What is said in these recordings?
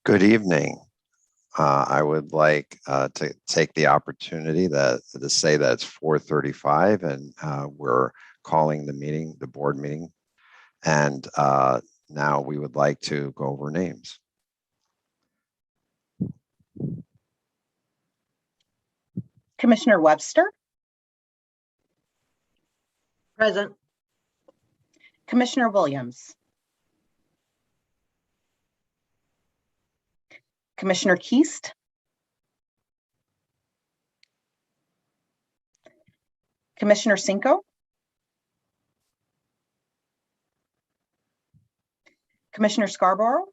Good evening. I would like to take the opportunity to say that it's 4:35 and we're calling the board meeting. And now we would like to go over names. Commissioner Webster. Present. Commissioner Williams. Commissioner Keast. Commissioner Cinco. Commissioner Scarborough.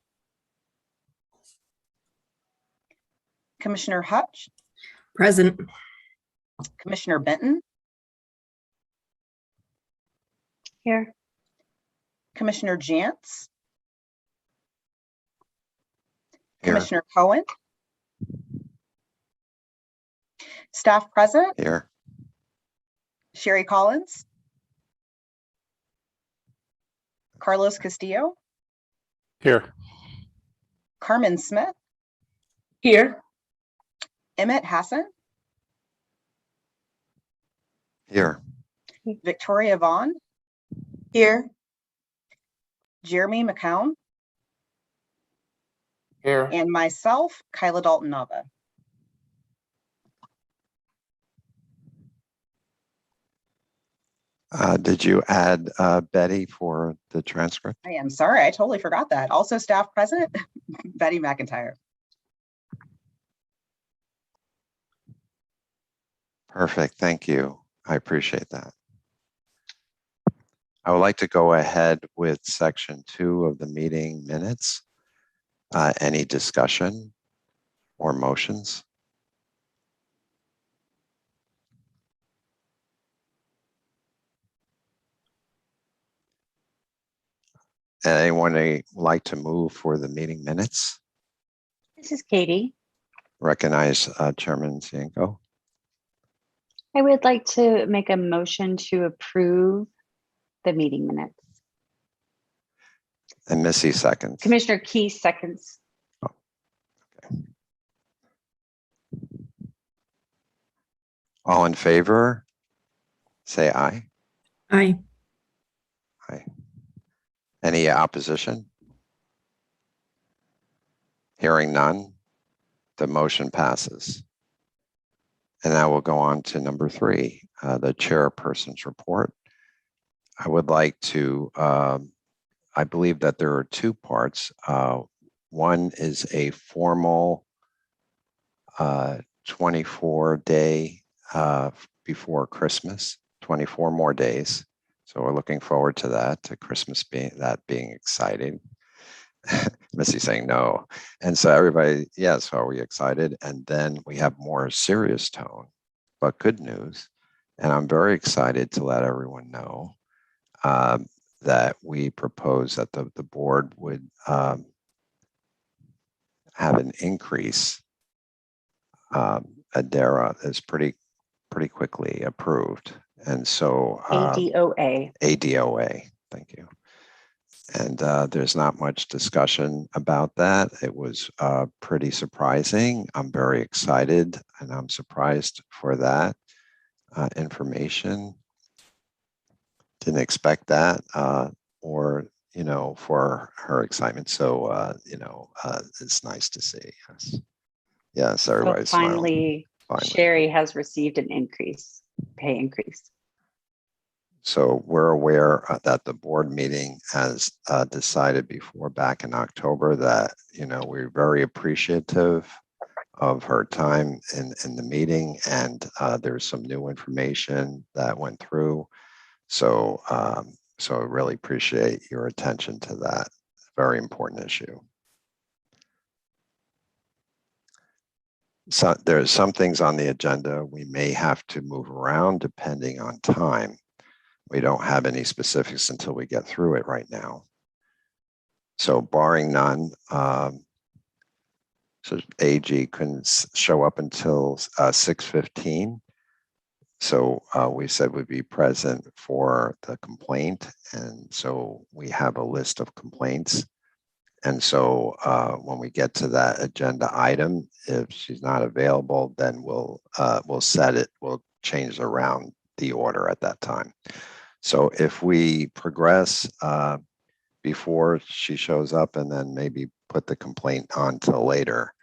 Commissioner Hutch. Present. Commissioner Benton. Here. Commissioner Jantz. Here. Commissioner Cohen. Staff present. Here. Sherry Collins. Carlos Castillo. Here. Carmen Smith. Here. Emmett Hassan. Here. Victoria Vaughn. Here. Jeremy McCown. Here. And myself, Kyla Dalton Nava. Did you add Betty for the transcript? I am sorry, I totally forgot that. Also staff present, Betty McIntyre. Perfect. Thank you. I appreciate that. I would like to go ahead with section 2 of the meeting minutes. Any discussion or motions? Anyone like to move for the meeting minutes? This is Katie. Recognize Chairman Cienko. I would like to make a motion to approve the meeting minutes. And Missy seconds. Commissioner Key seconds. All in favor, say aye. Aye. Aye. Any opposition? Hearing none, the motion passes. And now we'll go on to number 3, the chairperson's report. I would like to, I believe that there are 2 parts. One is a formal 24-day before Christmas, 24 more days. So we're looking forward to that, to Christmas being exciting. Missy saying no. And so everybody, yes, are we excited? And then we have more serious tone, but good news. And I'm very excited to let everyone know that we propose that the board would have an increase. ADERA is pretty quickly approved. And so ADOA. ADOA, thank you. And there's not much discussion about that. It was pretty surprising. I'm very excited and I'm surprised for that information. Didn't expect that or, you know, for her excitement. So, you know, it's nice to see. Yes, yes, everybody's So smiling. finally, Sherry has received an increase, pay increase. So we're aware that the board meeting has decided before back in October that, you know, we're very appreciative of her time in the meeting, and there's some new information that went through. So, so I really appreciate your attention to that very important issue. So there's some things on the agenda we may have to move around depending on time. We don't have any specifics until we get through it right now. So barring none, so AG couldn't show up until 6:15. So we said we'd be present for the complaint. And so we have a list of complaints. And so when we get to that agenda item, if she's not available, then we'll set it, we'll change around the order at that time. So if we progress before she shows up and then maybe put the complaint on till later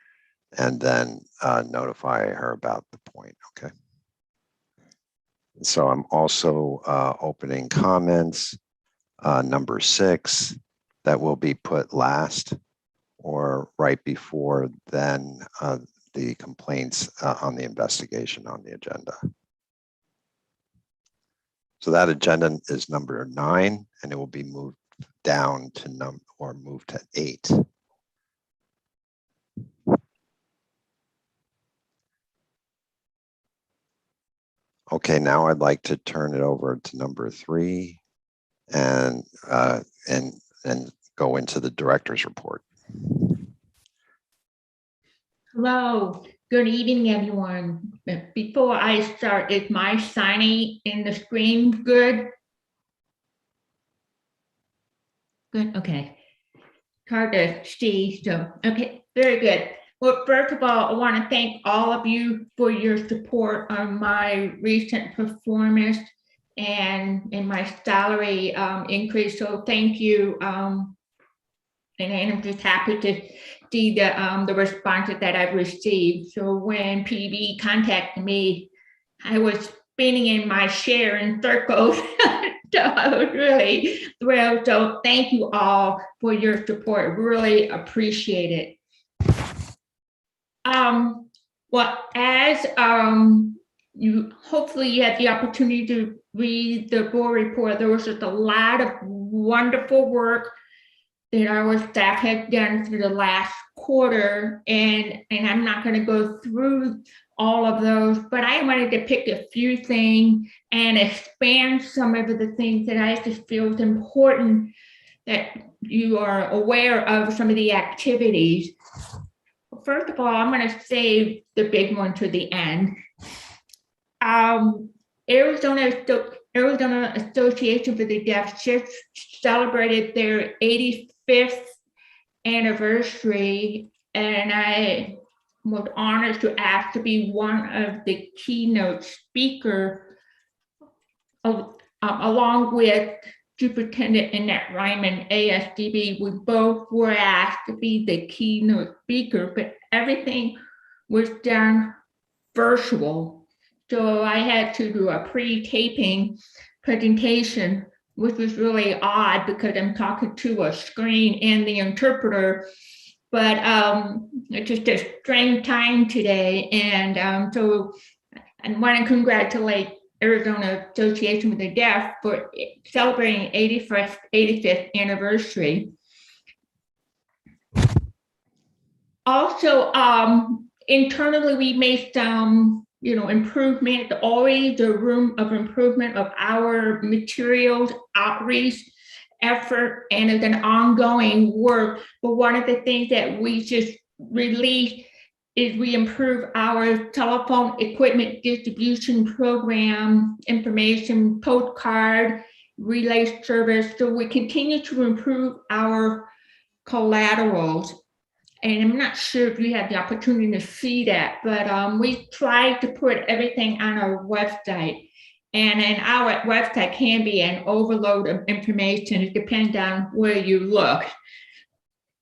and then notify her about the point, okay? So I'm also opening comments, number 6, that will be put last or right before then the complaints on the investigation on the agenda. So that agenda is number 9, and it will be moved down to moved to 8. Okay, now I'd like to turn it over to number 3 and go into the director's report. Hello, good evening, everyone. Before I start, is my signing in the screen good? Good, okay. Hard to see, so, okay, very good. Well, first of all, I want to thank all of you for your support on my recent performance and my salary increase, so thank you. And I'm just happy to see the responses that I've received. So when PV contacted me, I was spinning in my chair in circles. So I was really thrilled. So thank you all for your support. Really appreciate it. Well, as you hopefully you had the opportunity to read the board report, there was just a lot of wonderful work that our staff has done through the last quarter, and I'm not going to go through all of those, but I wanted to pick a few things and expand some of the things that I just feel is important that you are aware of some of the activities. First of all, I'm going to save the big one to the end. Arizona Association for the Deaf just celebrated their 85th anniversary, and I was honored to ask to be one of the keynote speakers along with Superintendent Annette Ryman, ASDB. We both were asked to be the keynote speaker, but everything was done virtual. So I had to do a pre-taping presentation, which was really odd because I'm talking to a screen and the interpreter, but it's just a strange time today. And so I want to congratulate Arizona Association with the Deaf for celebrating 85th anniversary. Also, internally, we made some improvement, always the room of improvement of our materials outreach effort, and it's an ongoing work. But one of the things that we just released is we improve our telephone equipment distribution program, information postcard, relay service. So we continue to improve our collaterals. And I'm not sure if you had the opportunity to see that, but we tried to put everything on our website. And our website can be an overload of information. It depends on where you look.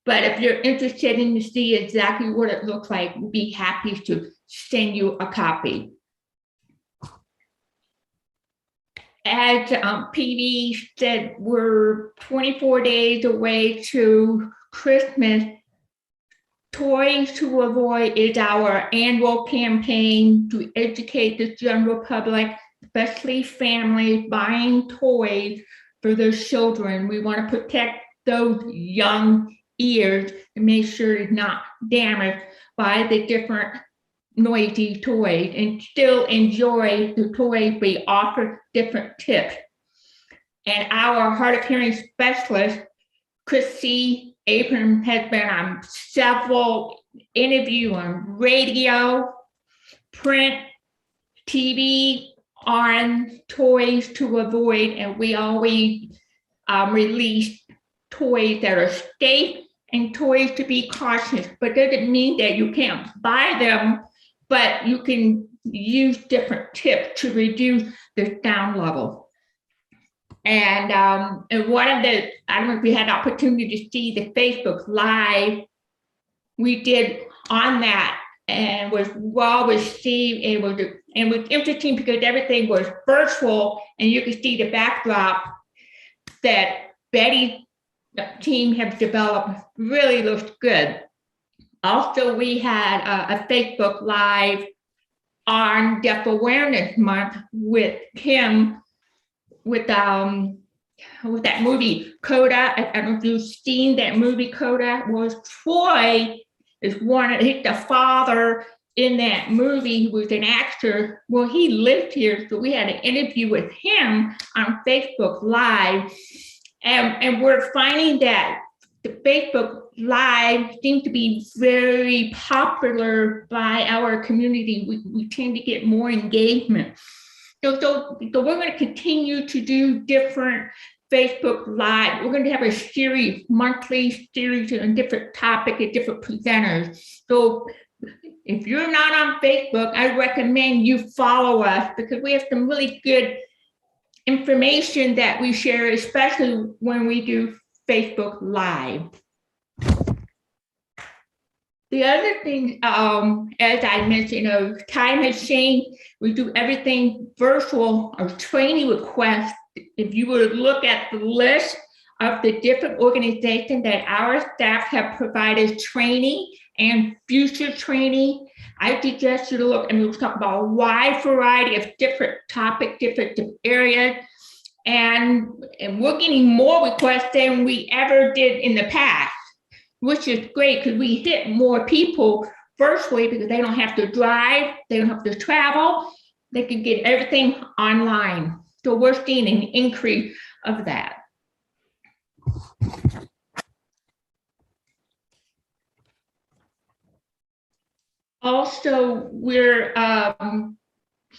But if you're interested in to see exactly what it looks like, we'll be happy to send you a copy. As PV said, we're 24 days away to Christmas. Toys to Avoid is our annual campaign to educate the general public, especially families, buying toys for their children. We want to protect those young ears and make sure it's not damaged by the different noisy toys and still enjoy the toys. We offer different tips. And our hard of hearing specialist, Chrissy Abram, has been on several interviews on radio, print, TV, on Toys to Avoid, and we always release toys that are safe and toys to be cautious, but doesn't mean that you can't buy them, but you can use different tips to reduce the sound level. And one of the, I don't know if we had the opportunity to see the Facebook Live we did on that, and was well received. It was interesting because everything was virtual, and you could see the backdrop that Betty's team have developed really looks good. Also, we had a Facebook Live on Deaf Awareness Month with Kim, with that movie Coda. I don't know if you've seen that movie Coda. Was Troy is he's the father in that movie who was an actor. Well, he lived here, so we had an interview with him on Facebook Live, and we're finding that the Facebook Live seems to be very popular by our community. We tend to get more engagement. So we're going to continue to do different Facebook Live. We're going to have a series, monthly series on different topics and different presenters. So if you're not on Facebook, I recommend you follow us, because we have some really good information that we share, especially when we do Facebook Live. The other thing, as I mentioned, time has changed. We do everything virtual. Our training requests, if you would look at the list of the different organizations that our staff have provided training and future training, I suggest you to look, and we'll talk about a wide variety of different topics, different areas. And we're getting more requests than we ever did in the past, which is great because we hit more people virtually because they don't have to drive, they don't have to travel, they can get everything online. So we're seeing an increase of that. Also, we're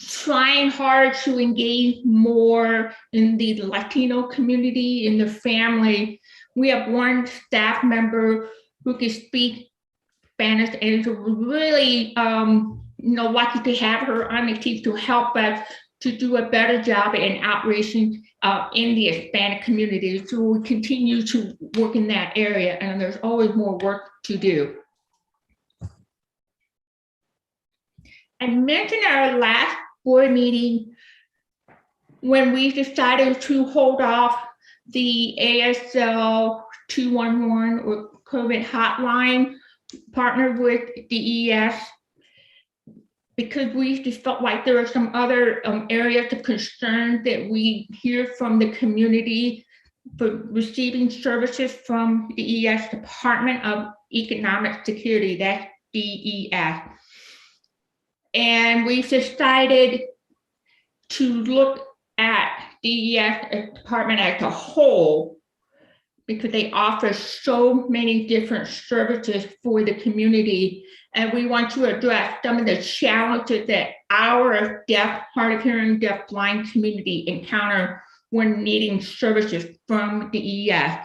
trying hard to engage more in the Latino community, in the family. We have one staff member who can speak Spanish, and it's really lucky to have her on the team to help us to do a better job in outreaching in the Hispanic community. So we continue to work in that area, and there's always more work to do. I mentioned our last board meeting when we decided to hold off the ASL 211 or COVID hotline, partnered with DES, because we just felt like there are some other areas of concern that we hear from the community for receiving services from the DES Department of Economic Security, that's DES. And we decided to look at DES department as a whole, because they offer so many different services for the community. And we want to address some of the challenges that our deaf, hard of hearing, deaf, blind community encounter when needing services from DES.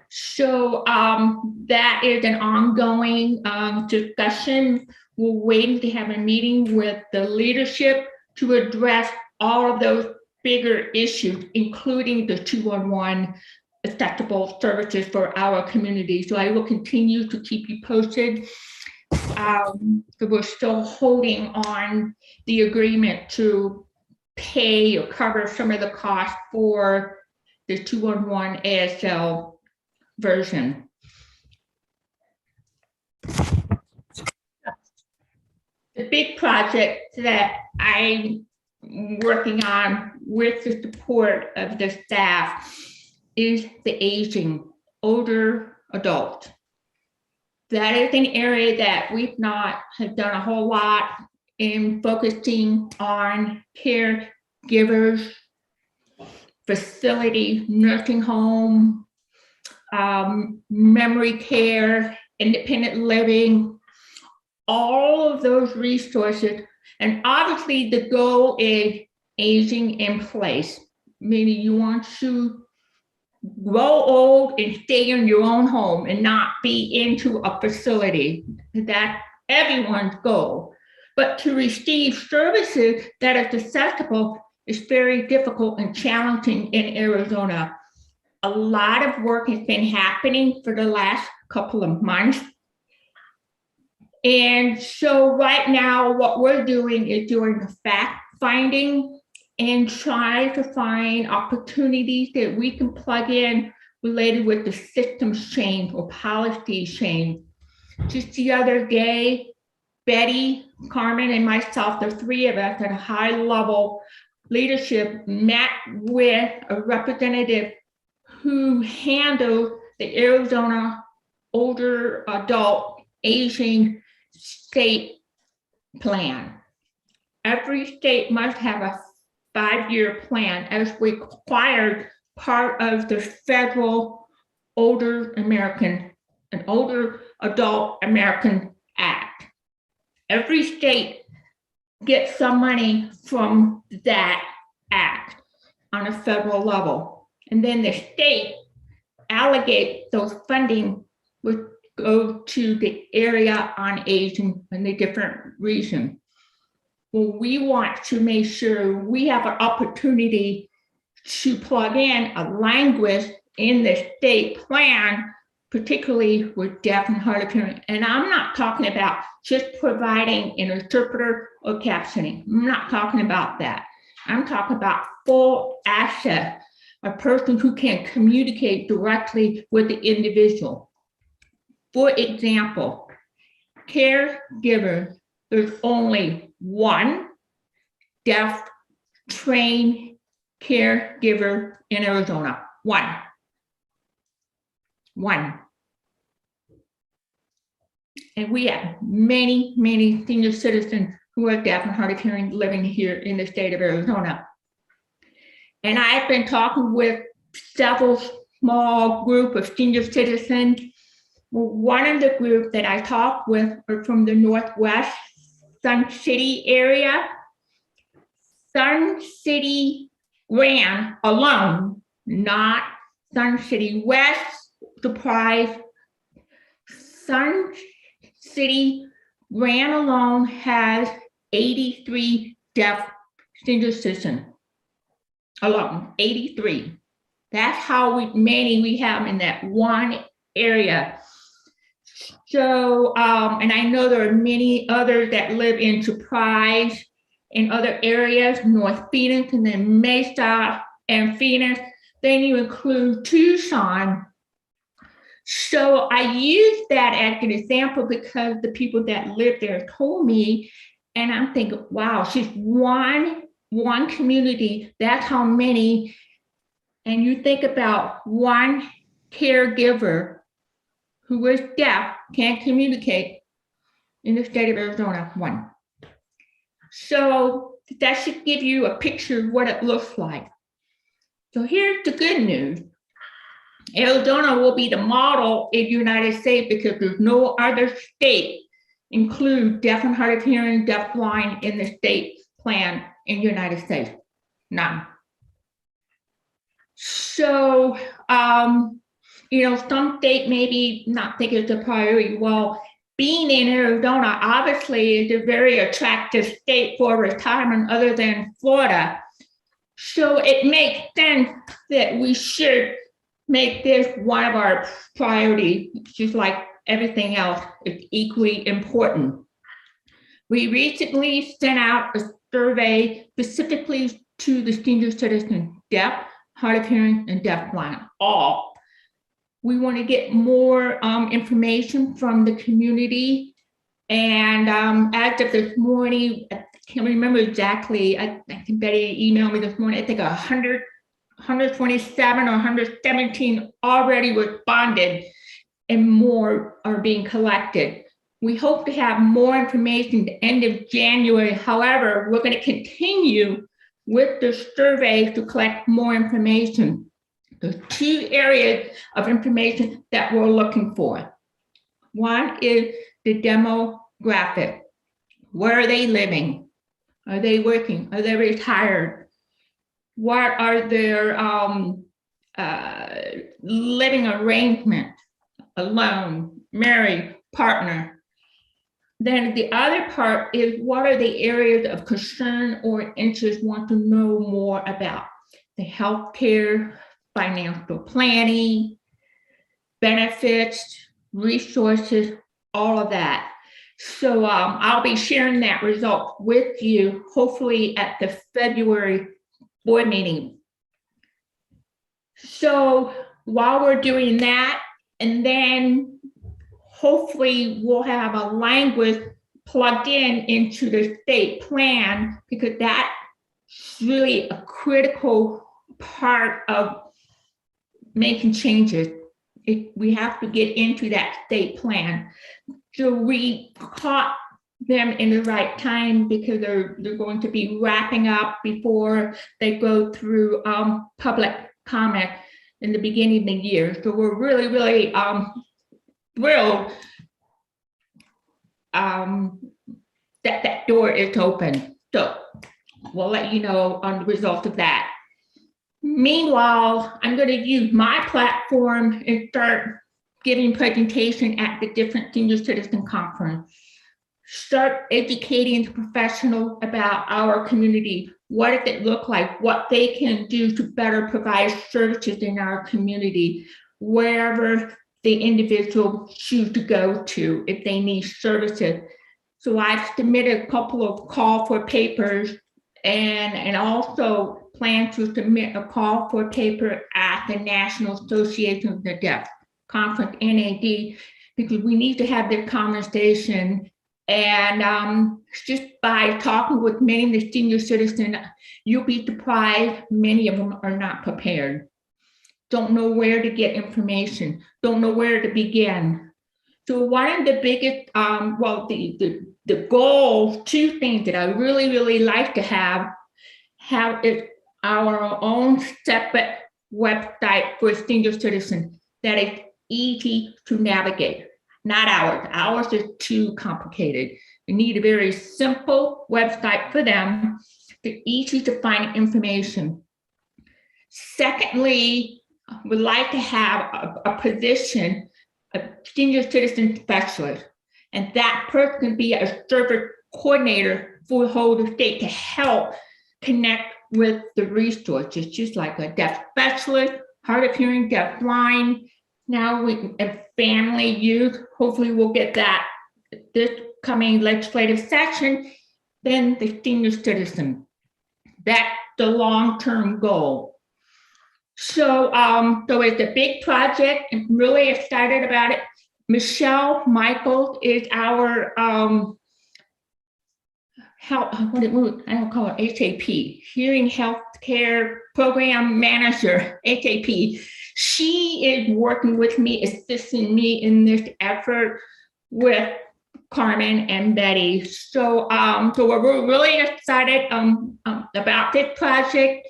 So that is an ongoing discussion. We're waiting to have a meeting with the leadership to address all of those bigger issues, including the 211 acceptable services for our community. So I will continue to keep you posted. But we're still holding on the agreement to pay or cover some of the costs for the 211 ASL version. The big project that I'm working on with the support of the staff is the aging, older adult. That is an area that we've not have done a whole lot in focusing on caregivers, facility, nursing home, memory care, independent living, all of those resources. And obviously the goal is aging in place, meaning you want to grow old and stay in your own home and not be into a facility. That's everyone's goal. But to receive services that are accessible is very difficult and challenging in Arizona. A lot of work has been happening for the last couple of months. And so right now, what we're doing is doing the fact finding and try to find opportunities that we can plug in related with the systems change or policy change. Just the other day, Betty, Carmen, and myself, the three of us at a high level leadership met with a representative who handled the Arizona older adult aging state plan. Every state must have a 5-year plan as required part of the federal older adult American Act. Every state gets some money from that act on a federal level. And then the state allocates those funding which go to the area on aging in the different regions. Well, we want to make sure we have an opportunity to plug in a language in the state plan, particularly with deaf and hard of hearing. And I'm not talking about just providing an interpreter or captioning. I'm not talking about that. I'm talking about full access, a person who can communicate directly with the individual. For example, caregiver, there's only one deaf trained caregiver in Arizona. One. And we have many, many senior citizens who are deaf and hard of hearing living here in the state of Arizona. And I've been talking with several small group of senior citizens. One of the groups that I talked with are from the Northwest Sun City area. Sun City ran alone, not Sun City West. Surprise. Sun City ran alone has 83 deaf senior citizens. Alone, 83. That's how many we have in that one area. So, and I know there are many others that live in Surprise in other areas, North Phoenix, and then Mesa and Phoenix. Then you include Tucson. So I use that as an example because the people that live there told me, and I'm thinking, wow, she's one community, that's how many. And you think about one caregiver who is deaf, can't communicate in the state of Arizona, one. So that should give you a picture of what it looks like. So here's the good news. Arizona will be the model in the United States because there's no other state include deaf and hard of hearing, deaf blind in the state plan in the United States, none. So, some state maybe not think it's a priority. Well, being in Arizona obviously is a very attractive state for retirement other than Florida. So it makes sense that we should make this one of our priorities, just like everything else is equally important. We recently sent out a survey specifically to the senior citizens, deaf, hard of hearing, and deaf blind, all. We want to get more information from the community. And as of this morning, I can't remember exactly, I think Betty emailed me this morning, I think 127 or 117 already responded and more are being collected. We hope to have more information at the end of January. However, we're going to continue with the survey to collect more information. There's two areas of information that we're looking for. One is the demographic. Where are they living? Are they working? Are they retired? What are their living arrangement, alone, married, partner. Then the other part is what are the areas of concern or interest want to know more about? The healthcare, financial planning, benefits, resources, all of that. So I'll be sharing that result with you, hopefully at the February board meeting. So while we're doing that, and then hopefully we'll have a language plugged into the state plan, because that's really a critical part of making changes. We have to get into that state plan. So we caught them in the right time because they're going to be wrapping up before they go through public comment in the beginning of the year. So we're really, really thrilled that door is open. So we'll let you know on the result of that. Meanwhile, I'm going to use my platform and start giving presentation at the different senior citizen conference. Start educating the professional about our community. What does it look like? What they can do to better provide services in our community, wherever the individual choose to go to if they need services. So I've submitted a couple of call for papers and also plan to submit a call for paper at the National Association of the Deaf Conference, NAD, because we need to have this conversation. And just by talking with many of the senior citizens, you'll be surprised many of them are not prepared. Don't know where to get information, don't know where to begin. So one of the biggest, the goal, two things that I really, really like to have is our own separate website for senior citizens that is easy to navigate. Not ours. Ours is too complicated. We need a very simple website for them. They're easy to find information. Secondly, we'd like to have a position, a senior citizen specialist, and that person can be a service coordinator for the whole state to help connect with the resources, just like a deaf specialist, hard of hearing, deaf blind. Now we have family, youth, hopefully we'll get that this coming legislative session, then the senior citizen. That's the long-term goal. So, so it's a big project. I'm really excited about it. Michelle Michaels is our I don't call her HAP, Hearing Healthcare Program Manager, HAP. She is working with me, assisting me in this effort with Carmen and Betty. So, so we're really excited about this project.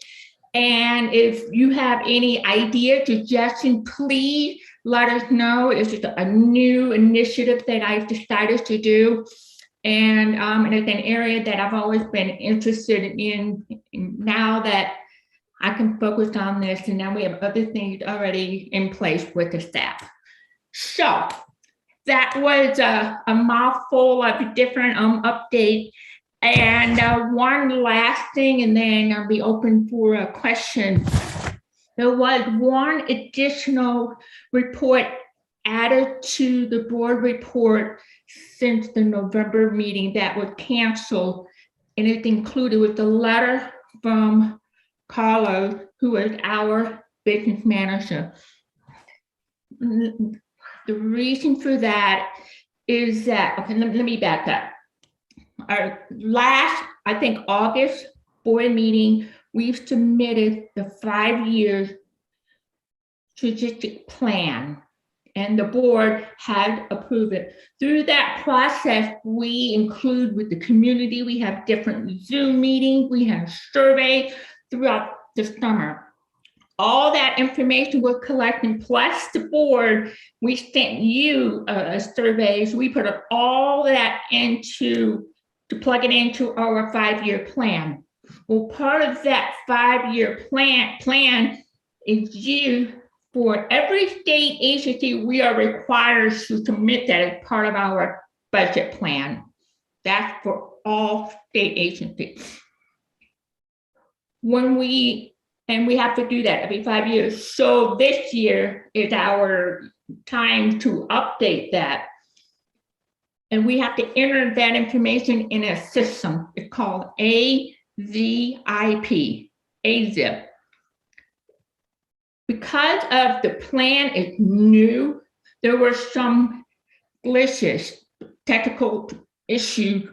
And if you have any ideas, suggestions, please let us know. It's just a new initiative that I've decided to do. And it's an area that I've always been interested in. Now that I can focus on this, and now we have other things already in place with the staff. So that was a mouthful of different updates. And one last thing, and then I'll be open for a question. There was one additional report added to the board report since the November meeting that was canceled, and it's included with the letter from Carlos, who is our business manager. The reason for that is that, okay, let me back up. Our last, I think, August board meeting, we've submitted the 5-year strategic plan, and the board had approved it. Through that process, we include with the community, we have different Zoom meetings, we have surveys throughout the summer. All that information was collected, plus the board, we sent you surveys, we put all that into to plug it into our 5-year plan. Well, part of that 5-year plan is used for every state agency. We are required to submit that as part of our budget plan. That's for all state agencies. We have to do that every 5 years. So this year is our time to update that. And we have to enter that information in a system. It's called AZIP, AZIP. Because of the plan is new, there were some glitches, technical issue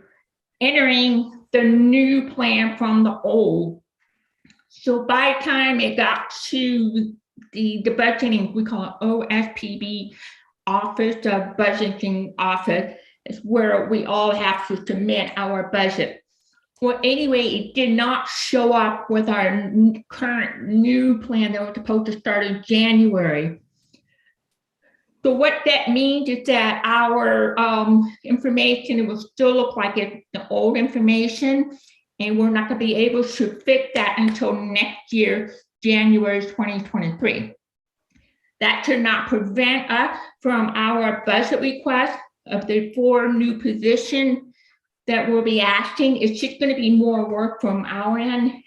entering the new plan from the old. So by the time it got to the budgeting, we call it OSPB office, the budgeting office, is where we all have to submit our budget. Well, anyway, it did not show up with our current new plan that was supposed to start in January. So what that means is that our information, it will still look like it's the old information, and we're not going to be able to fix that until next year, January 2023. That should not prevent us from our budget request of the 4 new positions that we'll be asking. It's just going to be more work from our end.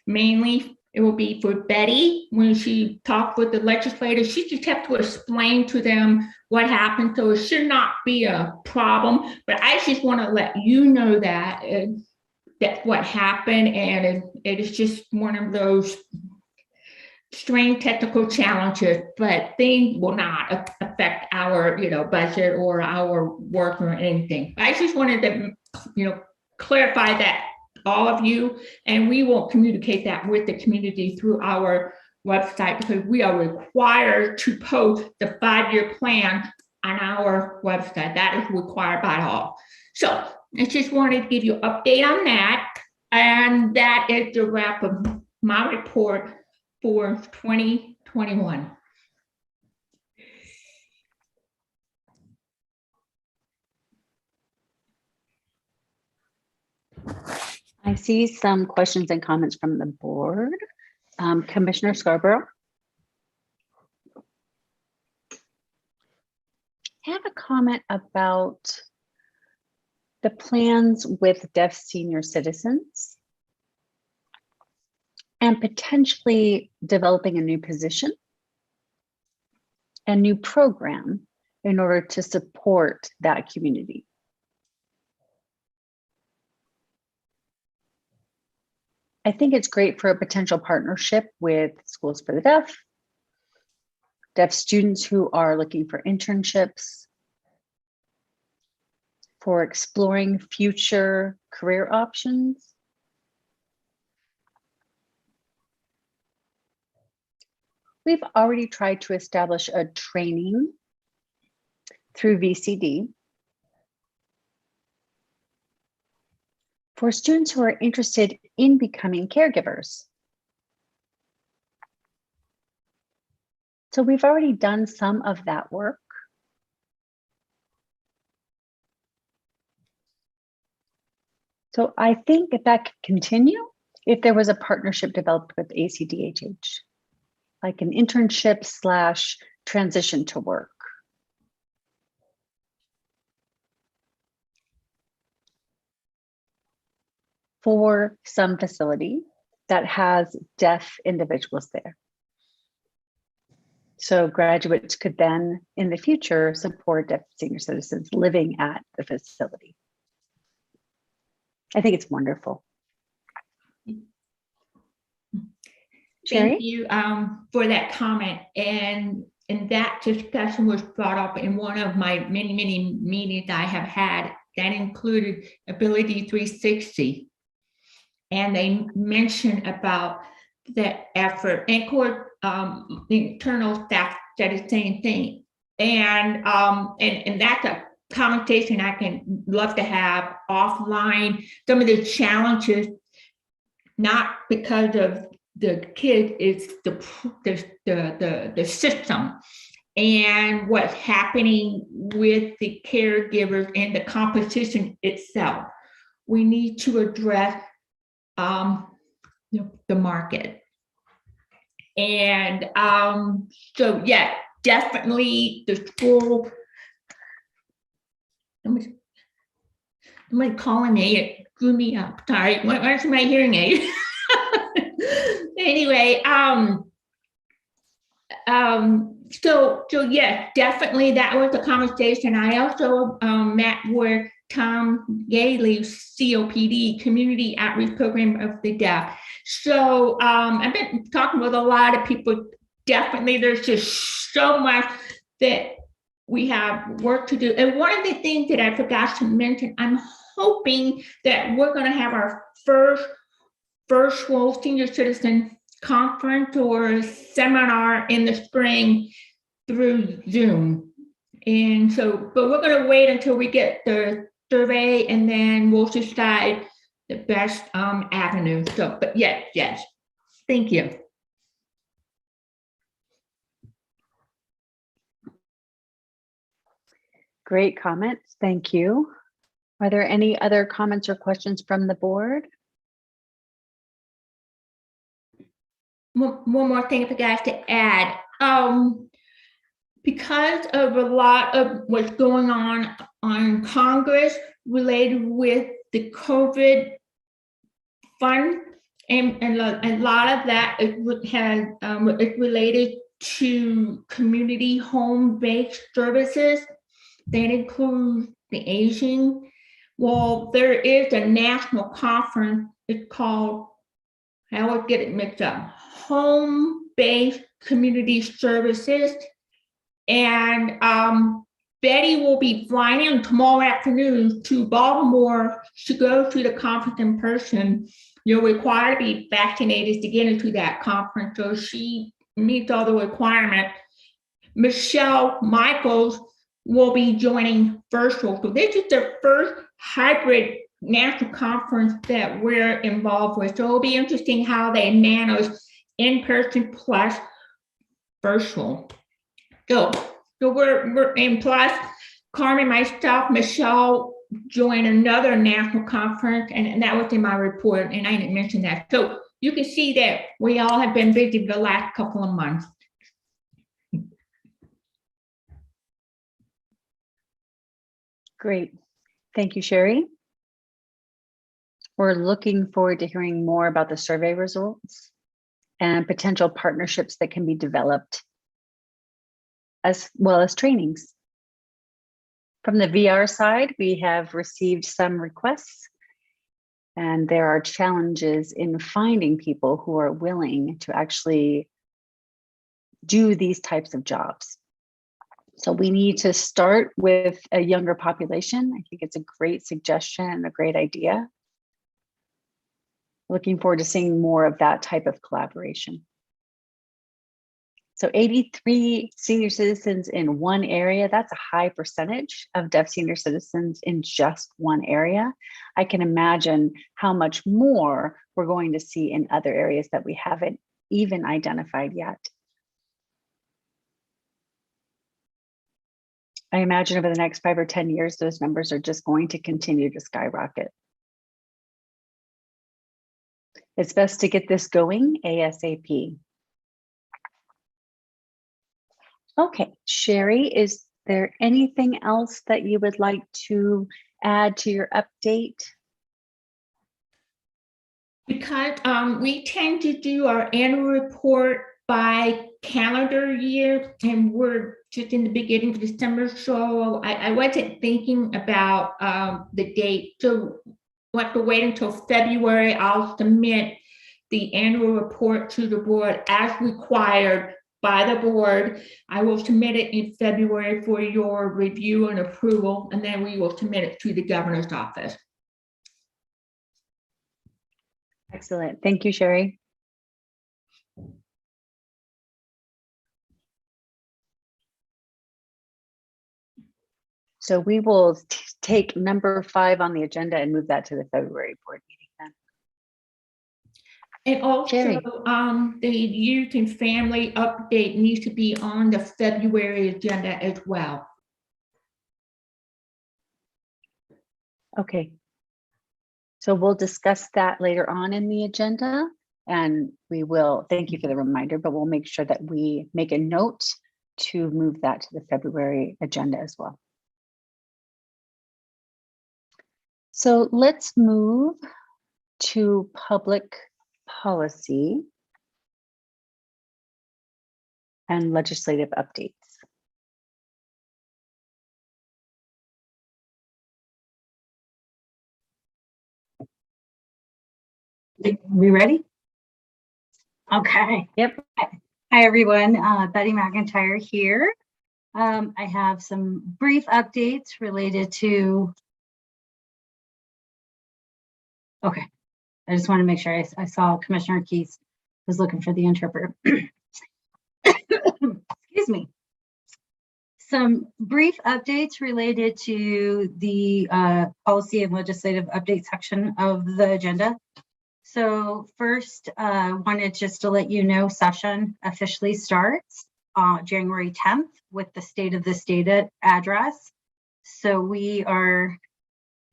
Mainly, it will be for Betty. When she talked with the legislators, she just have to explain to them what happened. So it should not be a problem. But I just want to let you know that that's what happened, and it is just one of those strange technical challenges, but things will not affect our budget or our work or anything. I just wanted to clarify that all of you, and we will communicate that with the community through our website, because we are required to post the 5-year plan on our website. That is required by law. So I just wanted to give you an update on that, and that is the wrap of my report for 2021. I see some questions and comments from the board. Commissioner Scarborough. I have a comment about the plans with deaf senior citizens and potentially developing a new position, a new program in order to support that community. I think it's great for a potential partnership with Schools for the deaf students who are looking for internships, for exploring future career options. We've already tried to establish a training through VCD for students who are interested in becoming caregivers. So we've already done some of that work. So I think that could continue if there was a partnership developed with ACDHH, like an internship / transition to work. For some facility that has deaf individuals there. So graduates could then, in the future, support deaf senior citizens living at the facility. I think it's wonderful. Thank you for that comment. And that discussion was brought up in one of my many meetings I have had that included Ability 360. And they mentioned about that effort, and of course, the internal staff said the same thing. And that's a conversation I can love to have offline. Some of the challenges, not because of the kid, it's the system and what's happening with the caregivers and the competition itself. We need to address the market. And so yeah, definitely the school. Somebody calling me, it grew me up. Sorry, where's my hearing aid? Anyway, so yes, definitely that was the conversation. I also met with Tom Gailey's COPD, Community Outreach Program of the Deaf. So I've been talking with a lot of people. Definitely, there's just so much that we have work to do. And one of the things that I forgot to mention, I'm hoping that we're going to have our first virtual senior citizen conference or seminar in the spring through Zoom. And so, but we're going to wait until we get the survey and then we'll decide the best avenue. So, but yes, thank you. Great comments. Thank you. Are there any other comments or questions from the board? One more thing I forgot to add. Because of a lot of what's going on Congress related with the COVID fund, and a lot of that it's related to community home-based services. That includes the aging. Well, there is a national conference. It's called, I always get it mixed up, Home-Based Community Services. And Betty will be flying in tomorrow afternoon to Baltimore to go to the conference in person. You're required to be vaccinated to get into that conference. So she meets all the requirements. Michelle Michaels will be joining virtual. So this is the first hybrid national conference that we're involved with. So it'll be interesting how they manage in-person plus virtual. So we're in, plus Carmen, myself, Michelle joined another national conference, and that was in my report, and I didn't mention that. So you can see that we all have been busy the last couple of months. Great. Thank you, Sherry. We're looking forward to hearing more about the survey results and potential partnerships that can be developed, as well as trainings. From the VR side, we have received some requests, and there are challenges in finding people who are willing to actually do these types of jobs. So we need to start with a younger population. I think it's a great suggestion and a great idea. Looking forward to seeing more of that type of collaboration. So 83 senior citizens in one area, that's a high percentage of deaf senior citizens in just one area. I can imagine how much more we're going to see in other areas that we haven't even identified yet. I imagine over the next 5 or 10 years, those numbers are just going to continue to skyrocket. It's best to get this going ASAP. Okay, Sherry, is there anything else that you would like to add to your update? Because we tend to do our annual report by calendar year, and we're just in the beginning of December, so I wasn't thinking about the date. So we'll have to wait until February. I'll submit the annual report to the board as required by the board. I will submit it in February for your review and approval, and then we will submit it to the governor's office. Excellent. Thank you, Sherry. So we will take number 5 on the agenda and move that to the February board meeting then. And also, Sherry. the youth and family update needs to be on the February agenda as well. Okay. So we'll discuss that later on in the agenda. And we will, thank you for the reminder, but we'll make sure that we make a note to move that to the February agenda as well. So let's move to public policy and legislative updates. We ready? Okay. Yep. Hi, everyone. Betty McIntyre here. I have some brief updates related to. Okay. I just want to make sure I saw Commissioner Keys was looking for the interpreter. Excuse me. Some brief updates related to the policy and legislative update section of the agenda. So first, wanted just to let you know session officially starts January 10th with the State of the State address. So we are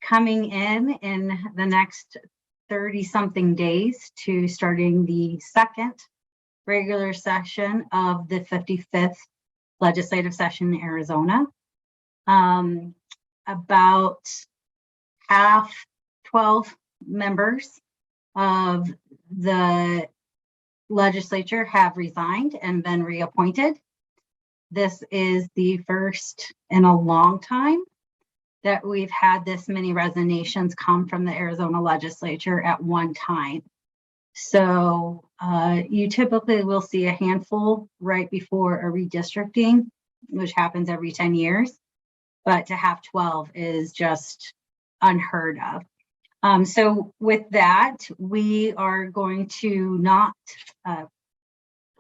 coming in the next 30-something days to starting the second regular session of the 55th legislative session in Arizona. About half, 12 members of the legislature have resigned and been reappointed. This is the first in a long time that we've had this many resignations come from the Arizona legislature at one time. So you typically will see a handful right before a redistricting, which happens every 10 years, but to have 12 is just unheard of. So with that, we are going to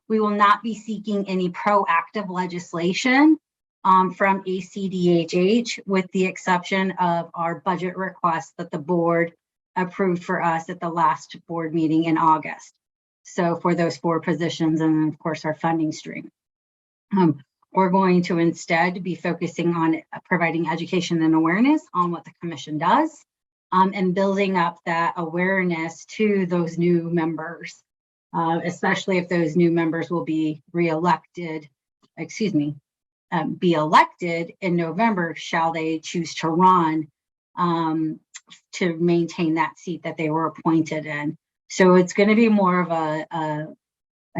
we will not be seeking any proactive legislation from ACDHH, with the exception of our budget request that the board approved for us at the last board meeting in August. So for those 4 positions, and then of course our funding stream. We're going to instead be focusing on providing education and awareness on what the commission does, and building up that awareness to those new members, especially if those new members will be re-elected, be elected in November, shall they choose to run to maintain that seat that they were appointed in. So it's going to be more of a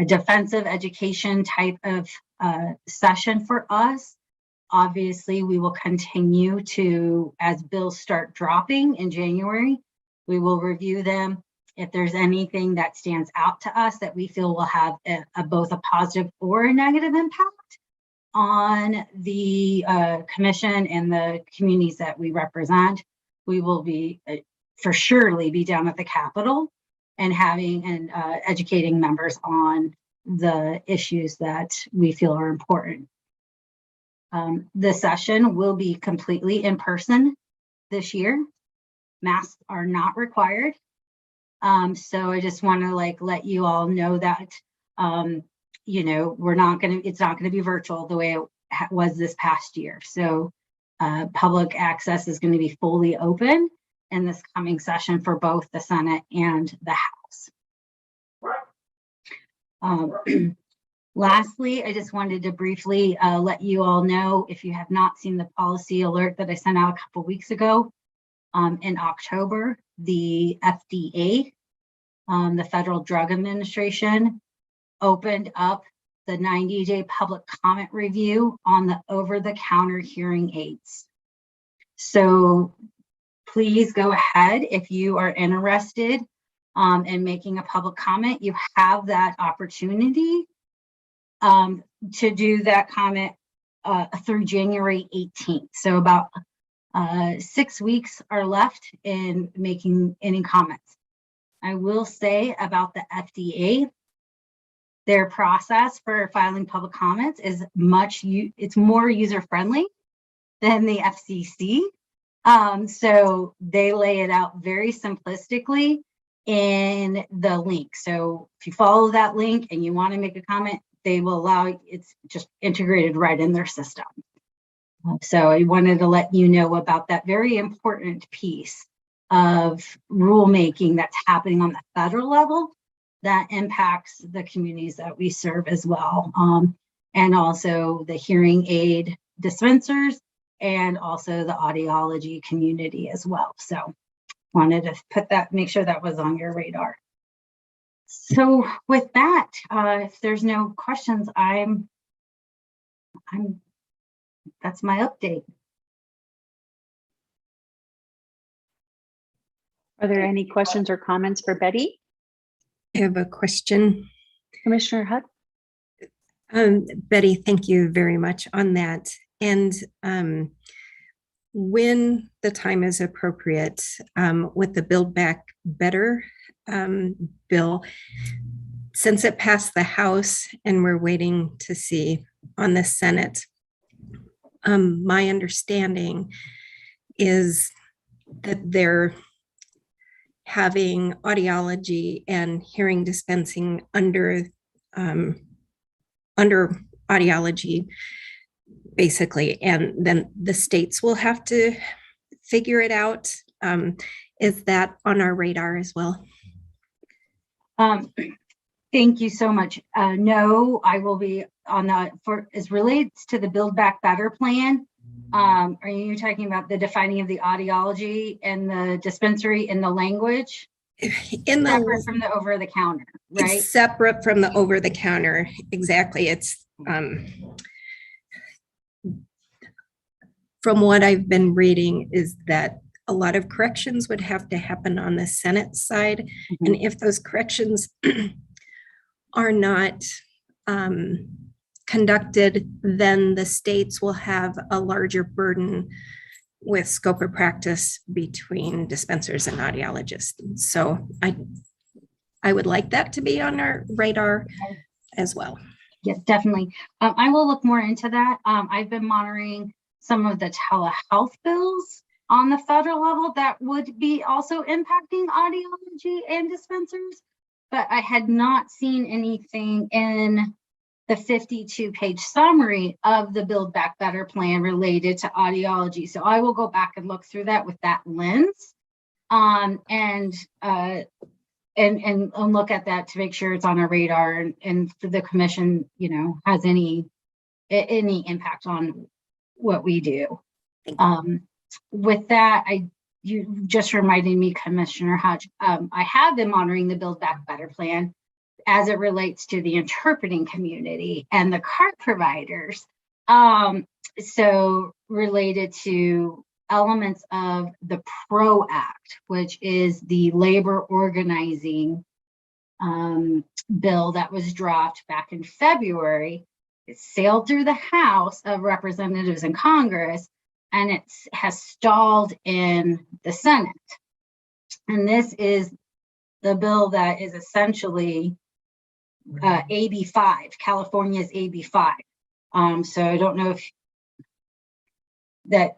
defensive education type of session for us. Obviously, we will continue to, as bills start dropping in January, we will review them. If there's anything that stands out to us that we feel will have both a positive or a negative impact on the commission and the communities that we represent, we will be for surely be down at the Capitol and having and educating members on the issues that we feel are important. The session will be completely in person this year. Masks are not required. So I just want to let you all know that, it's not going to be virtual the way it was this past year. So public access is going to be fully open in this coming session for both the Senate and the House. Lastly, I just wanted to briefly let you all know, if you have not seen the policy alert that I sent out a couple weeks ago, in October, the FDA, the Federal Drug Administration, opened up the 90-day public comment review on the over-the-counter hearing aids. So please go ahead if you are interested in making a public comment. You have that opportunity to do that comment through January 18th. So about 6 weeks are left in making any comments. I will say about the FDA, their process for filing public comments is it's more user-friendly than the FCC. So they lay it out very simplistically in the link. So if you follow that link and you want to make a comment, they will allow, it's just integrated right in their system. So I wanted to let you know about that very important piece of rulemaking that's happening on the federal level that impacts the communities that we serve as well. And also the hearing aid dispensers and also the audiology community as well. So wanted to put that, make sure that was on your radar. So with that, if there's no questions, that's my update. Are there any questions or comments for Betty? I have a question. Commissioner Hutt? Betty, thank you very much on that. And when the time is appropriate, with the Build Back Better bill, since it passed the House and we're waiting to see on the Senate, my understanding is that they're having audiology and hearing dispensing under audiology, basically, and then the states will have to figure it out. Is that on our radar as well? Thank you so much. No, I will be on that for as relates to the Build Back Better plan. Are you talking about the defining of the audiology and the dispensary in the language? In Separate from the over the counter, right? It's separate from the over the counter. Exactly. It's from what I've been reading is that a lot of corrections would have to happen on the Senate side. Mhm. And if those corrections are not conducted, then the states will have a larger burden with scope of practice between dispensers and audiologists. So I would like that to be on our radar as well. Yes, definitely. I will look more into that. I've been monitoring some of the telehealth bills on the federal level that would be also impacting audiology and dispensers, but I had not seen anything in the 52-page summary of the Build Back Better plan related to audiology. So I will go back and look through that with that lens, and look at that to make sure it's on our radar, and for the commission, you know, has any impact on what we do. With that, you just reminded me, Commissioner Hodge, I have been monitoring the Build Back Better plan as it relates to the interpreting community and the cart providers. So related to elements of the PRO Act, which is the labor organizing bill that was dropped back in February. It sailed through the House of Representatives and Congress, and it has stalled in the Senate. And this is the bill that is essentially AB 5, California's AB 5. So I don't know if that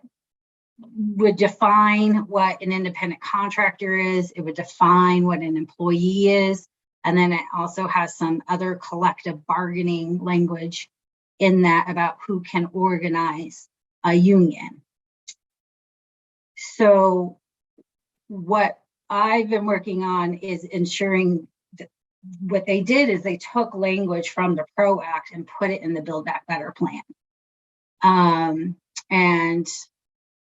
would define what an independent contractor is. It would define what an employee is. And then it also has some other collective bargaining language in that about who can organize a union. So what I've been working on is ensuring that what they did is they took language from the PRO Act and put it in the Build Back Better plan. And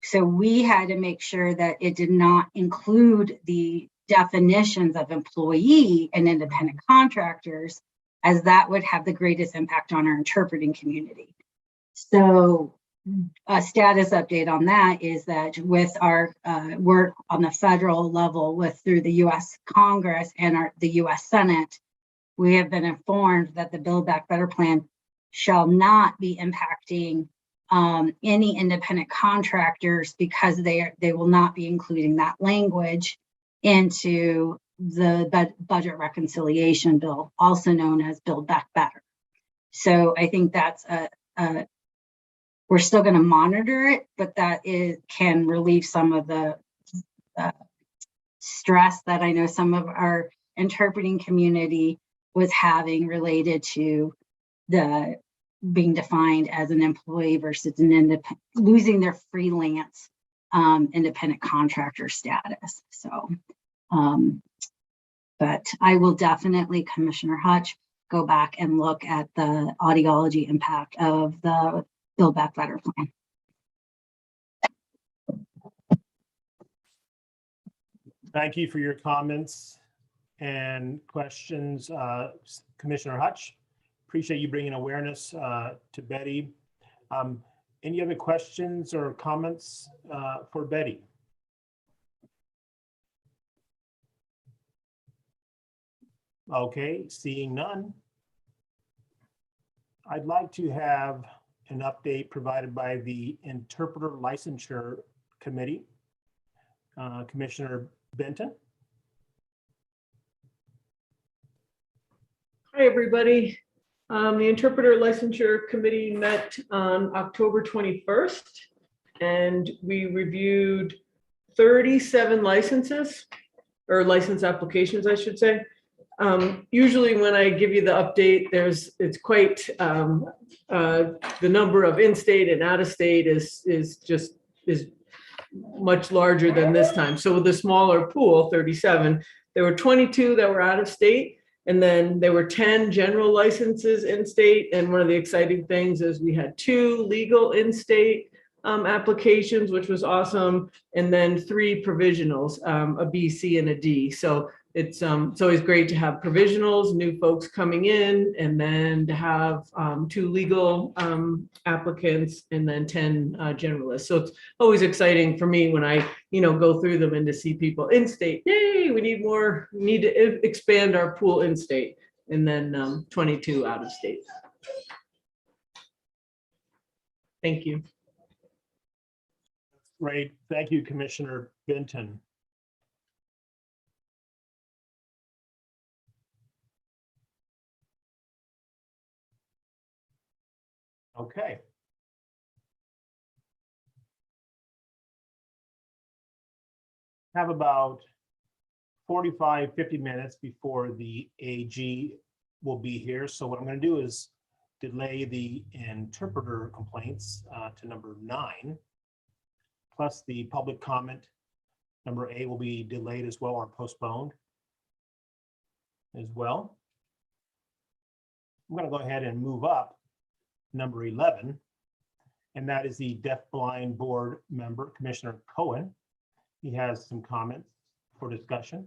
so we had to make sure that it did not include the definitions of employee and independent contractors, as that would have the greatest impact on our interpreting community. So a status update on that is that with our work on the federal level through the U.S. Congress and the U.S. Senate, we have been informed that the Build Back Better plan shall not be impacting any independent contractors, because they will not be including that language into the budget reconciliation bill, also known as Build Back Better. So I think that's we're still going to monitor it, but that can relieve some of the stress that I know some of our interpreting community was having related to the being defined as an employee versus an independent, losing their freelance independent contractor status. So But I will definitely, Commissioner Hutch, go back and look at the audiology impact of the Build Back Better plan. Thank you for your comments and questions, Commissioner Hutch. Appreciate you bringing awareness to Betty. Any other questions or comments for Betty? Okay, seeing none. I'd like to have an update provided by the Interpreter Licensure Committee. Commissioner Benton. Hi, everybody. The Interpreter Licensure Committee met on October 21st, and we reviewed 37 licenses, or license applications, I should say. Usually when I give you the update, it's quite, the number of in-state and out-of-state is much larger than this time. So with the smaller pool, 37, there were 22 that were out of state, and then there were 10 general licenses in state. And one of the exciting things is we had 2 legal in-state applications, which was awesome, and then 3 provisionals, a B, C, and a D. So it's always great to have provisionals, new folks coming in, and then to have 2 legal applicants, and then 10 generalists. So it's always exciting for me when I, go through them and to see people in state. Yay, we need more. We need to expand our pool in state, and then 22 out of state. Thank you. Great, thank you, Commissioner Benton. Okay. Have about 45, 50 minutes before the AG will be here. So what I'm going to do is delay the interpreter complaints to number 9, plus the public comment. Number 8 will be delayed as well, or postponed as well. I'm going to go ahead and move up number 11, and that is the Deaf-Blind Board member, Commissioner Cohen. He has some comments for discussion.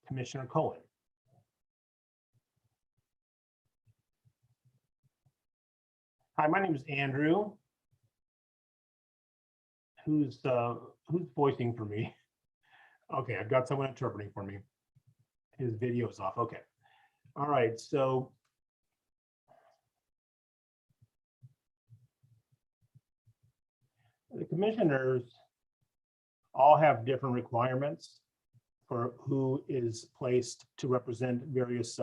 Commissioner Cohen. Hi, my name is Andrew. Who's voicing for me? Okay, I've got someone interpreting for me. His video is off. Okay. All right, so the commissioners all have different requirements for who is placed to represent various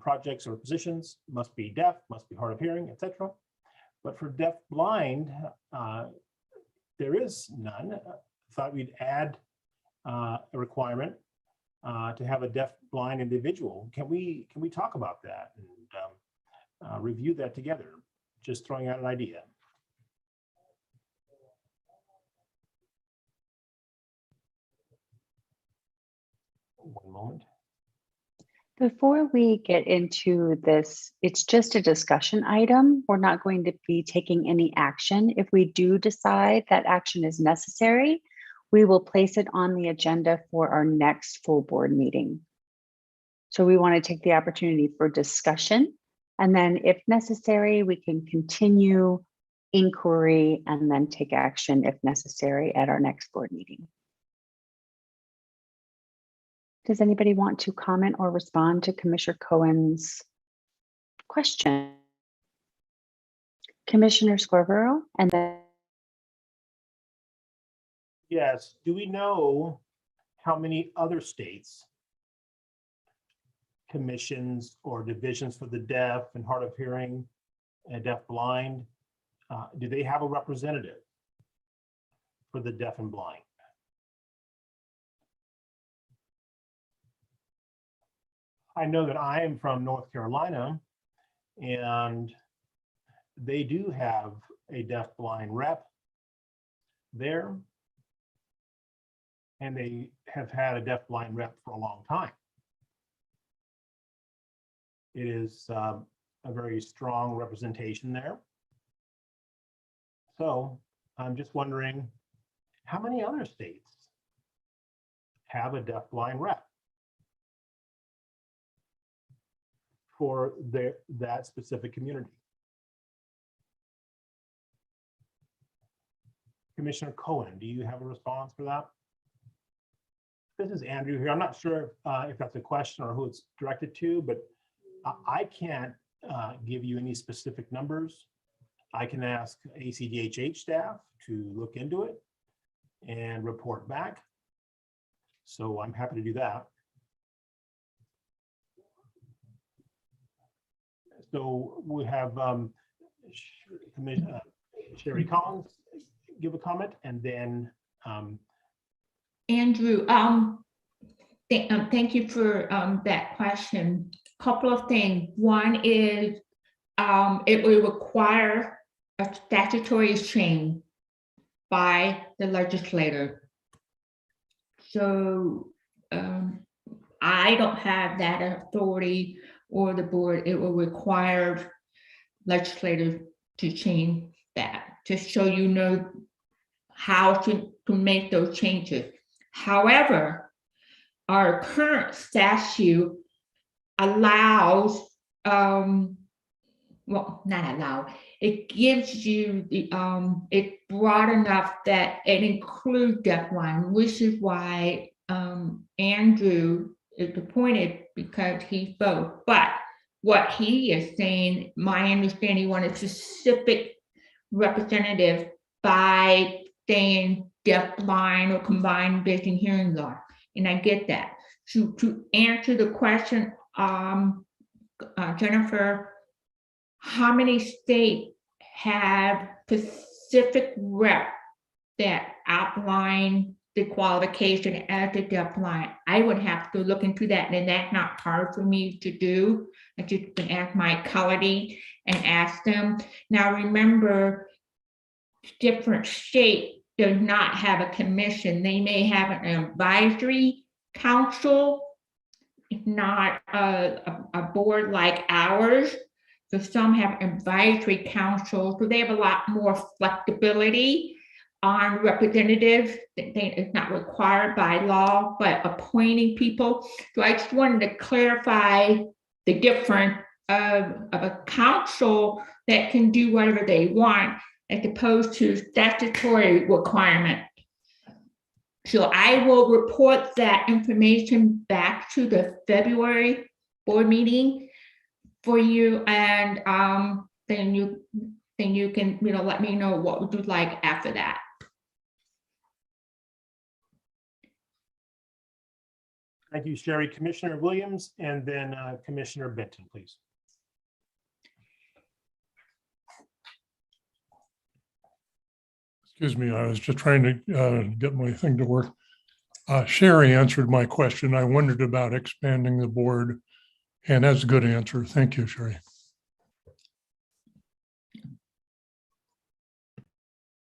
projects or positions. Must be deaf, must be hard of hearing, etc. But for deaf blind, there is none. Thought we'd add a requirement to have a deaf blind individual. Can we talk about that and review that together? Just throwing out an idea. One moment. Before we get into this, it's just a discussion item. We're not going to be taking any action. If we do decide that action is necessary, we will place it on the agenda for our next full board meeting. So we want to take the opportunity for discussion, and then if necessary, we can continue inquiry and then take action if necessary at our next board meeting. Does anybody want to comment or respond to Commissioner Cohen's question? Commissioner Scarborough, and then. Yes, do we know how many other states commissions or divisions for the deaf and hard of hearing and deaf blind, do they have a representative for the deaf and blind? I know that I am from North Carolina, and they do have a deaf blind rep there, and they have had a deaf blind rep for a long time. It is a very strong representation there. So I'm just wondering, how many other states have a deafblind rep for that specific community? Commissioner Cohen, do you have a response for that? This is Andrew here. I'm not sure if that's a question or who it's directed to, but I can't give you any specific numbers. I can ask ACDHH staff to look into it and report back. So I'm happy to do that. So we have Sherry Collins give a comment, and then Andrew, thank you for that question. Couple of things. One is it will require a statutory change by the legislator. So I don't have that authority, or the board. It will require legislators to change that, just so you know how to make those changes. However, our current statute allows, well, not allow, it gives you the, it's broad enough that it includes deafblind, which is why Andrew is appointed, because he's both. But what he is saying, my understanding, he wanted specific representative by saying deafblind or combined vision hearing loss, and I get that. To answer the question, Jennifer, how many states have specific rep that outline the qualification as a deafblind? I would have to look into that, and that's not hard for me to do. I just can ask my colleague and ask them. Now remember, different states does not have a commission. They may have an advisory council, if not a board like ours. So some have advisory council, so they have a lot more flexibility on representatives. It's not required by law, but appointing people. So I just wanted to clarify the difference of a council that can do whatever they want, as opposed to statutory requirement. So I will report that information back to the February board meeting for you, and then you can let me know what would you like after that. thank you, Sherry. Commissioner Williams, and then Commissioner Benton, please. Excuse me, I was just trying to get my thing to work. Sherry answered my question. I wondered about expanding the board, and that's a good answer. Thank you, Sherry.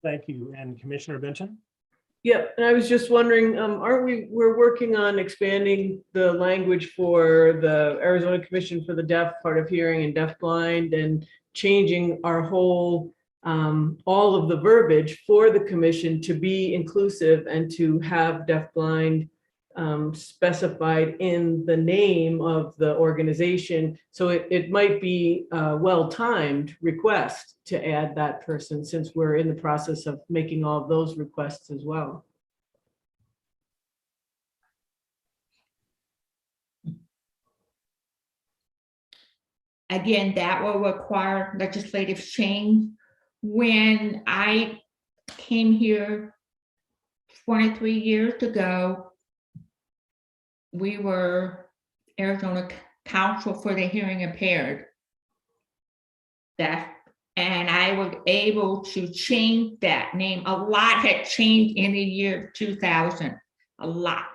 Thank you. And Commissioner Benton? Yep, and I was just wondering, we're working on expanding the language for the Arizona Commission for the Deaf, Hard of Hearing, and Deafblind, and changing our whole, all of the verbiage for the commission to be inclusive and to have deafblind specified in the name of the organization. So it might be a well-timed request to add that person, since we're in the process of making all of those requests as well. Again, that will require legislative change. When I came here 23 years ago, we were Arizona Council for the Hearing Impaired. And I was able to change that name. A lot had changed in the year 2000, a lot.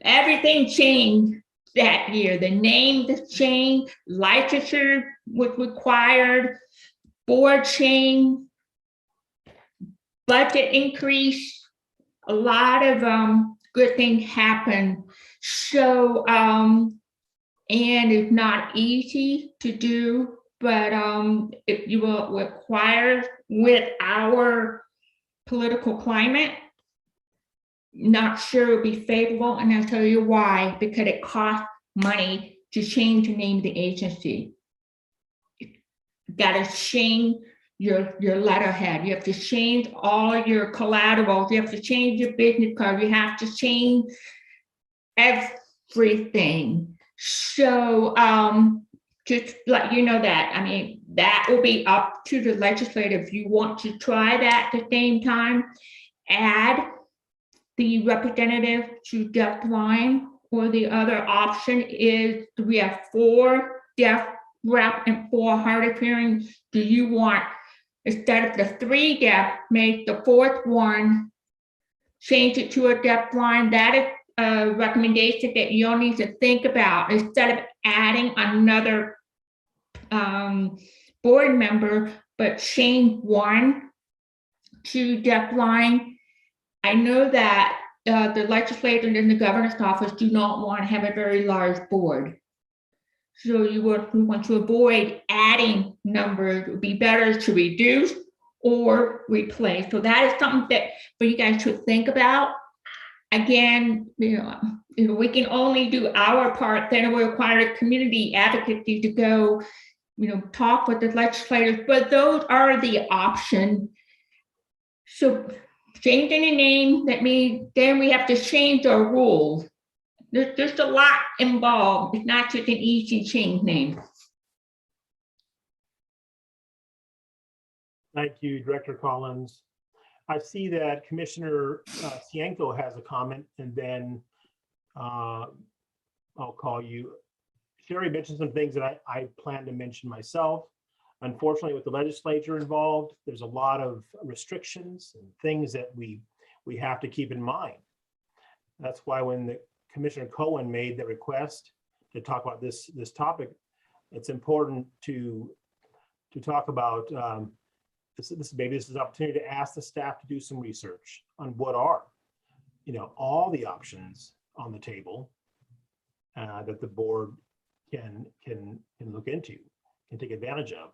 Everything changed that year. The name changed, licensure was required, board change, budget increase, a lot of good things happened. So and it's not easy to do, but if you will require with our political climate, not sure it would be favorable, and I'll tell you why, because it costs money to change the name of the agency. You gotta change your letterhead, you have to change all your collaterals, you have to change your business card, you have to change everything. So just let you know that, I mean, that will be up to the legislature if you want to try that at the same time. Add the representative to deafblind, or the other option is we have 4 deaf rep and 4 hard of hearing. Do you want, instead of the 3 deaf, make the 4th one, change it to a deafblind? That is a recommendation that you'll need to think about, instead of adding another board member, but change 1 to deafblind. I know that the legislature and the governor's office do not want to have a very large board. So you want to avoid adding numbers. It would be better to reduce or replace. So that is something that for you guys to think about. Again, you know, we can only do our part, then it will require community advocacy to go, you know, talk with the legislators, but those are the options. So changing the name, that means then we have to change our rules. There's just a lot involved. It's not just an easy change name. Thank you, Director Collins. I see that Commissioner Cienko has a comment, and then I'll call you. Sherry mentioned some things that I plan to mention myself. Unfortunately, with the legislature involved, there's a lot of restrictions and things that we have to keep in mind. That's why when the Commissioner Cohen made the request to talk about this topic, it's important to talk about this is an opportunity to ask the staff to do some research on what are, you know, all the options on the table that the board can look into, can take advantage of.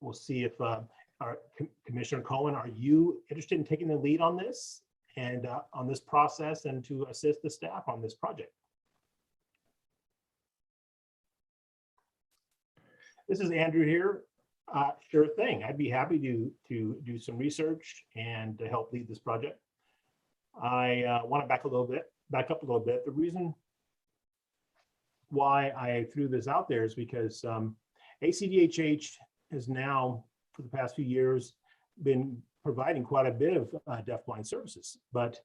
We'll see if our Commissioner Cohen, are you interested in taking the lead on this and on this process, and to assist the staff on this project? This is Andrew here. Sure thing. I'd be happy to do some research and to help lead this project. I want to back up a little bit. The reason why I threw this out there is because ACDHH has now, for the past few years, been providing quite a bit of deafblind services, but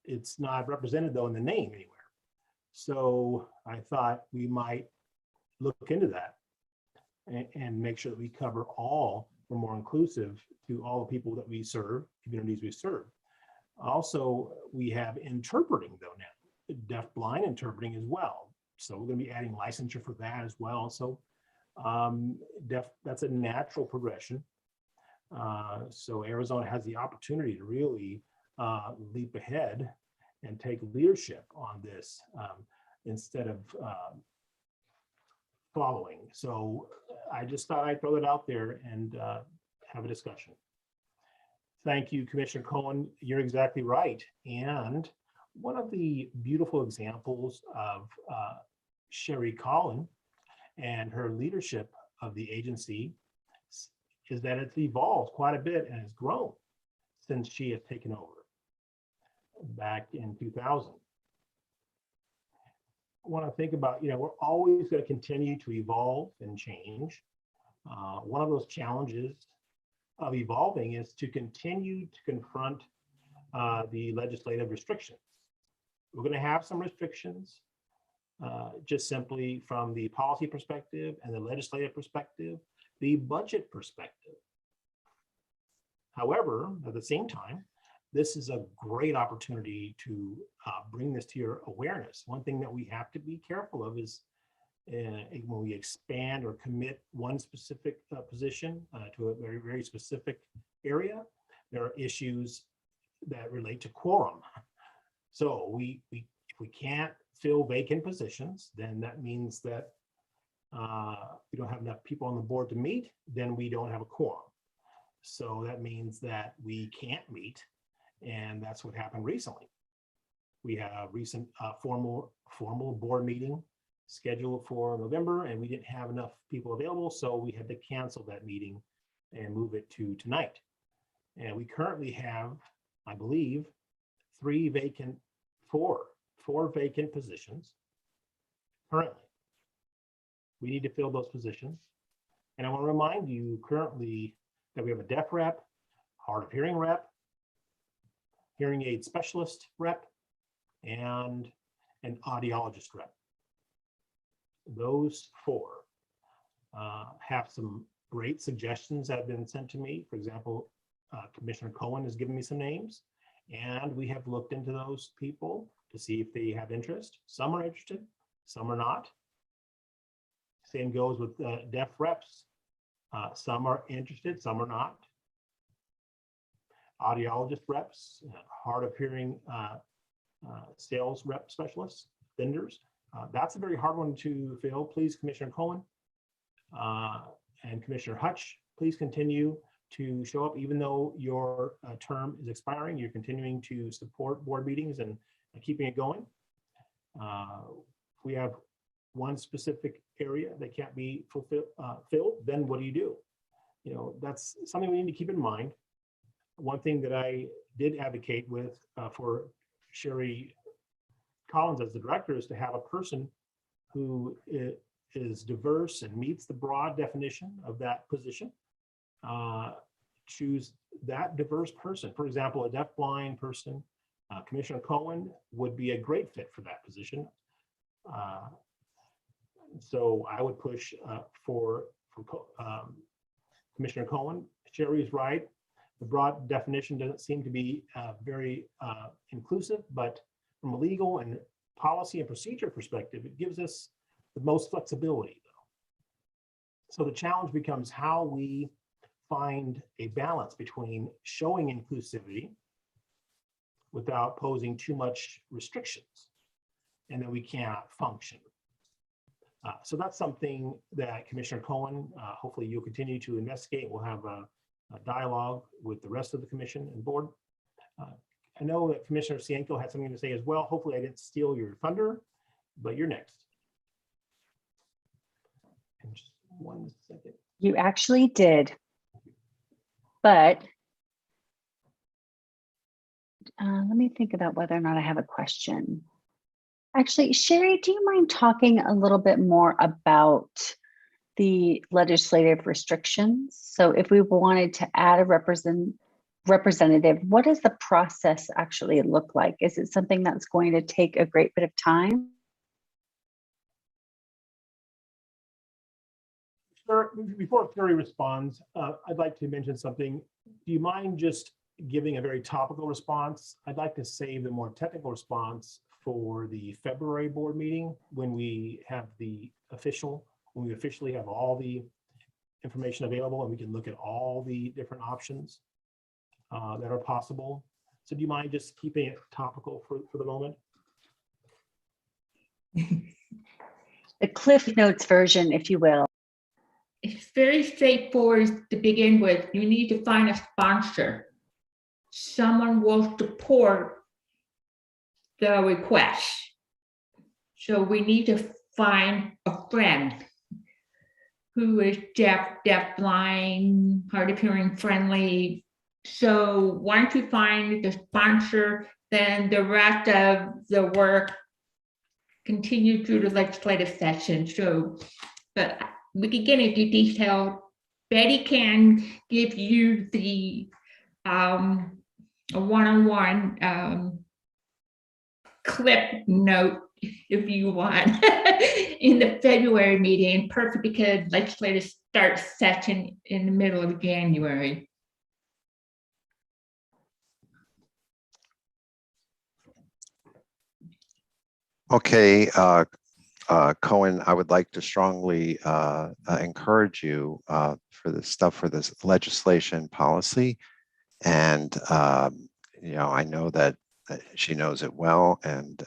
it's not represented though in the name anywhere. So I thought we might look into that and make sure that we cover all, or more inclusive to all the people that we serve, communities we serve. Also, we have interpreting though now, deaf-blind interpreting as well. So we're going to be adding licensure for that as well. So that's a natural progression. So Arizona has the opportunity to really leap ahead and take leadership on this instead of following. So I just thought I'd throw it out there and have a discussion. Thank you, Commissioner Cohen. You're exactly right. And one of the beautiful examples of Sherry Collin and her leadership of the agency is that it's evolved quite a bit and has grown since she has taken over back in 2000. I want to think about, you know, we're always going to continue to evolve and change. One of those challenges of evolving is to continue to confront the legislative restrictions. We're going to have some restrictions just simply from the policy perspective and the legislative perspective, the budget perspective. However, at the same time, this is a great opportunity to bring this to your awareness. One thing that we have to be careful of is when we expand or commit one specific position to a very, very specific area, there are issues that relate to quorum. So if If we can't fill vacant positions, then that means that we don't have enough people on the board to meet, then we don't have a quorum. So that means that we can't meet, and that's what happened recently. We have a recent formal board meeting scheduled for November, and we didn't have enough people available, so we had to cancel that meeting and move it to tonight. And we currently have, I believe, four vacant positions currently. We need to fill those positions. And I want to remind you currently that we have a deaf rep, hard of hearing rep, hearing aid specialist rep, and an audiologist rep. Those four have some great suggestions that have been sent to me. For example, Commissioner Cohen has given me some names, and we have looked into those people to see if they have interest. Some are interested, some are not. Same goes with deaf reps. Some are interested, some are not. Audiologist reps, hard of hearing sales rep specialists, vendors. That's a very hard one to fill. Please, Commissioner Cohen and Commissioner Hutch, please continue to show up. Even though your term is expiring, you're continuing to support board meetings and keeping it going. We have one specific area that can't be filled, then what do? You know, that's something we need to keep in mind. One thing that I did advocate with for Sherry Collins as the director is to have a person who is diverse and meets the broad definition of that position. Choose that diverse person. For example, a deaf-blind person. Commissioner Cohen would be a great fit for that position. So I would push for Commissioner Cohen. Sherry's right. The broad definition doesn't seem to be very inclusive, but from a legal and policy and procedure perspective, it gives us the most flexibility, though. So the challenge becomes how we find a balance between showing inclusivity without posing too much restrictions, and then we cannot function. So that's something that Commissioner Cohen, hopefully you'll continue to investigate. We'll have a dialogue with the rest of the commission and board. I know that Commissioner Cienko had something to say as well. Hopefully I didn't steal your thunder, but you're next. And just 1 second. You actually did. But let me think about whether or not I have a question. Actually, Sherry, do you mind talking a little bit more about the legislative restrictions? So if we wanted to add a representative, what does the process actually look like? Is it something that's going to take a great bit of time? Sure. Before Sherry responds, I'd like to mention something. Do you mind just giving a very topical response? I'd like to save the more technical response for the February board meeting when we have when we officially have all the information available and we can look at all the different options that are possible. So do you mind just keeping it topical for the moment? The Cliff Notes version, if you will. It's very straightforward to begin with. You need to find a sponsor. Someone will support the request. So we need to find a friend who is deaf, blind, hard of hearing friendly. So once you find the sponsor, then the rest of the work continue through the legislative session. So, but we can get into detail. Betty can give you the a one-on-one clip note if you want in the February meeting. Perfect, because legislative starts session in the middle of January. Okay, Cohen, I would like to strongly encourage you for this stuff, for this legislation policy. And, you know, I know that she knows it well, and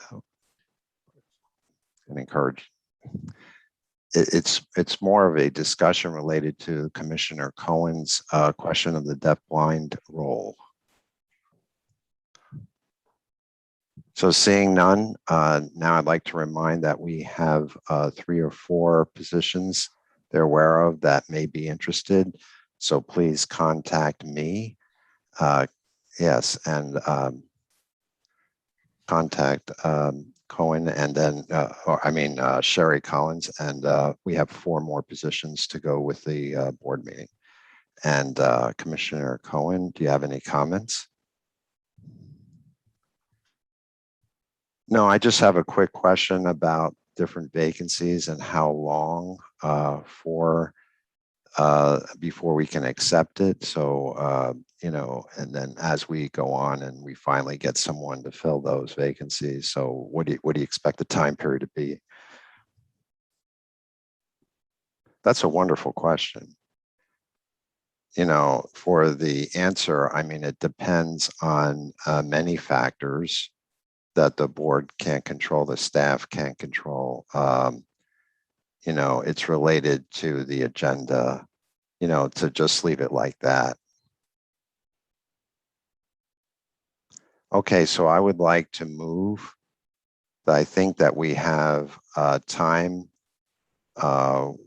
and encourage. It's more of a discussion related to Commissioner Cohen's question of the deaf-blind role. So seeing none, now I'd like to remind that we have 3 or 4 positions they're aware of that may be interested. So please contact me. Yes, and contact Cohen and then, Sherry Collins. And we have 4 more positions to go with the board meeting. And Commissioner Cohen, do you have any comments? No, I just have a quick question about different vacancies and how long before we can accept it. So, and then as we go on and we finally get someone to fill those vacancies. So what do you expect the time period to be? That's a wonderful question. For the answer, I mean, it depends on many factors that the board can't control, the staff can't control. It's related to the agenda, to just leave it like that. Okay, so I would like to move. I think that we have time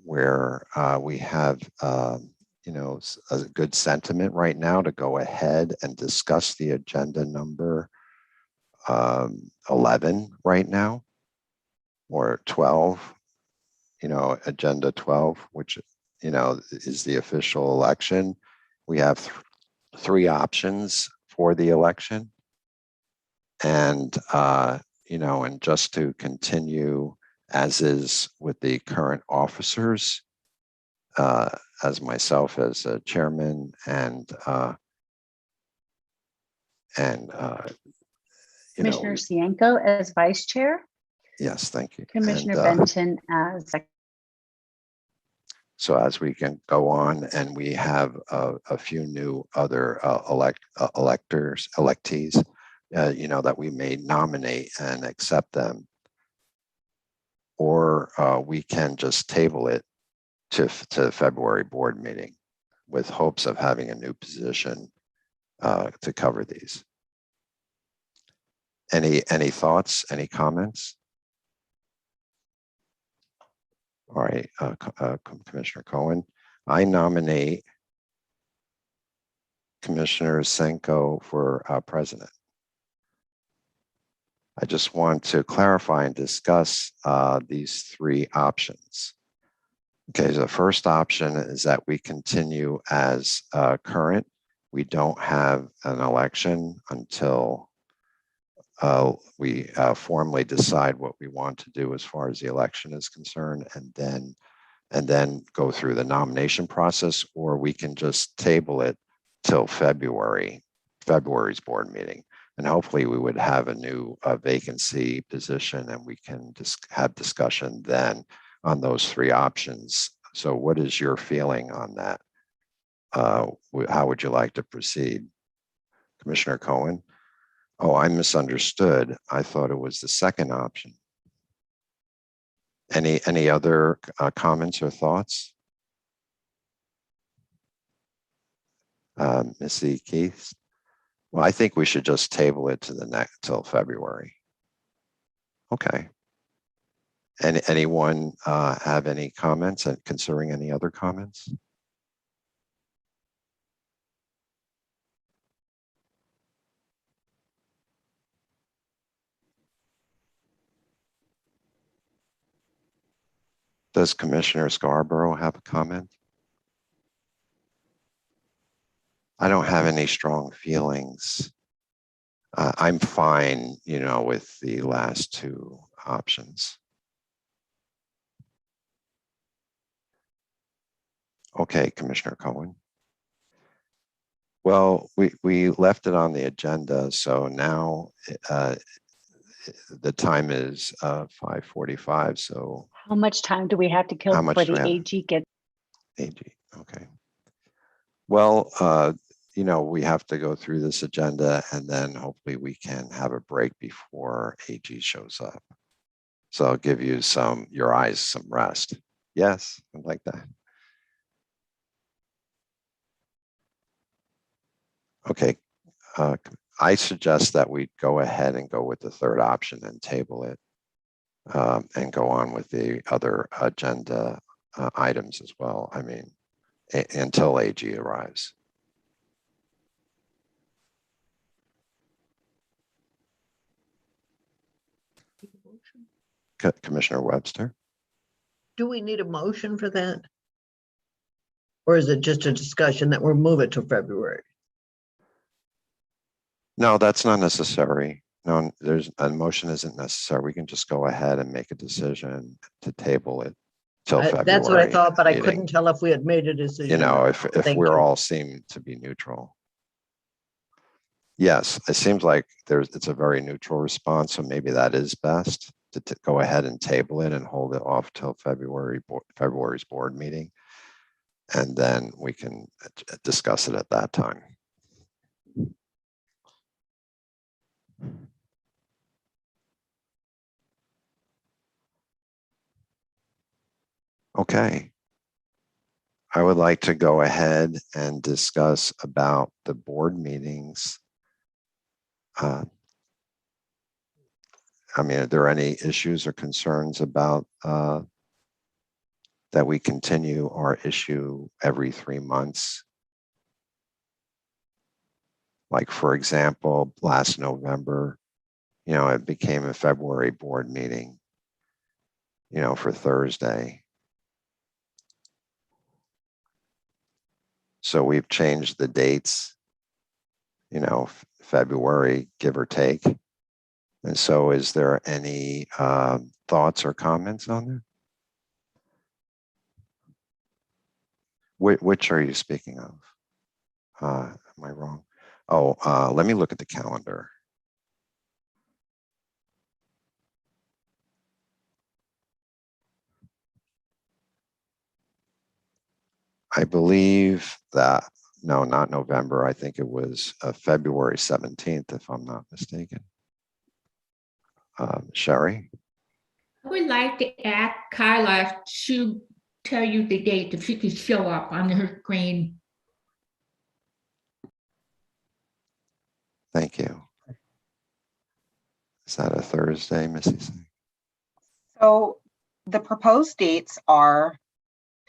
where we have, a good sentiment right now to go ahead and discuss the agenda number 11 right now, or 12, agenda 12, which, is the official election. We have 3 options for the election. And, and just to continue as is with the current officers, as myself as a chairman and Commissioner Cienko as vice chair. Yes, thank you. Commissioner And, Benton as so as we can go on, and we have a few new other electees, that we may nominate and accept them, or we can just table it to February board meeting with hopes of having a new position to cover these. Any thoughts, any comments? All right, Commissioner Cohen, I nominate Commissioner Cienko for president. I just want to clarify and discuss these 3 options. Okay, the first option is that we continue as current. We don't have an election until we formally decide what we want to do as far as the election is concerned, and then go through the nomination process, or we can just table it till February's board meeting. And hopefully we would have a new vacancy position, and we can just have discussion then on those 3 options. So what is your feeling on that? How would you like to proceed? Commissioner Cohen? Oh, I misunderstood. I thought it was the second option. Any other comments or thoughts? Missy Keith? Well, I think we should just table it to till February. Okay. Anyone have any comments and considering any other comments? Does Commissioner Scarborough have a comment? I don't have any strong feelings. I'm fine, with the last 2 options. Okay, Commissioner Cohen. Well, we left it on the agenda, so now the time is 5:45. So how much time do we have to kill before the AG gets? AG, okay. Well, we have to go through this agenda, and then hopefully we can have a break before AG shows up. So I'll give you your eyes some rest. Yes, I like that. Okay, I suggest that we go ahead and go with the third option and table it, and go on with the other agenda items as well. I mean, until AG arrives. Commissioner Webster? Do we need a motion for that? Or is it just a discussion that we'll move it to February? No, that's not necessary. No, there's a motion isn't necessary. We can just go ahead and make a decision to table it till February. That's what I thought, but I meeting. couldn't tell if we had made a decision. You know, if Thank we're you. all seem to be neutral. Yes, it seems like it's a very neutral response, so maybe that is best to go ahead and table it and hold it off till February's board meeting. And then we can discuss it at that time. Okay. I would like to go ahead and discuss about the board meetings. I mean, are there any issues or concerns about that we continue our issue every 3 months? Like, for example, last November, you know, it became a February board meeting, you know, for Thursday. So we've changed the dates, you know, February, give or take. And so is there any thoughts or comments on that? Which are you speaking of? Am I wrong? Oh, let me look at the calendar. I believe that, no, not November. I think it was February 17th, if I'm not mistaken. Sherry? I would like to ask Kyla to tell you the date if she could show up on her screen. Thank you. Is that a Thursday, Missy? So the proposed dates are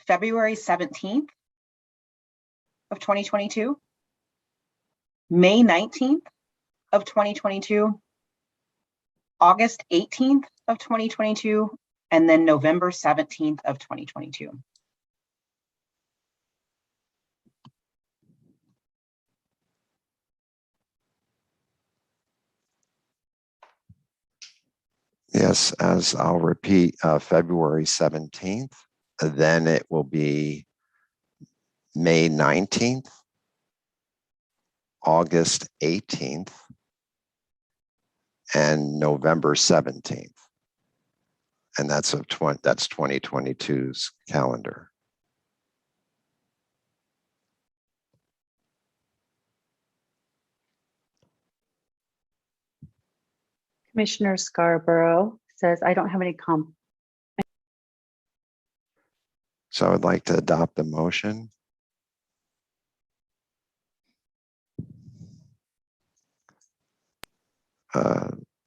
February 17th of 2022, May 19th of 2022, August 18th of 2022, and then November 17th of 2022. Yes, as I'll repeat, February 17th, then it will be May 19th, August 18th, and November 17th. And that's 2022's calendar. Commissioner Scarborough says, I don't have any So I'd like to adopt the motion.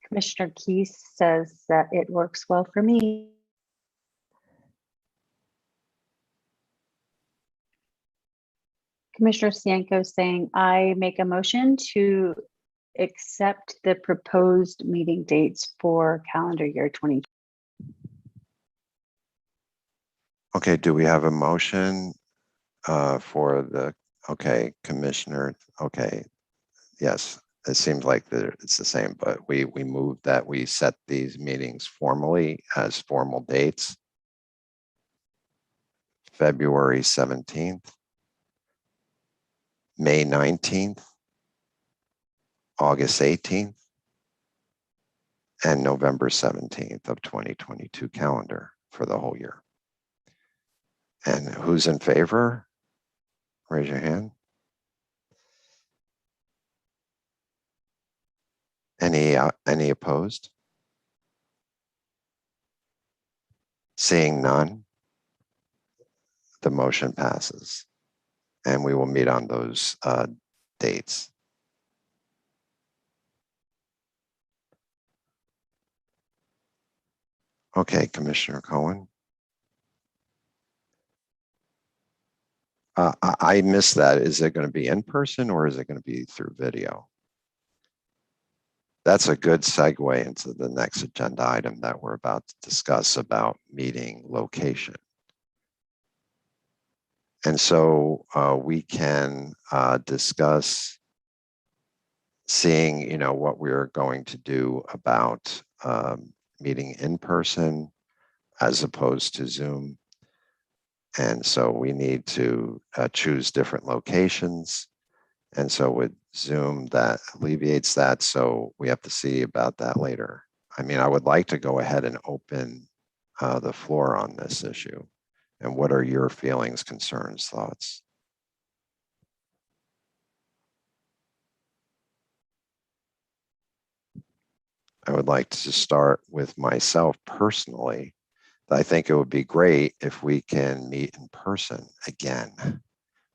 Commissioner Keys says that it works well for me. Commissioner Cienko saying, I make a motion to accept the proposed meeting dates for calendar year 2020. Okay, do we have a motion for the, okay, Commissioner, okay, yes, it seems like it's the same, but we moved that we set these meetings formally as formal dates. February 17th, May 19th, August 18th, and November 17th of 2022 calendar for the whole year. And who's in favor? Raise your hand. Any opposed? Seeing none, the motion passes. And we will meet on those dates. Okay, Commissioner Cohen. I missed that. Is it going to be in person or is it going to be through video? That's a good segue into the next agenda item that we're about to discuss about meeting location. And so we can discuss seeing, what we're going to do about meeting in person as opposed to Zoom. And so we need to choose different locations. And so with Zoom, that alleviates that. So we have to see about that later. I mean, I would like to go ahead and open the floor on this issue. And what are your feelings, concerns, thoughts? I would like to start with myself personally. I think it would be great if we can meet in person again.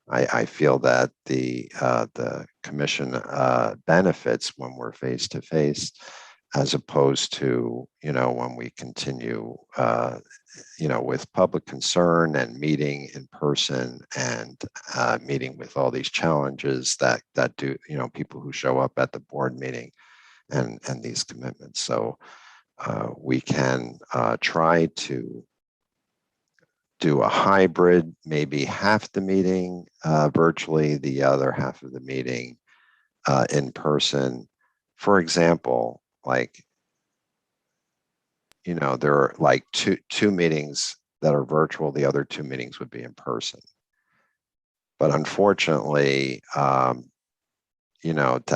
I feel that the commission benefits when we're face to face, as opposed to when we continue with public concern and meeting in person and meeting with all these challenges that do people who show up at the board meeting and these commitments. So we can try to do a hybrid, maybe half the meeting virtually, the other half of the meeting in person. For example, like, there are like two meetings that are virtual, the other two meetings would be in person. But unfortunately, to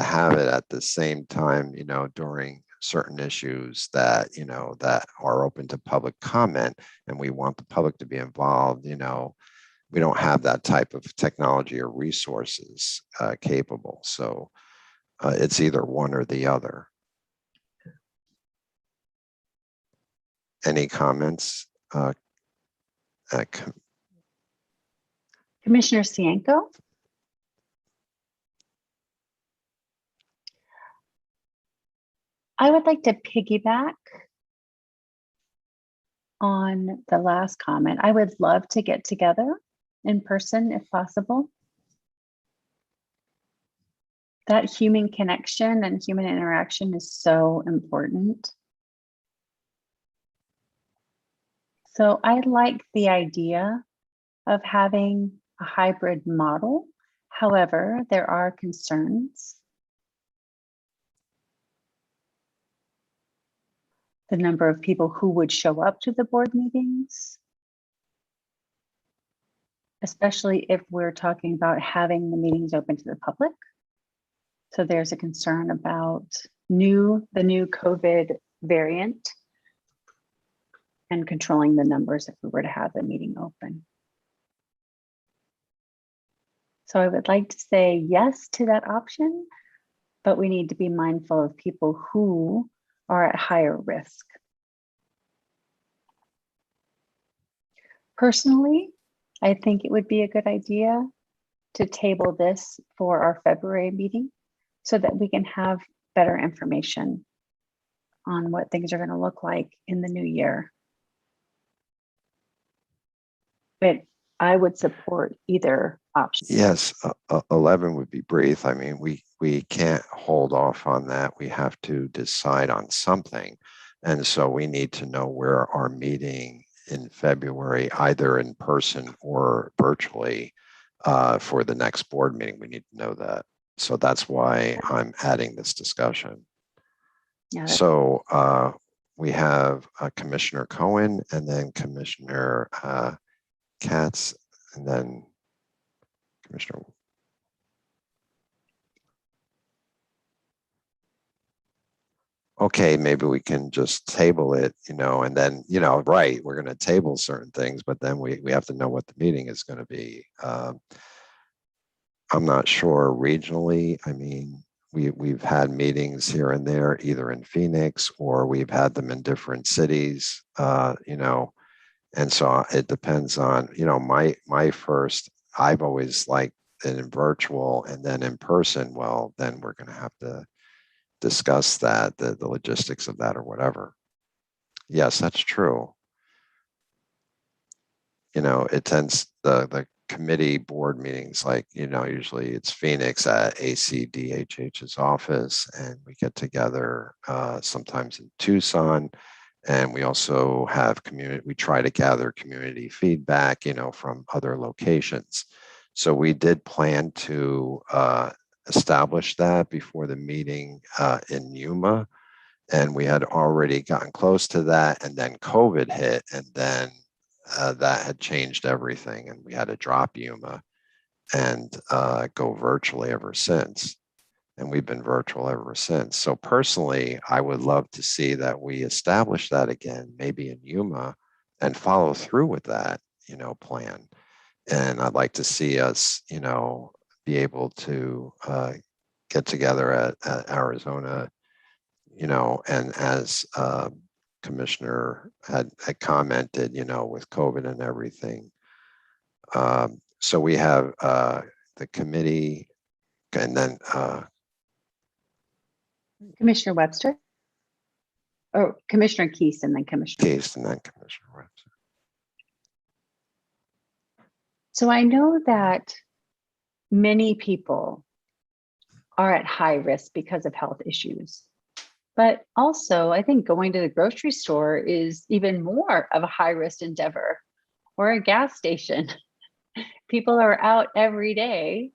have it at the same time, during certain issues that, that are open to public comment, and we want the public to be involved, we don't have that type of technology or resources capable. So it's either one or the other. Any comments? Commissioner Cienko? I would like to piggyback on the last comment. I would love to get together in person if possible. That human connection and human interaction is so important. So I like the idea of having a hybrid model. However, there are concerns. The number of people who would show up to the board meetings, especially if we're talking about having the meetings open to the public. So there's a concern about the new COVID variant and controlling the numbers if we were to have the meeting open. So I would like to say yes to that option, but we need to be mindful of people who are at higher risk. Personally, I think it would be a good idea to table this for our February meeting so that we can have better information on what things are going to look like in the new year. But I would support either option. Yes, 11 would be brief. I mean, we can't hold off on that. We have to decide on something. And so we need to know where our meeting in February, either in person or virtually, for the next board meeting. We need to know that. So that's why I'm adding this discussion. Yeah, So we have Commissioner Cohen and then Commissioner Katz, and then Commissioner. Okay, maybe we can just table it, and then, right, we're going to table certain things, but then we have to know what the meeting is going to be. I'm not sure regionally. I mean, we've had meetings here and there, either in Phoenix or we've had them in different cities, And so it depends on, my first, I've always liked it in virtual and then in person. Well, then we're going to have to discuss that, the logistics of that or whatever. Yes, that's true. It tends, the committee board meetings, like, usually it's Phoenix at ACDHH's office, and we get together sometimes in Tucson. And we also have we try to gather community feedback, from other locations. So we did plan to establish that before the meeting in Yuma. And we had already gotten close to that. And then COVID hit, and then that had changed everything. And we had to drop Yuma and go virtually ever since. And we've been virtual ever since. So personally, I would love to see that we establish that again, maybe in Yuma, and follow through with that, plan. And I'd like to see us, be able to get together at Arizona, and as Commissioner had commented, with COVID and everything. So we have the committee, and then Commissioner Webster? Or Commissioner Keese and then Commissioner. Case, and then Commissioner Webster. So I know that many people are at high risk because of health issues. But also, I think going to the grocery store is even more of a high risk endeavor, or a gas station. People are out every day.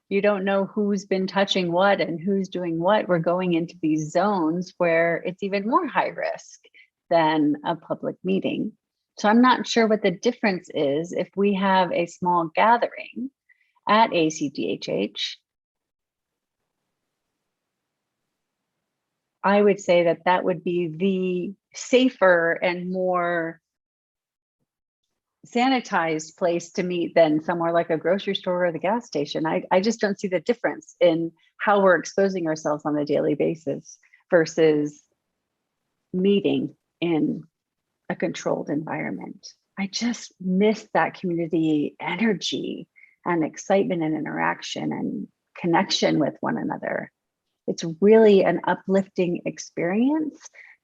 You don't know who's been touching what and who's doing what. We're going into these zones where it's even more high risk than a public meeting. So I'm not sure what the difference is if we have a small gathering at ACDHH. I would say that that would be the safer and more sanitized place to meet than somewhere like a grocery store or the gas station. I just don't see the difference in how we're exposing ourselves on a daily basis versus meeting in a controlled environment. I just miss that community energy and excitement and interaction and connection with one another. It's really an uplifting experience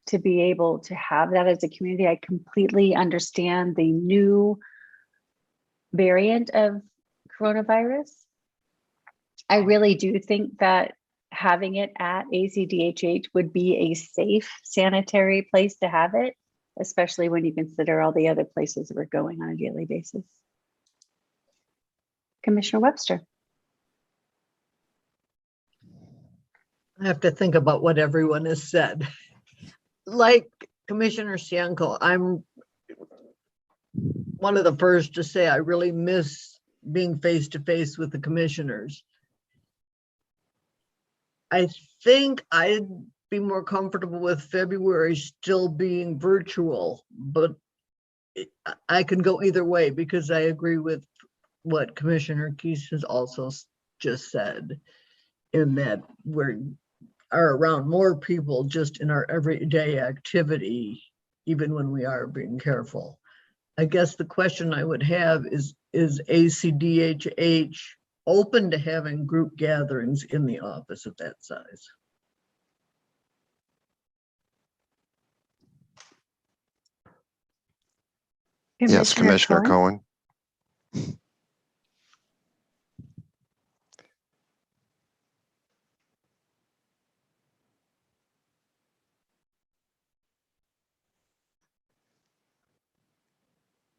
to be able to have that as a community. I completely understand the new variant of coronavirus. I really do think that having it at ACDHH would be a safe, sanitary place to have it, especially when you consider all the other places we're going on a daily basis. Commissioner Webster. I have to think about what everyone has said. Like Commissioner Cianco, I'm one of the first to say I really miss being face to face with the commissioners. I think I'd be more comfortable with February still being virtual, but I can go either way because I agree with what Commissioner Keese has also just said, in that we're around more people just in our everyday activity, even when we are being careful. I guess the question I would have is ACDHH open to having group gatherings in the office of that size? Yes, Commissioner Cohen.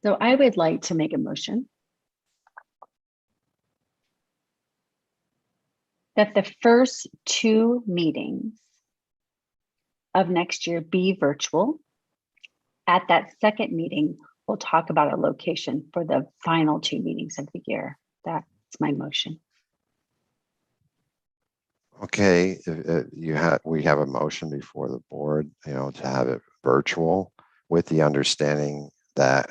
So I would like to make a motion that the first 2 meetings of next year be virtual. At that second meeting, we'll talk about a location for the final 2 meetings of the year. That's my motion. Okay, we have a motion before the board, to have it virtual, with the understanding that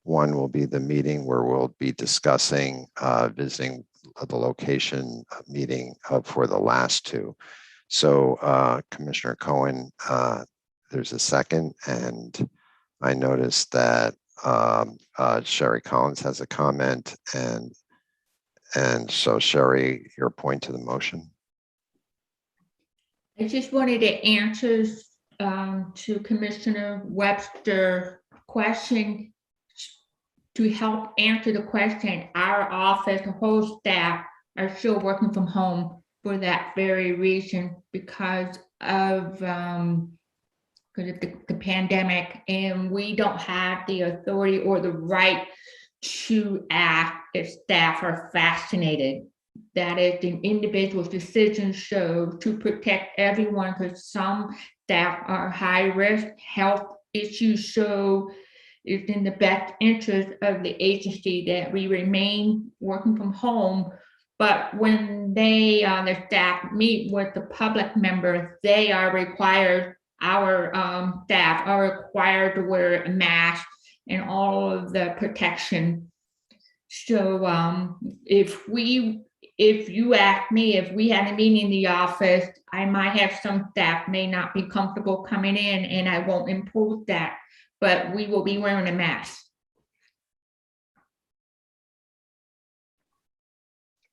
one will be the meeting where we'll be discussing visiting the location meeting for the last 2. So Commissioner Cohen, there's a second, and I noticed that Sherry Collins has a comment, and so Sherry, your point to the motion. I just wanted to answer to Commissioner Webster's question. To help answer the question, our office, the whole staff are still working from home for that very reason, because of the pandemic, and we don't have the authority or the right to act if staff are vaccinated. That is the individual's decision, so to protect everyone, because some staff are high risk health issues, so it's in the best interest of the agency that we remain working from home. But when they, the staff meet with the public members, they are required, our staff are required to wear a mask and all of the protection. So if you ask me, if we had a meeting in the office, I might have some staff may not be comfortable coming in, and I won't impose that, but we will be wearing a mask.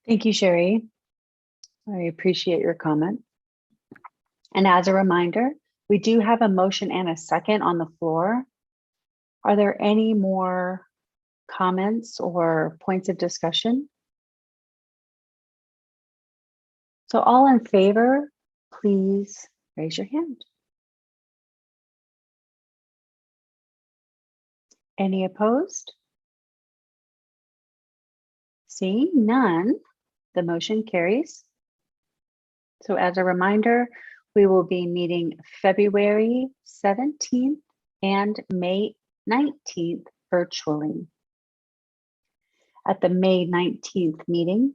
Thank you, Sherry. I appreciate your comment. And as a reminder, we do have a motion and a second on the floor. Are there any more comments or points of discussion? So all in favor, please raise your hand. Any opposed? Seeing none, the motion carries. So as a reminder, we will be meeting February 17th and May 19th virtually. At the May 19th meeting,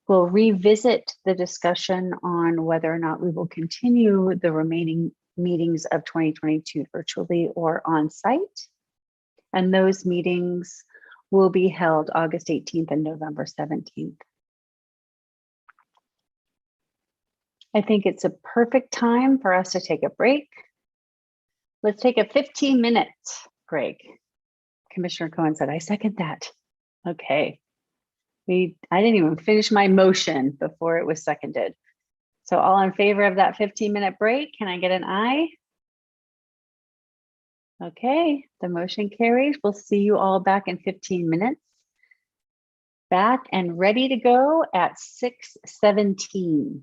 we'll revisit the discussion on whether or not we will continue the remaining meetings of 2022 virtually or on site. And those meetings will be held August 18th and November 17th. I think it's a perfect time for us to take a break. Let's take a 15-minute break. Commissioner Cohen said, I second that. Okay. I didn't even finish my motion before it was seconded. So all in favor of that 15-minute break, can I get an aye? Okay, the motion carries. We'll see you all back in 15 minutes. Back and ready to go at 6:17.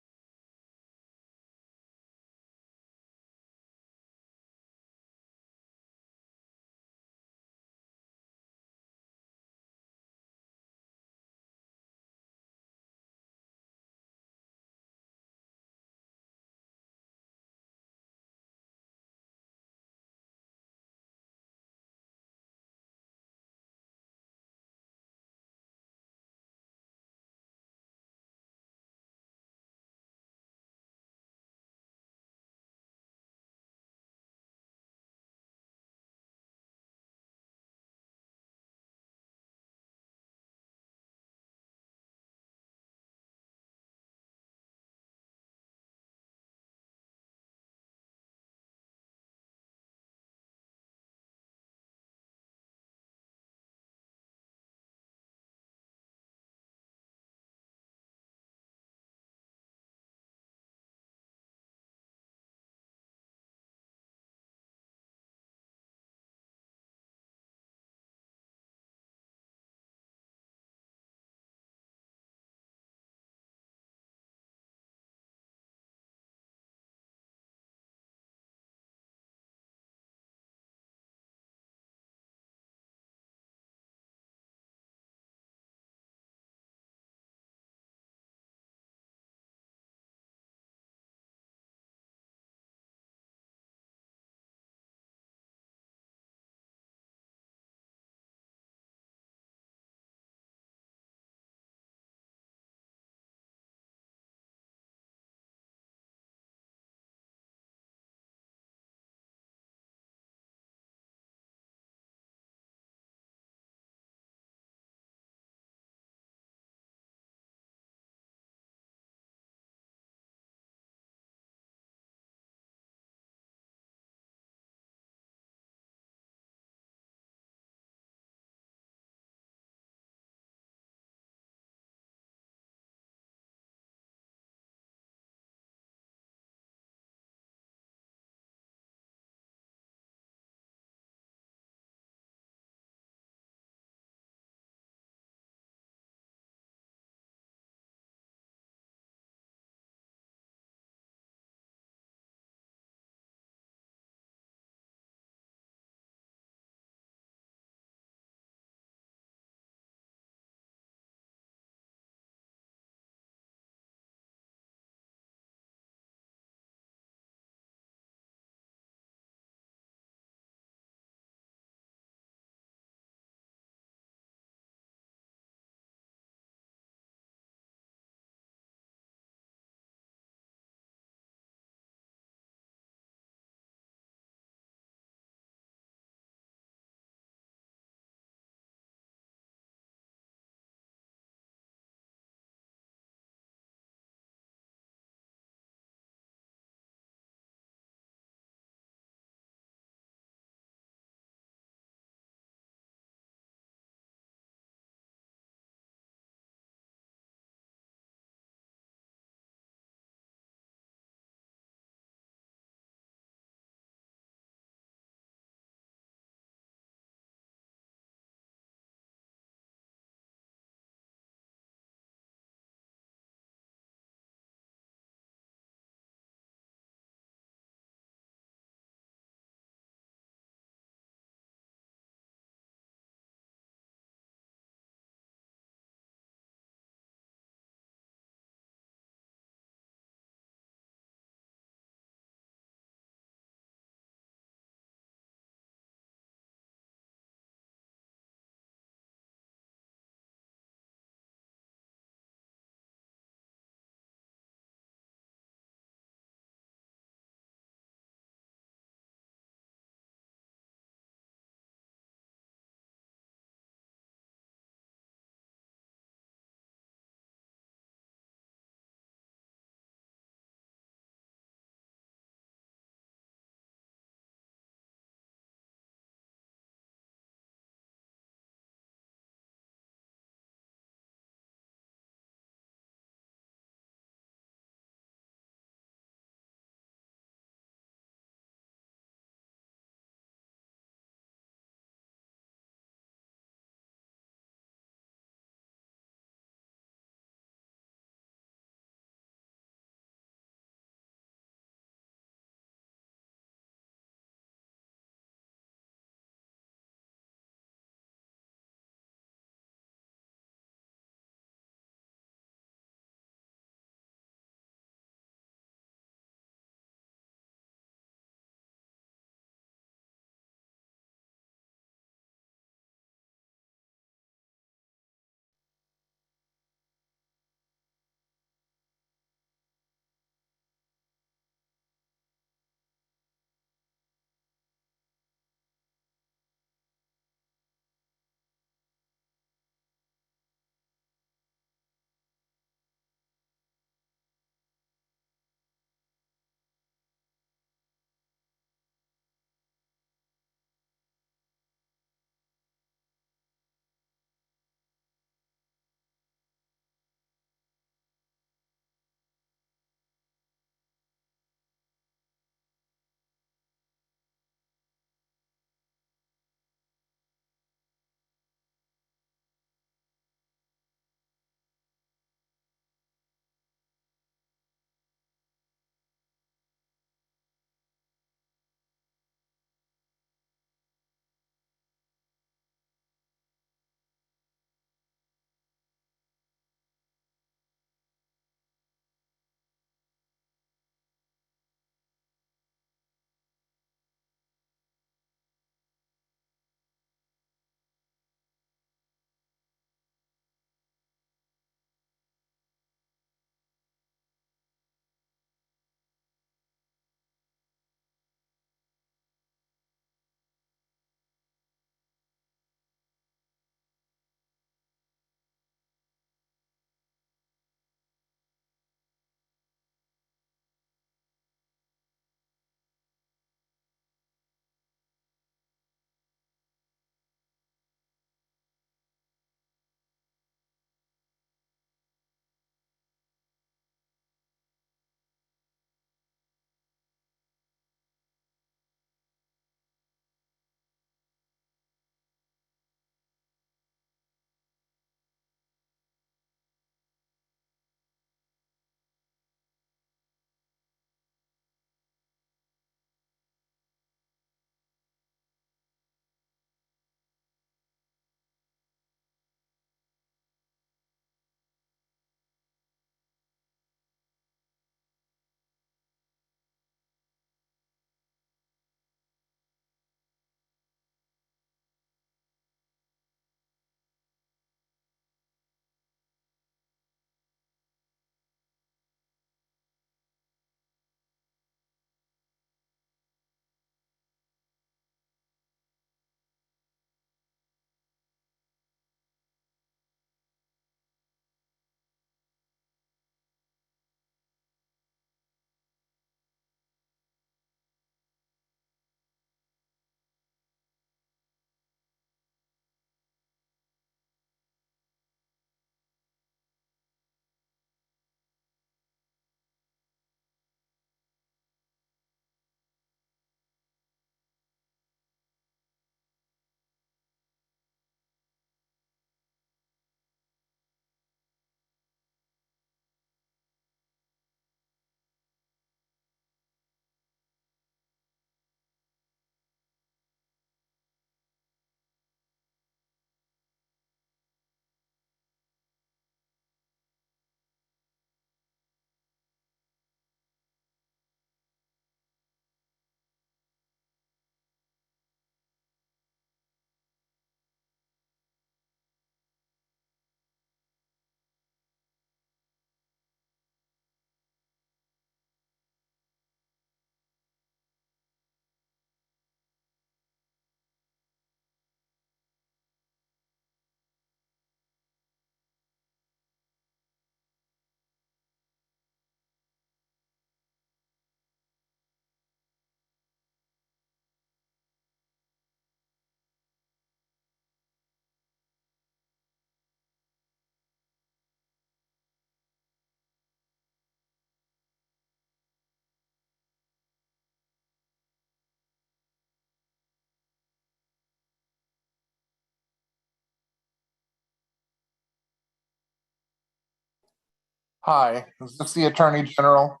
Hi, is this the Attorney General?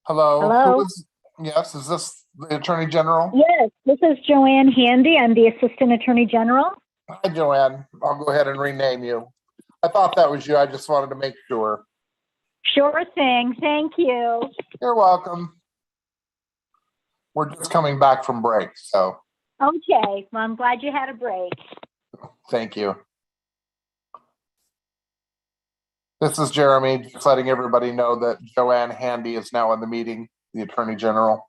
Hello? Hello? Who is, yes, is this the Attorney General? Yes, this is Joanne Handy. I'm the Assistant Attorney General. Hi, Joanne. I'll go ahead and rename you. I thought that was you. I just wanted to make sure. Sure thing. Thank you. You're welcome. We're just coming back from break, so Okay, well, I'm glad you had a break. thank you. This is Jeremy, just letting everybody know that Joanne Handy is now in the meeting, the Attorney General.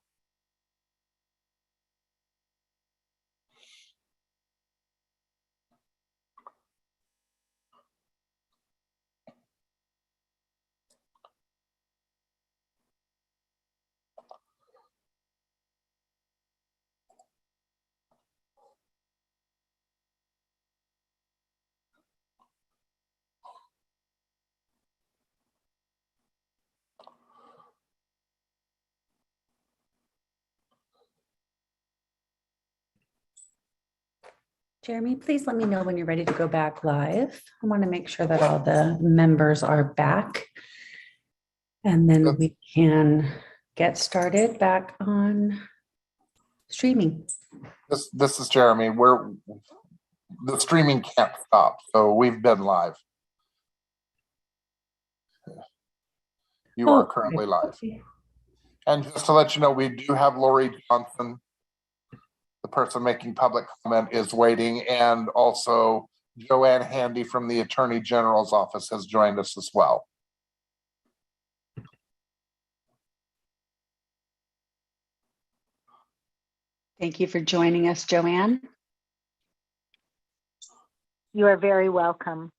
Jeremy, please let me know when you're ready to go back live. I want to make sure that all the members are back. And then we can get started back on streaming. This is Jeremy. The streaming can't stop, so we've been live. You are currently live. Okay. And just to let you know, we do have Lori Johnson. The person making public comment is waiting, and also Joanne Handy from the Attorney General's office has joined us as well. Thank you for joining us, Joanne. You are very welcome.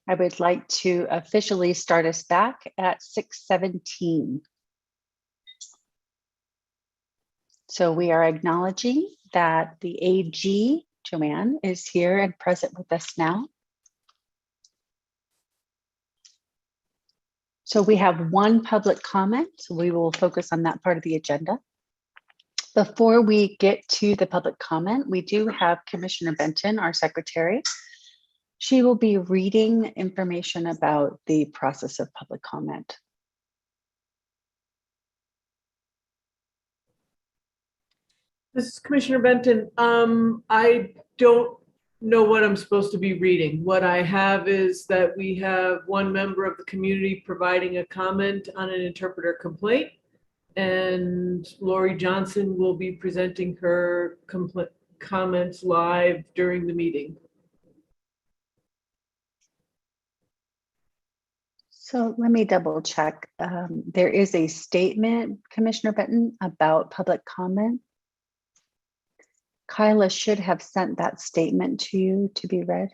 I would like to officially start us back at 6:17. So we are acknowledging that the AG, Joanne, is here and present with us now. So we have one public comment, so we will focus on that part of the agenda. Before we get to the public comment, we do have Commissioner Benton, our secretary. She will be reading information about the process of public comment. This is Commissioner Benton. I don't know what I'm supposed to be reading. What I have is that we have one member of the community providing a comment on an interpreter complaint, and Lori Johnson will be presenting her comments live during the meeting. So let me double check. There is a statement, Commissioner Benton, about public comment. Kyla should have sent that statement to you to be read.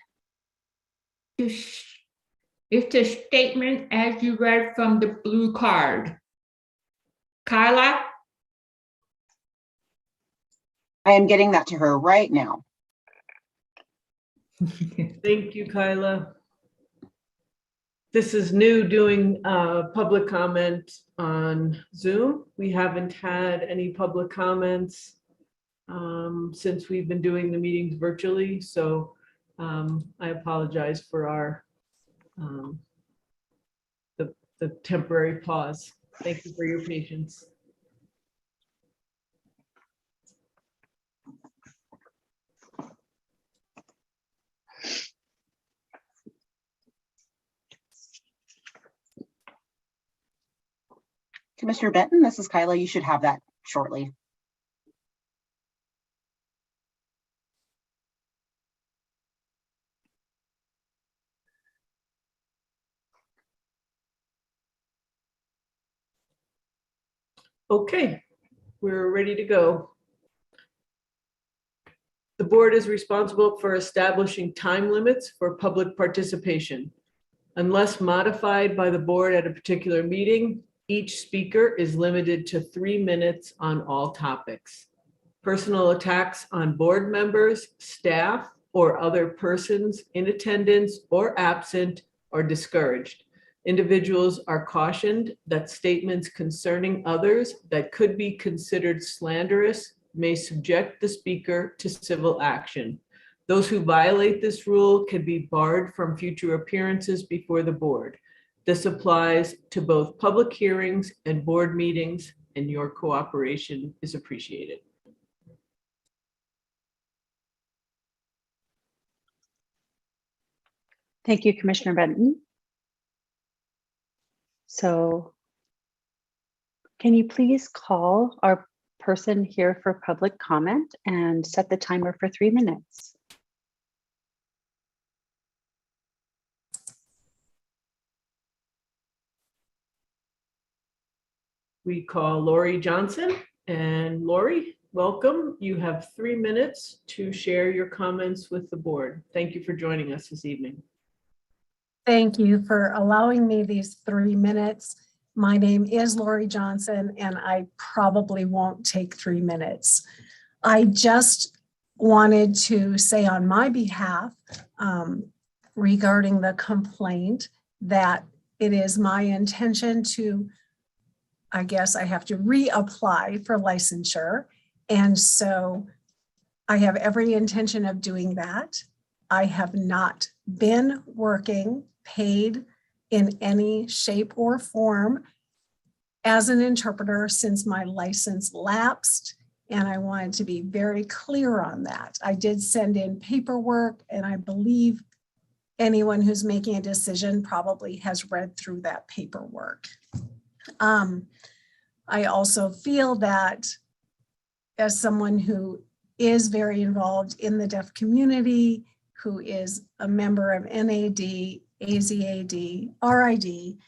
It's the statement as you read from the blue card. Kyla? I am getting that to her right now. Thank you, Kyla. This is new, doing public comment on Zoom. We haven't had any public comments since we've been doing the meetings virtually. So I apologize for our the temporary pause. Thank you for your patience. Commissioner Benton, this is Kyla. You should have that shortly. Okay, we're ready to go. The board is responsible for establishing time limits for public participation. Unless modified by the board at a particular meeting, each speaker is limited to 3 minutes on all topics. Personal attacks on board members, staff, or other persons in attendance or absent are discouraged. Individuals are cautioned that statements concerning others that could be considered slanderous may subject the speaker to civil action. Those who violate this rule can be barred from future appearances before the board. This applies to both public hearings and board meetings, and your cooperation is appreciated. Thank you, Commissioner Benton. So can you please call our person here for public comment and set the timer for 3 minutes? We call Lori Johnson, and Lori, welcome. You have 3 minutes to share your comments with the board. Thank you for joining us this evening. Thank you for allowing me these 3 minutes. My name is Lori Johnson, and I probably won't take 3 minutes. I just wanted to say on my behalf regarding the complaint that it is my intention to, I guess I have to reapply for licensure. And so I have every intention of doing that. I have not been working paid in any shape or form as an interpreter since my license lapsed. And I wanted to be very clear on that. I did send in paperwork, and I believe anyone who's making a decision probably has read through that paperwork. I also feel that as someone who is very involved in the deaf community, who is a member of NAD, AZAD, RID,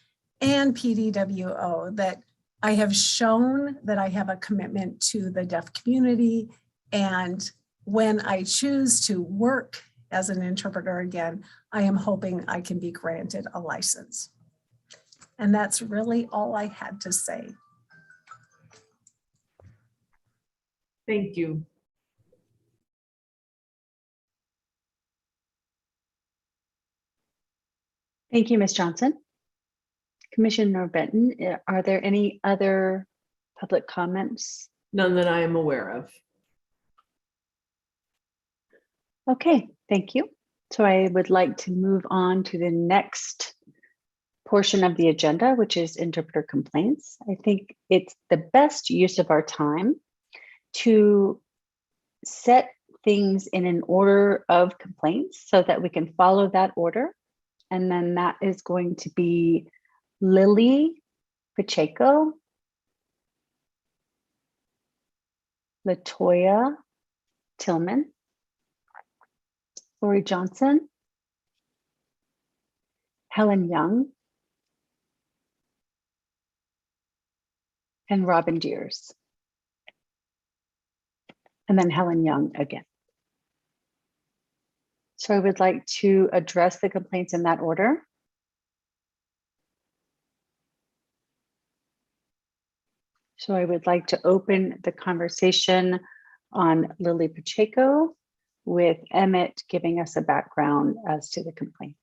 and PDWO, that I have shown that I have a commitment to the deaf community. And when I choose to work as an interpreter again, I am hoping I can be granted a license. And that's really all I had to say. Thank you. Thank you, Ms. Johnson. Commissioner Benton, are there any other public comments? None that I am aware of. Okay, thank you. So I would like to move on to the next portion of the agenda, which is interpreter complaints. I think it's the best use of our time to set things in an order of complaints so that we can follow that order. And then that is going to be Lily Pacheco, Latoya Tillman, Lori Johnson, Helen Young, and Robin Deers. And then Helen Young again. So I would like to address the complaints in that order. So I would like to open the conversation on Lily Pacheco with Emmett giving us a background as to the complaint.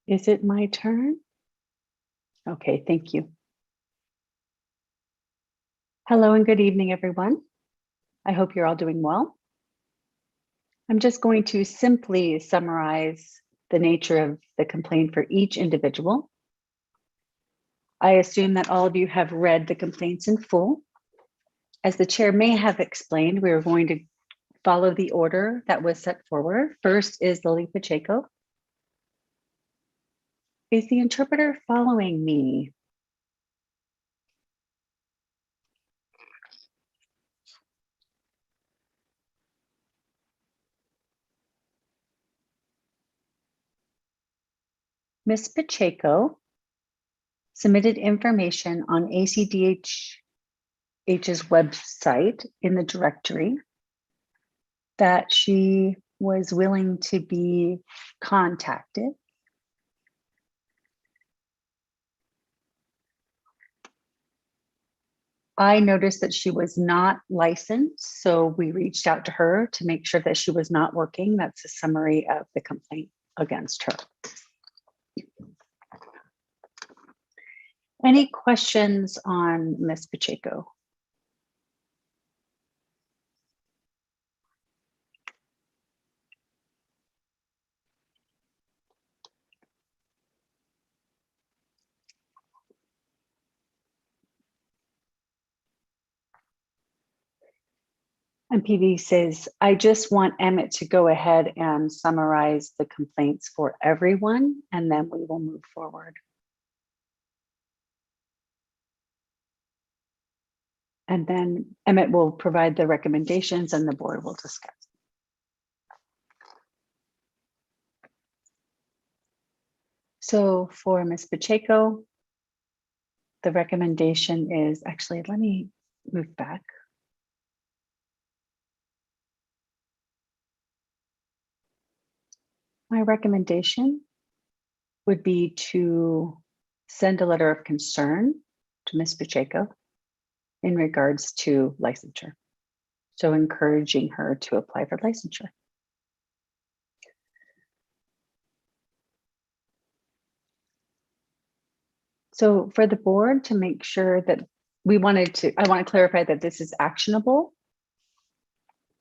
Is it my turn? Okay, thank you. Hello and good evening, everyone. I hope you're all doing well. I'm just going to simply summarize the nature of the complaint for each individual. I assume that all of you have read the complaints in full. As the chair may have explained, we are going to follow the order that was set forward. First is Lily Pacheco. Is the interpreter following me? Ms. Pacheco submitted information on ACDHH's website in the directory that she was willing to be contacted. I noticed that she was not licensed, so we reached out to her to make sure that she was not working. That's a summary of the complaint against her. Any questions on Ms. Pacheco? And PV says, I just want Emmett to go ahead and summarize the complaints for everyone, and then we will move forward. And then Emmett will provide the recommendations and the board will discuss. So for Ms. Pacheco, the recommendation is, actually, let me move back. My recommendation would be to send a letter of concern to Ms. Pacheco in regards to licensure. So encouraging her to apply for licensure. So for the board to make sure that I want to clarify that this is actionable.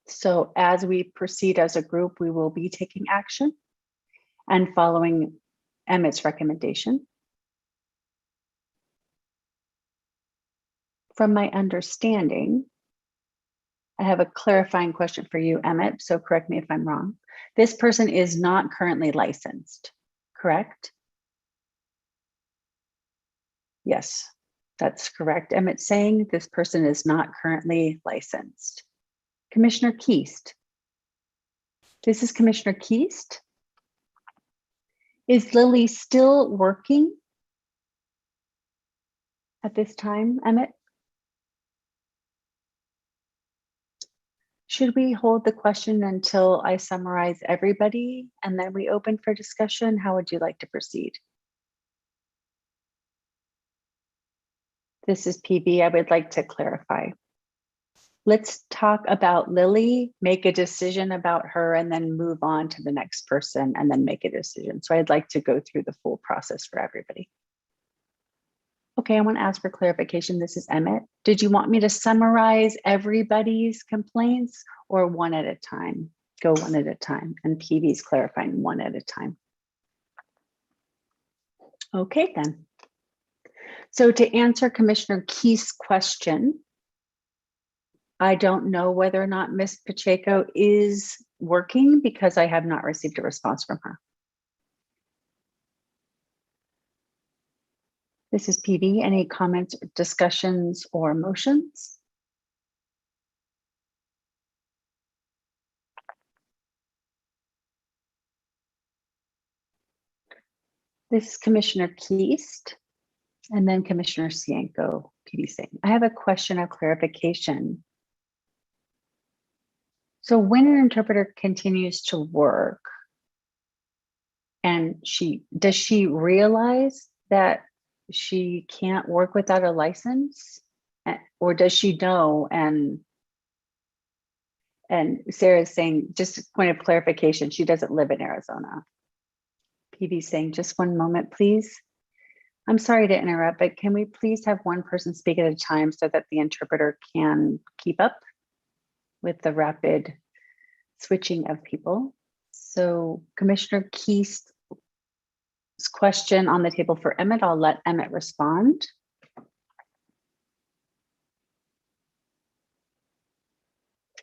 So as we proceed as a group, we will be taking action and following Emmett's recommendation. From my understanding, I have a clarifying question for you, Emmett, so correct me if I'm wrong. This person is not currently licensed, correct? Yes, that's correct. Emmett's saying this person is not currently licensed. Commissioner Keast. This is Commissioner Keast. Is Lily still working at this time, Emmett? Should we hold the question until I summarize everybody and then we open for discussion? How would you like to proceed? This is PB. I would like to clarify. Let's talk about Lily, make a decision about her, and then move on to the next person and then make a decision. So I'd like to go through the full process for everybody. Okay, I want to ask for clarification. This is Emmett. Did you want me to summarize everybody's complaints or one at a time? Go one at a time. And PB's clarifying one at a time. Okay, then. So to answer Commissioner Keith's question, I don't know whether or not Ms. Pacheco is working because I have not received a response from her. This is PB. Any comments, discussions, or motions? This is Commissioner Keast and then Commissioner Cienko, PB saying. I have a question of clarification. So when an interpreter continues to work and does she realize that she can't work without a license, or does she know? And Sarah's saying, just a point of clarification, she doesn't live in Arizona. PB saying, just one moment, please. I'm sorry to interrupt, but can we please have one person speak at a time so that the interpreter can keep up with the rapid switching of people? So Commissioner Keith's question on the table for Emmett, I'll let Emmett respond.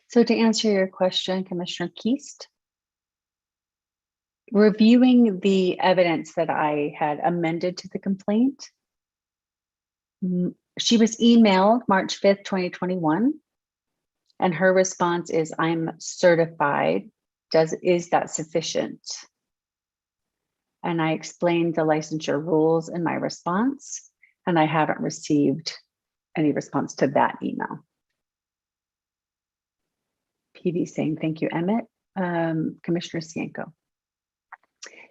So to answer your question, Commissioner Keast, reviewing the evidence that I had amended to the complaint, she was emailed March 5th, 2021, and her response is, I'm certified. Is that sufficient? And I explained the licensure rules in my response, and I haven't received any response to that email. PV saying, thank you, Emmett. Commissioner Cienko.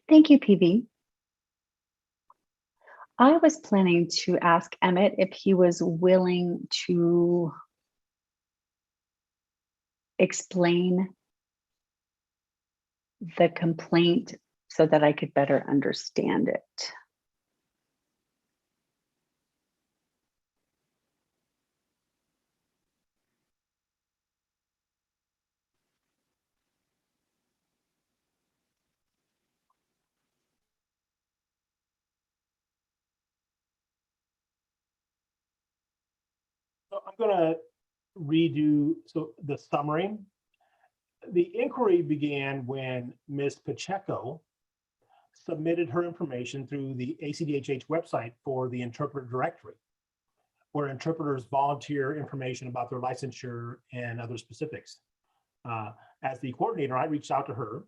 Thank you, PV. I was planning to ask Emmett if he was willing to explain the complaint so that I could better understand it. gonna redo the summary. The inquiry began when Ms. Pacheco submitted her information through the ACDHH website for the interpreter directory, where interpreters volunteer information about their licensure and other specifics. As the coordinator, I reached out to her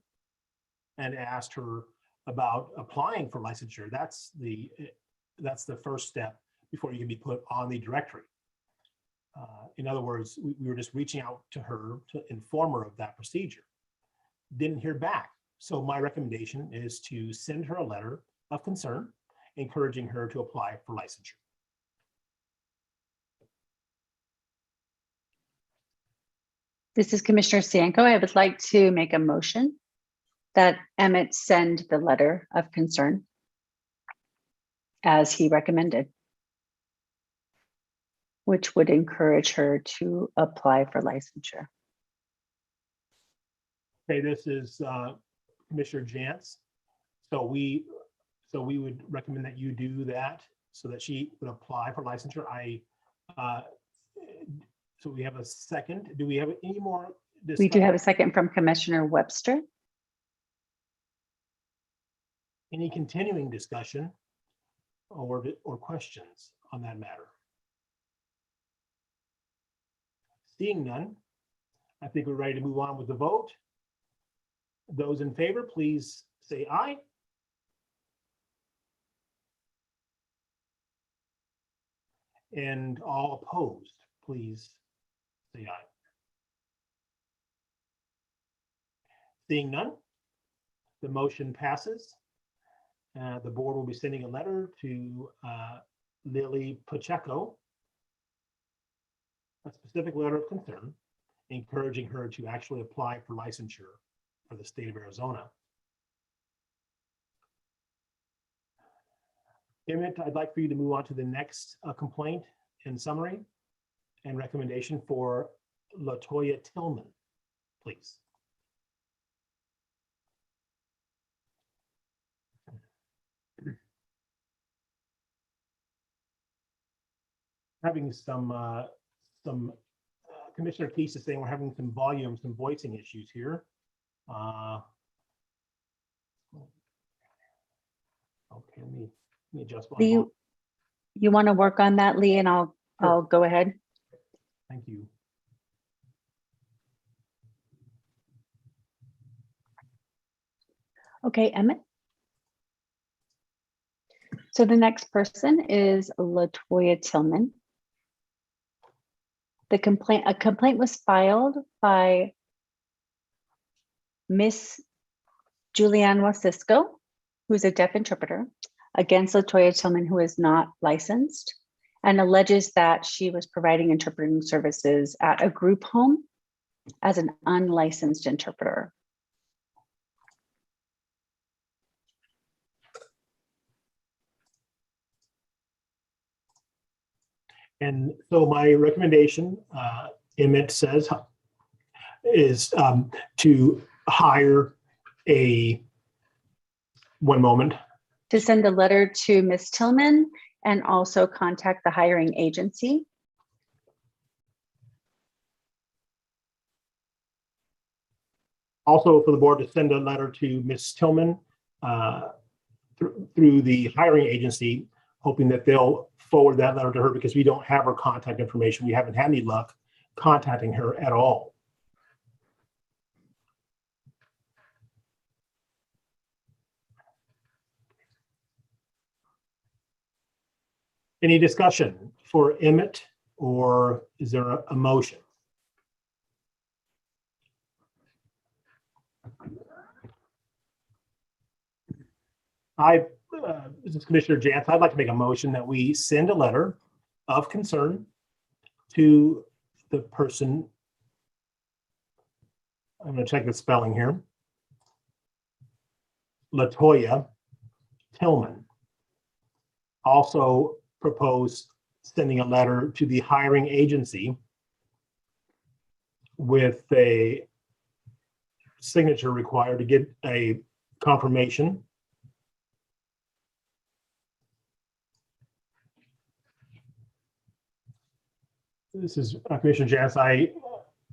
and asked her about applying for licensure. That's the first step before you can be put on the directory. In other words, we were just reaching out to her to inform her of that procedure. Didn't hear back. So my recommendation is to send her a letter of concern, encouraging her to apply for licensure. This is Commissioner Cienko. I would like to make a motion that Emmett send the letter of concern as he recommended, which would encourage her to apply for licensure. Okay, this is Commissioner Jantz. So we would recommend that you do that so that she would apply for licensure. So we have a second. Do we have any more discussion? We do have a second from Commissioner Webster. Any continuing discussion or questions on that matter? Seeing none, I think we're ready to move on with the vote. Those in favor, please say aye. And all opposed, please say aye. Seeing none, the motion passes. The board will be sending a letter to Lily Pacheco, a specific letter of concern, encouraging her to actually apply for licensure for the state of Arizona. Emmett, I'd like for you to move on to the next complaint and summary and recommendation for Latoya Tillman, please. Having some Commissioner Keys is saying we're having some volume, some voicing issues here. Okay, let me adjust my volume. You want to work on that, Lee, and I'll go ahead. Thank you. Okay, Emmett. So the next person is Latoya Tillman. A complaint was filed by Miss Julianne Wasisco, who's a deaf interpreter, against Latoya Tillman, who is not licensed, and alleges that she was providing interpreting services at a group home as an unlicensed interpreter. And so my recommendation, Emmett says, is to hire one moment. To send a letter to Ms. Tillman and also contact the hiring agency. Also for the board to send a letter to Ms. Tillman through the hiring agency, hoping that they'll forward that letter to her because we don't have her contact information. We haven't had any luck contacting her at all. Any discussion for Emmett, or is there a motion? This is Commissioner Jantz. I'd like to make a motion that we send a letter of concern to the person. I'm going to check the spelling here. Latoya Tillman. Also propose sending a letter to the hiring agency with a signature required to get a confirmation This is Commissioner Janice. I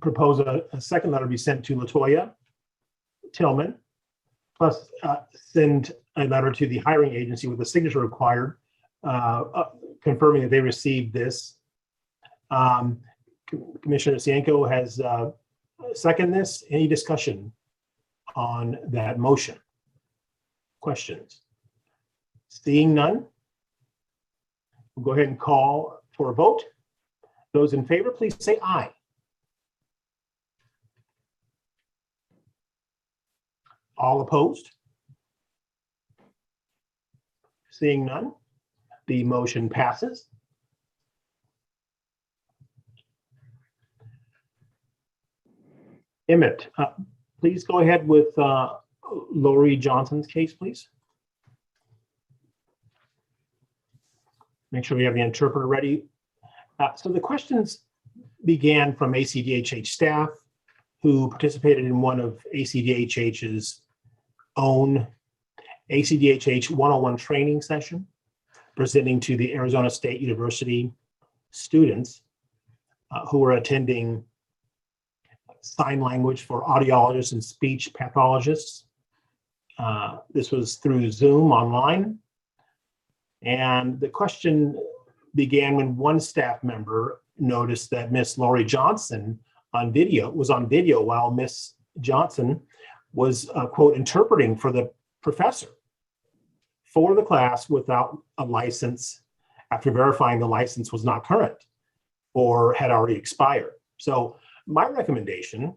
propose a second letter be sent to Latoya Tillman, plus send a letter to the hiring agency with the signature required, confirming that they received this. Commissioner Cienko has seconded this. Any discussion on that motion? Questions? Seeing none, we'll go ahead and call for a vote. Those in favor, please say aye. All opposed? Seeing none, the motion passes. Emmett, please go ahead with Lori Johnson's case, please. Make sure we have the interpreter ready. So the questions began from ACDHH staff who participated in one of ACDHH's own ACDHH 101 training session, presenting to the Arizona State University students who were attending sign language for audiologists and speech pathologists. This was through Zoom online. And the question began when one staff member noticed that Miss Lori Johnson was on video while Miss Johnson was, quote, interpreting for the professor for the class without a license after verifying the license was not current or had already expired. So my recommendation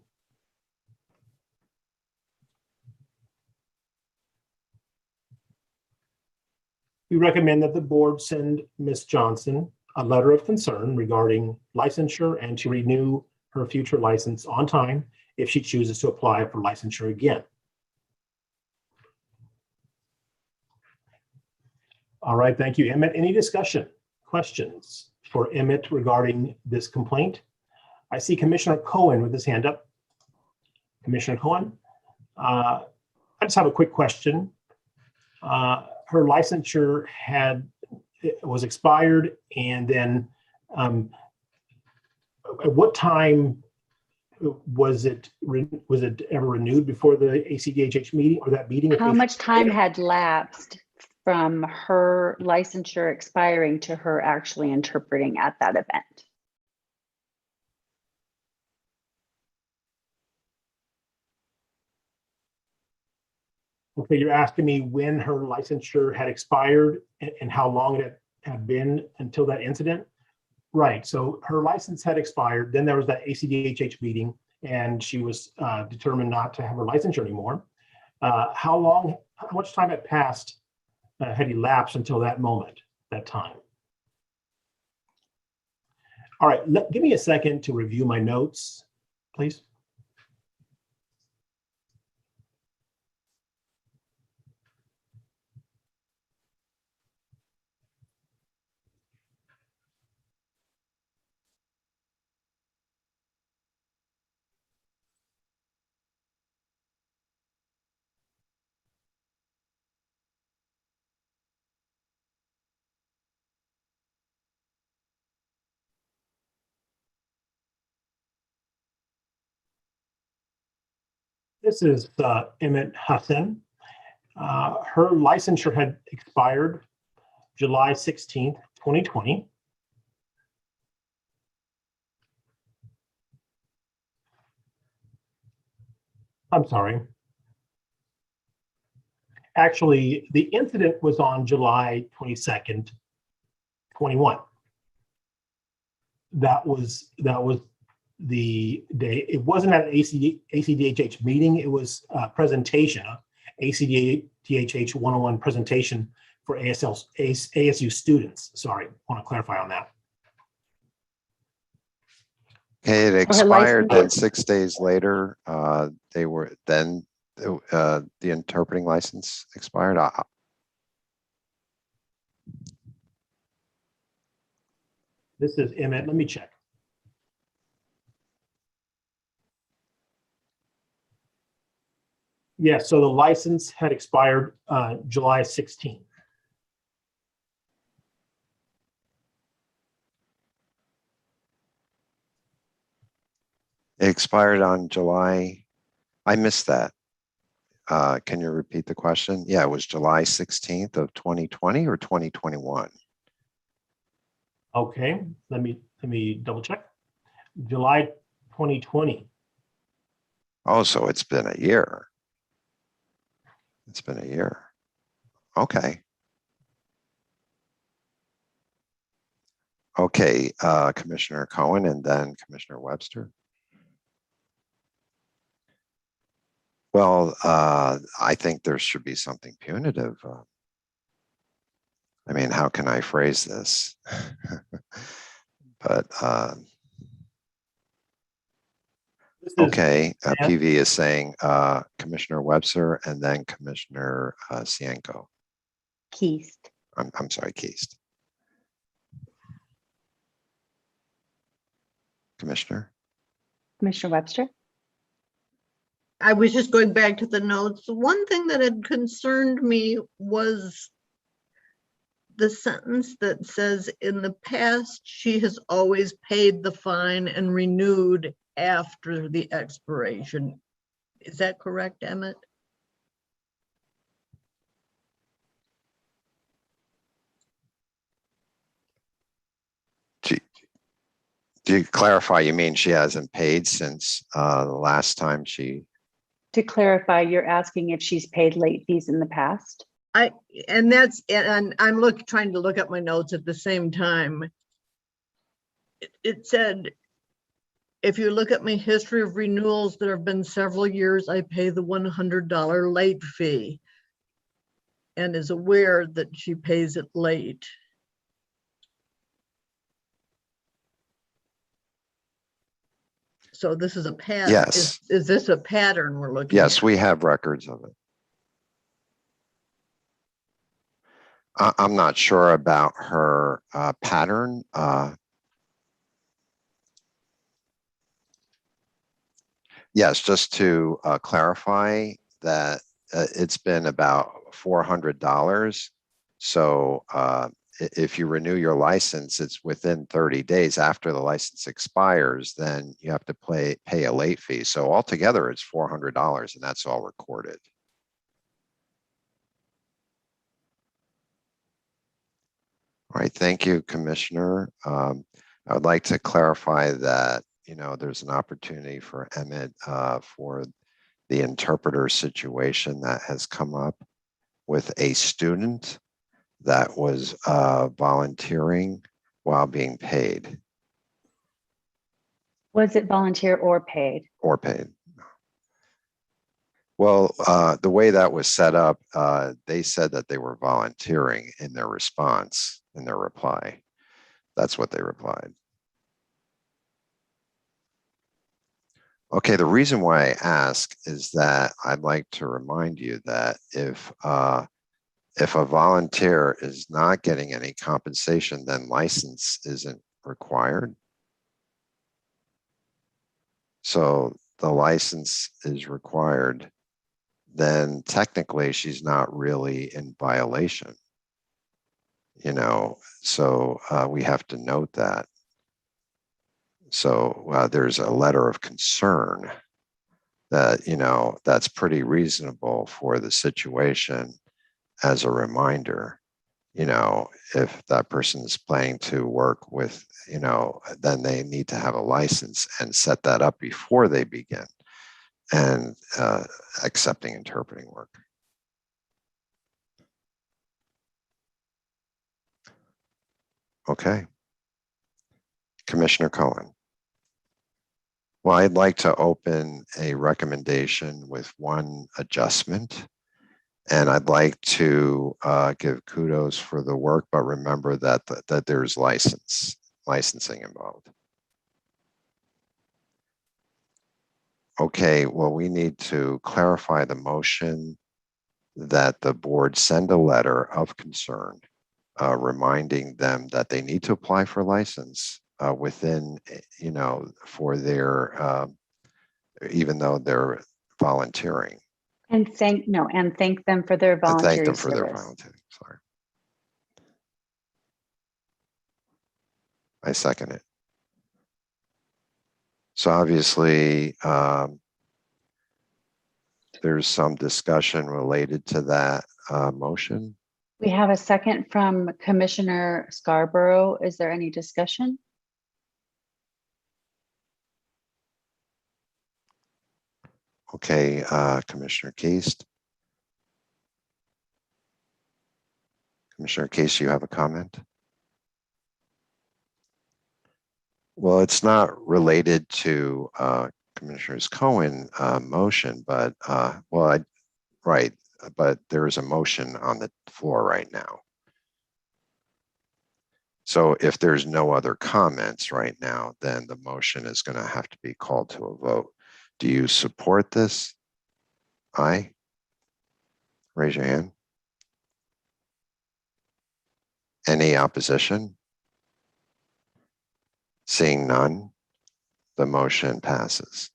we recommend that the board send Ms. Johnson a letter of concern regarding licensure and to renew her future license on time if she chooses to apply for licensure again. All right, thank you, Emmett. Any discussion, questions for Emmett regarding this complaint? I see Commissioner Cohen with his hand up. Commissioner Cohen, I just have a quick question. Her licensure was expired, and then at what time was it ever renewed before the ACDHH meeting or that meeting? How much time had lapsed from her licensure expiring to her actually interpreting at that event? Okay, you're asking me when her licensure had expired and how long it had been until that incident? Right, so her license had expired, then there was that ACDHH meeting, and she was determined not to have her licensure anymore. How much time had passed, had elapsed until that moment, that time? All right, give me a second to review my notes, please. This is Emmett Hassan. Her licensure had expired July 16th, 2020. I'm sorry. Actually, the incident was on July 22nd, 21. That was the day. It wasn't at an ACDHH meeting. It was a presentation, ACDHH 101 presentation for ASU students. Sorry, I want to clarify on that. Okay, it expired, then 6 days later, the interpreting license expired. This is Emmett, let me check. Yes, so the license had expired July 16th. It expired on July. I missed that. Can you repeat the question? Yeah, it was July 16th of 2020 or 2021. Okay, let me double check. July 2020. Oh, so it's been a year. It's been a year. Okay. Okay, Commissioner Cohen and then Commissioner Webster. Well, I think there should be something punitive. I mean, how can I phrase this? But This is okay, yeah. PV is saying Commissioner Webster and then Commissioner Cienko. Keist. I'm sorry, Keist. Commissioner. Commissioner Webster. I was just going back to the notes. One thing that had concerned me was the sentence that says, in the past, she has always paid the fine and renewed after the expiration. Is that correct, Emmett? Do you clarify, you mean she hasn't paid since the last time she? To clarify, you're asking if she's paid late fees in the past? And I'm trying to look at my notes at the same time. It said, if you look at my history of renewals, there have been several years I pay the $100 late fee and is aware that she pays it late. So this is a pattern. Yes. Is this a pattern we're looking Yes, at? we have records of it. I'm not sure about her pattern. Yes, just to clarify that it's been about $400. So if you renew your license, it's within 30 days after the license expires, then you have to pay a late fee. So altogether it's $400 and that's all recorded. All right, thank you, Commissioner. I would like to clarify that, there's an opportunity for Emmett for the interpreter situation that has come up with a student that was volunteering while being paid. Was it volunteer or paid? Or paid. Well, the way that was set up, they said that they were volunteering in their response, in their reply. That's what they replied. Okay, the reason why I ask is that I'd like to remind you that if a volunteer is not getting any compensation, then license isn't required. So the license is required, then technically she's not really in violation. So we have to note that. So there's a letter of concern that, that's pretty reasonable for the situation as a reminder, if that person is planning to work with, then they need to have a license and set that up before they begin and accepting interpreting work. Okay. Commissioner Cohen. Well, I'd like to open a recommendation with one adjustment. And I'd like to give kudos for the work, but remember that there's licensing involved. Okay, well, we need to clarify the motion that the board send a letter of concern, reminding them that they need to apply for license within, for their, even though they're volunteering. And thank them for their voluntary Thank them for service. their volunteering. Sorry. I second it. So obviously, there's some discussion related to that motion. We have a second from Commissioner Scarborough. Is there any discussion? Okay, Commissioner Keast. Commissioner Keast, you have a comment? Well, it's not related to Commissioner's Cohen motion, but right, but there is a motion on the floor right now. So if there's no other comments right now, then the motion is going to have to be called to a vote. Do you support this? Aye. Raise your hand. Any opposition? Seeing none, the motion passes.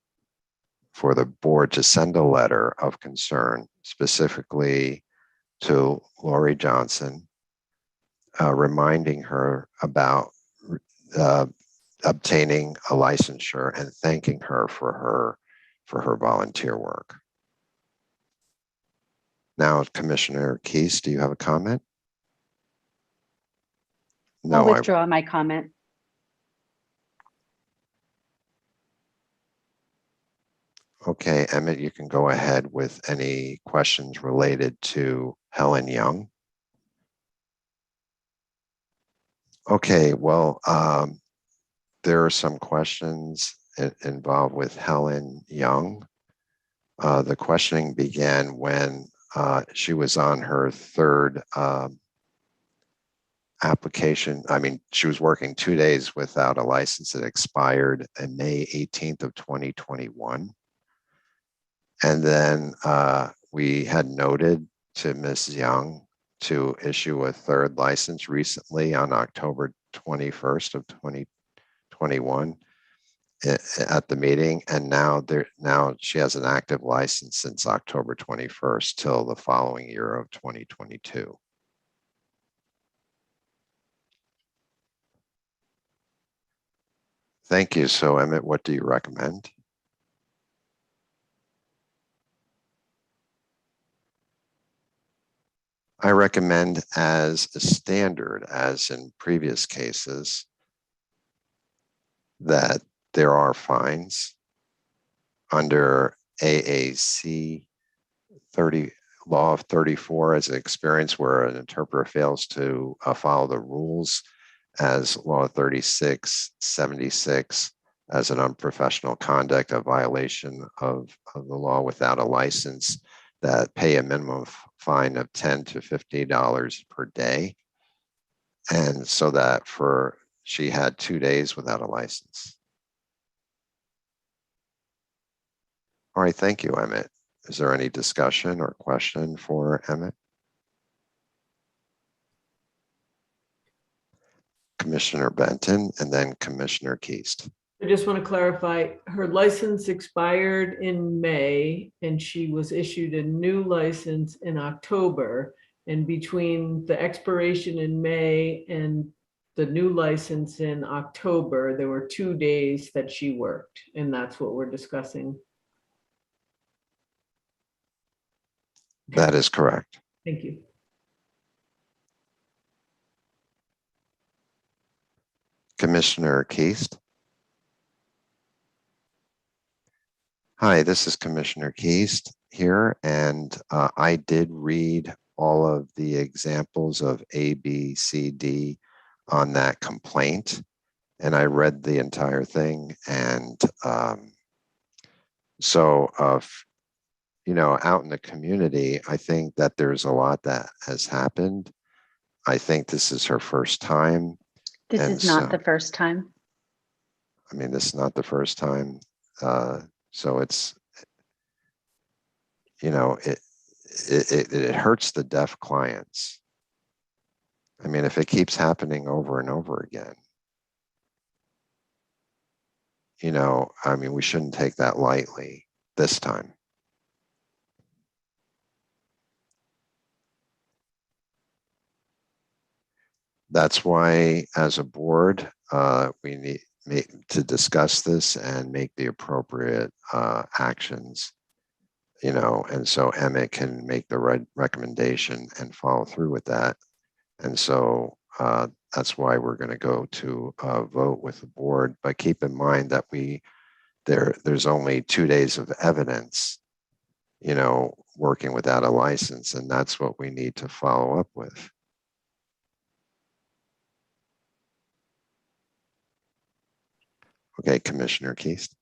For the board to send a letter of concern specifically to Lori Johnson, reminding her about obtaining a licensure and thanking her for her volunteer work. Now, Commissioner Keast, do you have a comment? I'll No, withdraw my comment. okay, Emmett, you can go ahead with any questions related to Helen Young. Okay, well, there are some questions involved with Helen Young. The questioning began when she was on her third application. I mean, she was working 2 days without a license that expired on May 18th of 2021. And then we had noted to Ms. Young to issue a third license recently on October 21st of 2021 at the meeting. And now she has an active license since October 21st till the following year of 2022. Thank you. So Emmett, what do you recommend? I recommend as a standard, as in previous cases, that there are fines under AAC 30, Law of 34 as an experience where an interpreter fails to follow the rules, as Law 3676 as an unprofessional conduct, a violation of the law without a license, that pay a minimum fine of $10 to $50 per day. And so that she had 2 days without a license. All right, thank you, Emmett. Is there any discussion or question for Emmett? Commissioner Benton and then Commissioner Keast. I just want to clarify, her license expired in May and she was issued a new license in October. And between the expiration in May and the new license in October, there were 2 days that she worked, and that's what we're discussing. That is correct. Thank you. Commissioner Keast. Hi, this is Commissioner Keast here, and I did read all of the examples of A, B, C, D on that complaint, and I read the entire thing. And so, out in the community, I think that there's a lot that has happened. I think this is her first time. This is not the first time. I mean, this is not the first time. So it's, it hurts the deaf clients. I mean, if it keeps happening over and over again, I mean, we shouldn't take that lightly this time. That's why, as a board, we to discuss this and make the appropriate actions, you know, and so Emmett can make the right recommendation and follow through with that. And so that's why we're going to go to a vote with the board. But keep in mind that there's only 2 days of evidence, you know, working without a license, and that's what we need to follow up with. Okay, Commissioner Keast.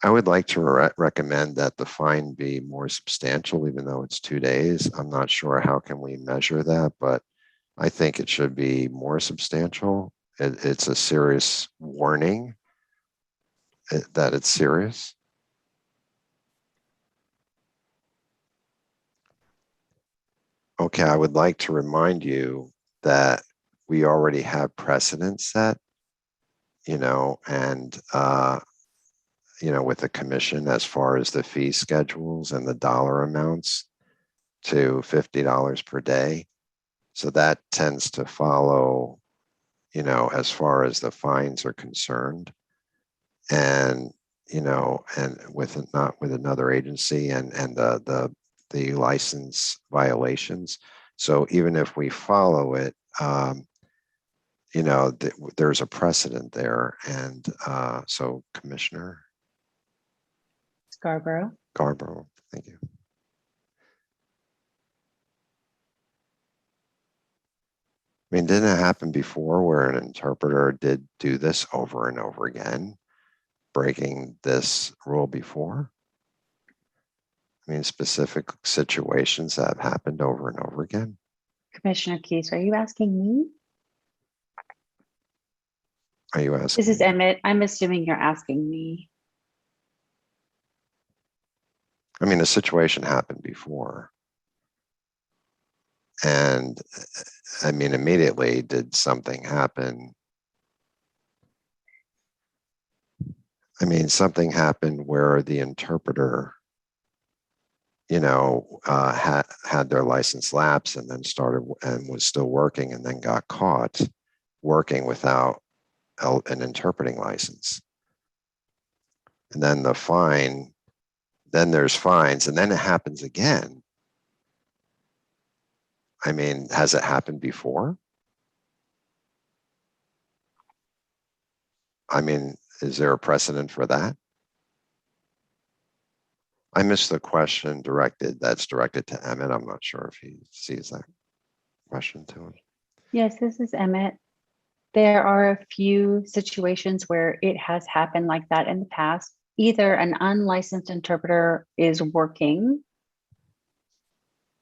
I would like to recommend that the fine be more substantial, even though it's 2 days. I'm not sure how can we measure that, but I think it should be more substantial. It's a serious warning that it's serious. Okay, I would like to remind you that we already have precedent set, you know, and you know, with the commission as far as the fee schedules and the dollar amounts to $50 per day. So that tends to follow, you know, as far as the fines are concerned. And, you know, and not with another agency and the license violations. So even if we follow it, you know, there's a precedent there. And so Commissioner Scarborough. Garbo, thank you. I mean, didn't it happen before where an interpreter did do this over and over again, breaking this rule before? I mean, specific situations that have happened over and over again. Commissioner Keys, are you asking me? Are you asking? This is Emmett. I'm assuming you're asking me. I mean, a situation happened before. And I mean, immediately did something happen? I mean, something happened where the interpreter, you know, had their license lapse and then started and was still working and then got caught working without an interpreting license. And then the fine, then there's fines, and then it happens again. I mean, has it happened before? I mean, is there a precedent for that? I missed the question that's directed to Emmett. I'm not sure if he sees that question to him. Yes, this is Emmett. There are a few situations where it has happened like that in the past. Either an unlicensed interpreter is working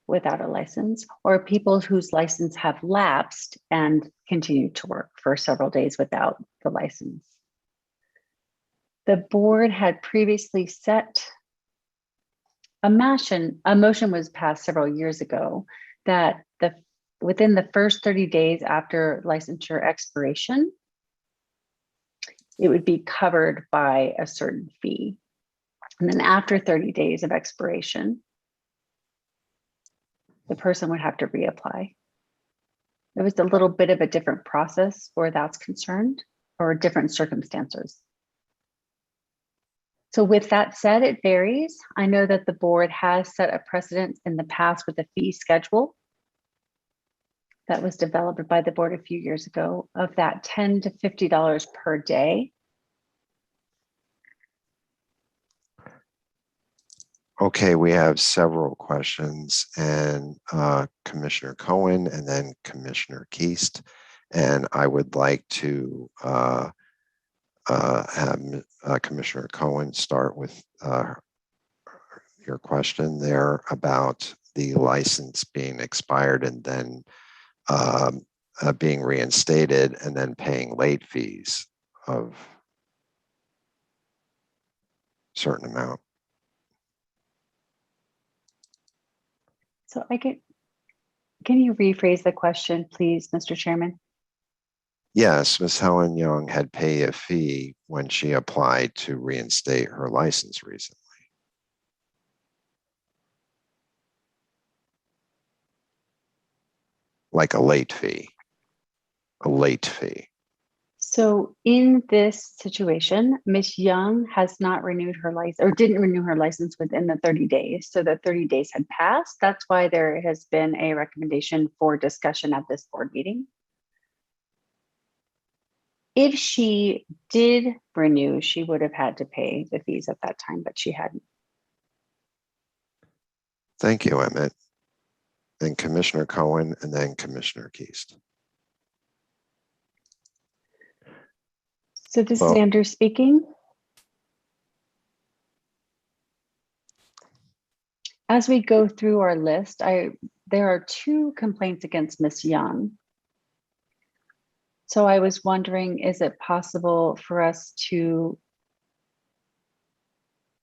without a license, or people whose license have lapsed and continue to work for several days without the license. The board had previously set a motion was passed several years ago that within the first 30 days after licensure expiration, it would be covered by a certain fee. And then after 30 days of expiration, the person would have to reapply. There was a little bit of a different process where that's concerned, or different circumstances. So with that said, it varies. I know that the board has set a precedent in the past with a fee schedule that was developed by the board a few years ago of that $10 to $50 per day. Okay, we have several questions, and Commissioner Cohen and then Commissioner Keast. And I would like to have Commissioner Cohen start with your question there about the license being expired and then being reinstated and then paying late fees of a certain amount. So can you rephrase the question, please, Mr. Chairman? Yes, Ms. Helen Young had paid a fee when she applied to reinstate her license recently. Like a late fee. So in this situation, Ms. Young has not renewed her license or didn't renew her license within the 30 days. So the 30 days had passed. That's why there has been a recommendation for discussion at this board meeting. If she did renew, she would have had to pay the fees at that time, but she hadn't. Thank you, Emmett. And Commissioner Cohen, and then Commissioner Keast. So this Well- is Andrew speaking. As we go through our list, there are 2 complaints against Ms. Young. So I was wondering, is it possible for us to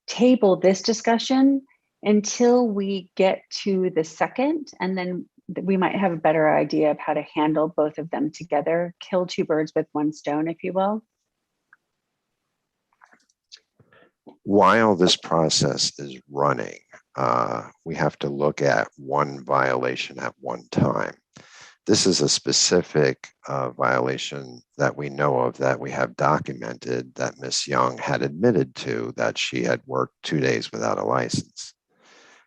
table this discussion until we get to the second, and then we might have a better idea of how to handle both of them together, kill 2 birds with 1 stone, if you will? While this process is running, we have to look at one violation at one time. This is a specific violation that we know of, that we have documented, that Ms. Young had admitted to, that she had worked 2 days without a license.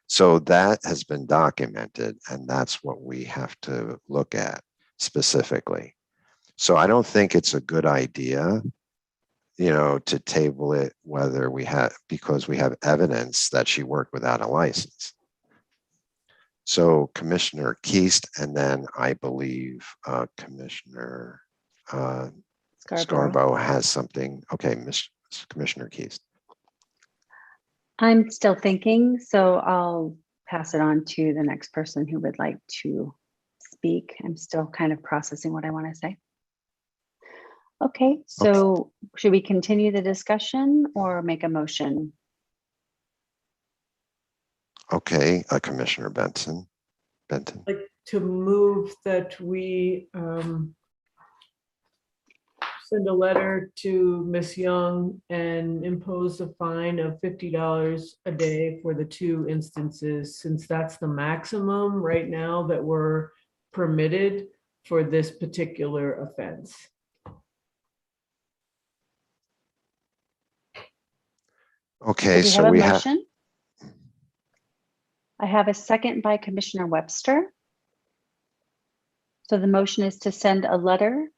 So that has been documented, and that's what we have to look at specifically. So I don't think it's a good idea, to table it because we have evidence that she worked without a license. So Commissioner Keast, and then I believe Commissioner Scarborough has something. Okay, Commissioner Keast. I'm still thinking, so I'll pass it on to the next person who would like to speak. I'm still kind of processing what I want to say. Okay, so should we continue the discussion or make a motion? Okay, Commissioner Benton. Like to move that we send a letter to Ms. Young and impose a fine of $50 a day for the 2 instances, since that's the maximum right now that we're permitted for this particular offense. Okay, So we have a motion. I have a second by Commissioner Webster. So the motion is to send a letter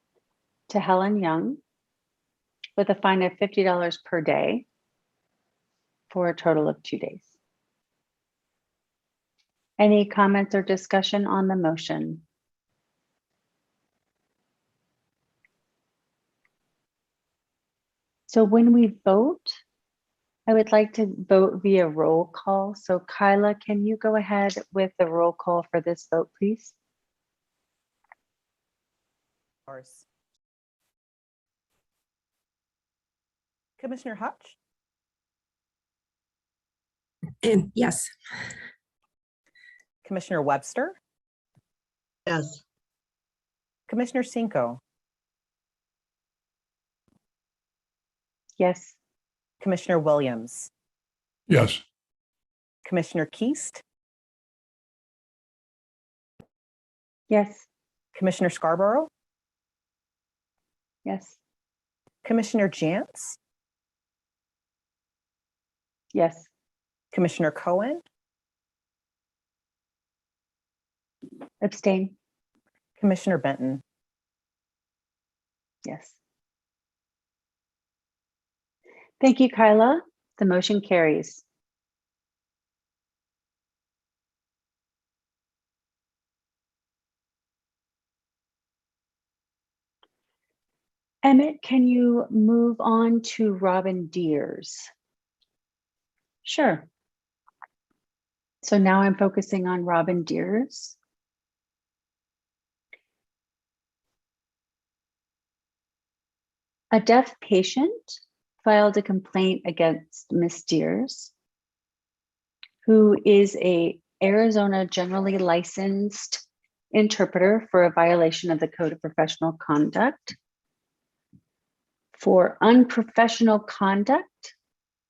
to Helen Young with a fine of $50 per day for a total of 2 days. Any comments or discussion on the motion? So when we vote, I would like to vote via roll call. So Kyla, can you go ahead with the roll call for this vote, please? Of course. Commissioner Hutch? And yes. Commissioner Webster? Yes. Commissioner Cinco? Yes. Commissioner Williams? Yes. Commissioner Keast? Yes. Commissioner Scarborough? Yes. Commissioner Jantz? Yes. Commissioner Cohen? Abstain. Commissioner Benton? Yes. Thank you, Kyla. The motion carries. Emmett, can you move on to Robin Deers? Sure. So now I'm focusing on Robin Deers. A deaf patient filed a complaint against Ms. Deers, who is a Arizona generally licensed interpreter for a violation of the Code of Professional Conduct for unprofessional conduct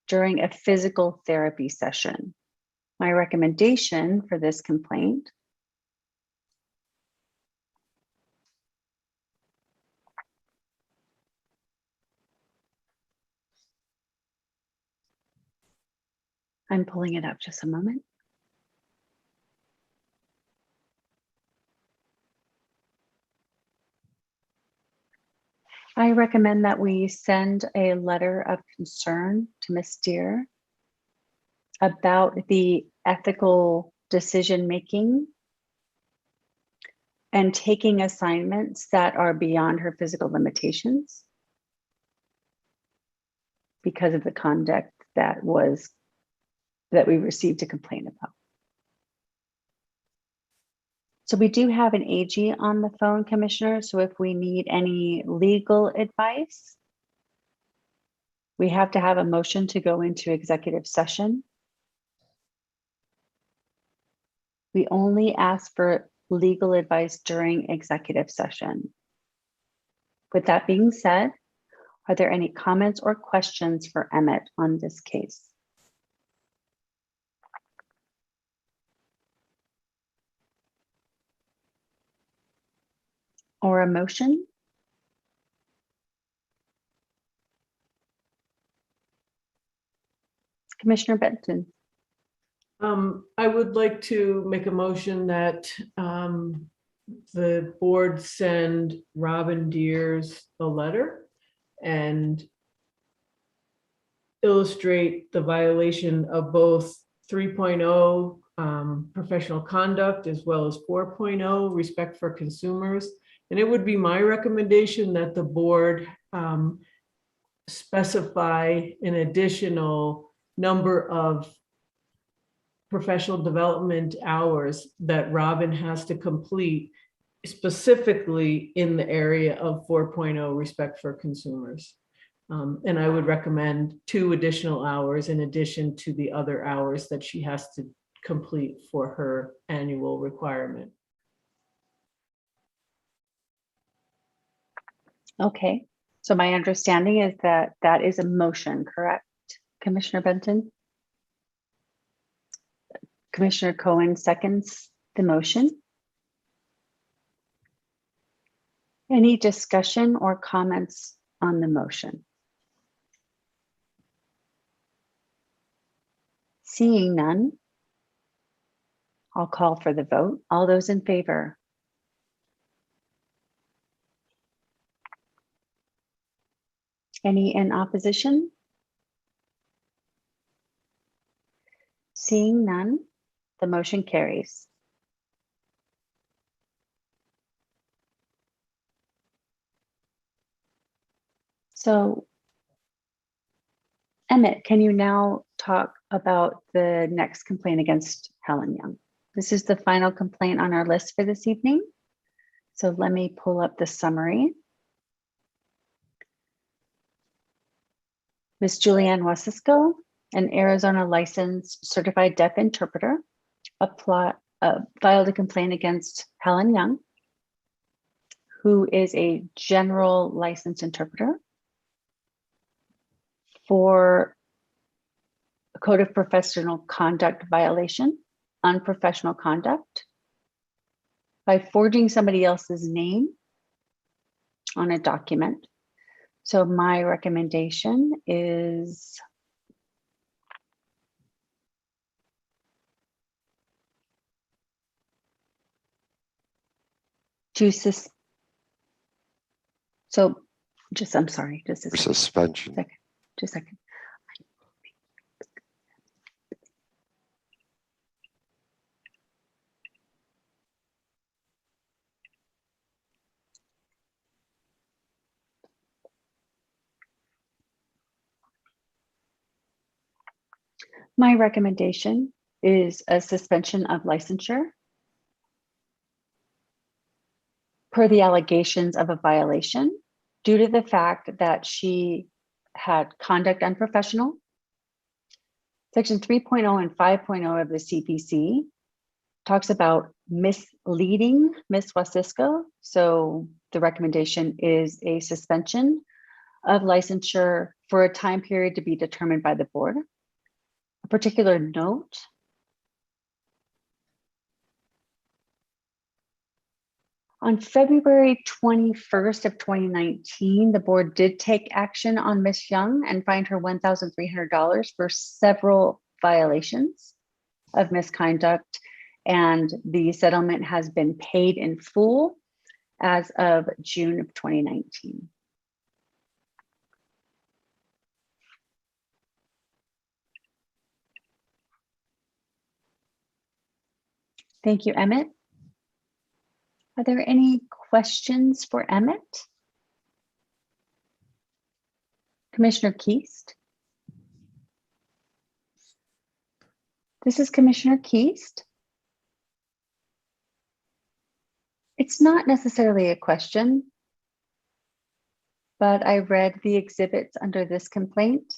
during a physical therapy session. My recommendation for this complaint I'm pulling it up just a moment. I recommend that we send a letter of concern to Ms. Deere about the ethical decision-making and taking assignments that are beyond her physical limitations because of the conduct that we received a complaint about. So we do have an AG on the phone, Commissioner. So if we need any legal advice, we have to have a motion to go into executive session. We only ask for legal advice during executive session. With that being said, are there any comments or questions for Emmett on this case? Or a motion? Commissioner Benton. I would like to make a motion that the board send Robin Deers a letter and illustrate the violation of both 3.0 professional conduct as well as 4.0 respect for consumers. And it would be my recommendation that the board specify an additional number of professional development hours that Robin has to complete specifically in the area of 4.0 respect for consumers. And I would recommend 2 additional hours in addition to the other hours that she has to complete for her annual requirement. Okay, so my understanding is that that is a motion, correct, Commissioner Benton? Commissioner Cohen seconds the motion. Any discussion or comments on the motion? Seeing none, I'll call for the vote. All those in favor? Any in opposition? Seeing none, the motion carries. So, Emmett, can you now talk about the next complaint against Helen Young? This is the final complaint on our list for this evening. So let me pull up the summary. Ms. Julianne Wasisco, an Arizona licensed certified deaf interpreter, filed a complaint against Helen Young, who is a general licensed interpreter, for a code of professional conduct violation, unprofessional conduct, by forging somebody else's name on a document. So my recommendation is I'm sorry, just a For second. suspension. Just a second. My recommendation is a suspension of licensure per the allegations of a violation due to the fact that she had conduct unprofessional. Section 3.0 and 5.0 of the CPC talks about misleading Ms. Wasisco. So the recommendation is a suspension of licensure for a time period to be determined by the board. A particular note: on February 21st of 2019, the board did take action on Ms. Young and fined her $1,300 for several violations of misconduct, and the settlement has been paid in full as of June of 2019. Thank you, Emmett. Are there any questions for Emmett? Commissioner Keast? This is Commissioner Keast. It's not necessarily a question, but I read the exhibits under this complaint,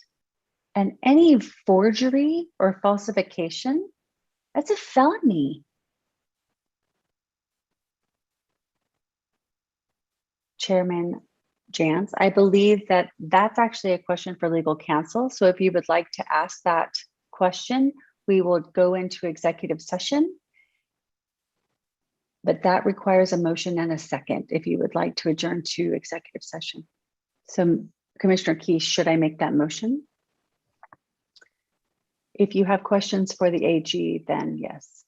and any forgery or falsification, that's a felony. Chairman Jantz, I believe that that's actually a question for legal counsel. So if you would like to ask that question, we will go into executive session. But that requires a motion and a second if you would like to adjourn to executive session. So Commissioner Keys, should I make that motion? If you have questions for the AG, then yes.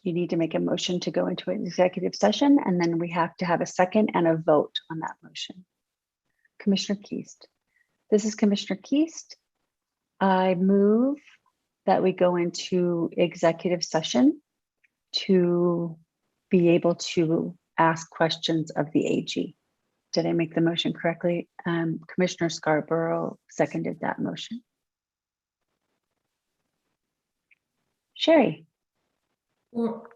You need to make a motion to go into an executive session, and then we have to have a second and a vote on that motion. Commissioner Keast. This is Commissioner Keast. I move that we go into executive session to be able to ask questions of the AG. Did I make the motion correctly? Commissioner Scarborough seconded that motion. Sherry. Or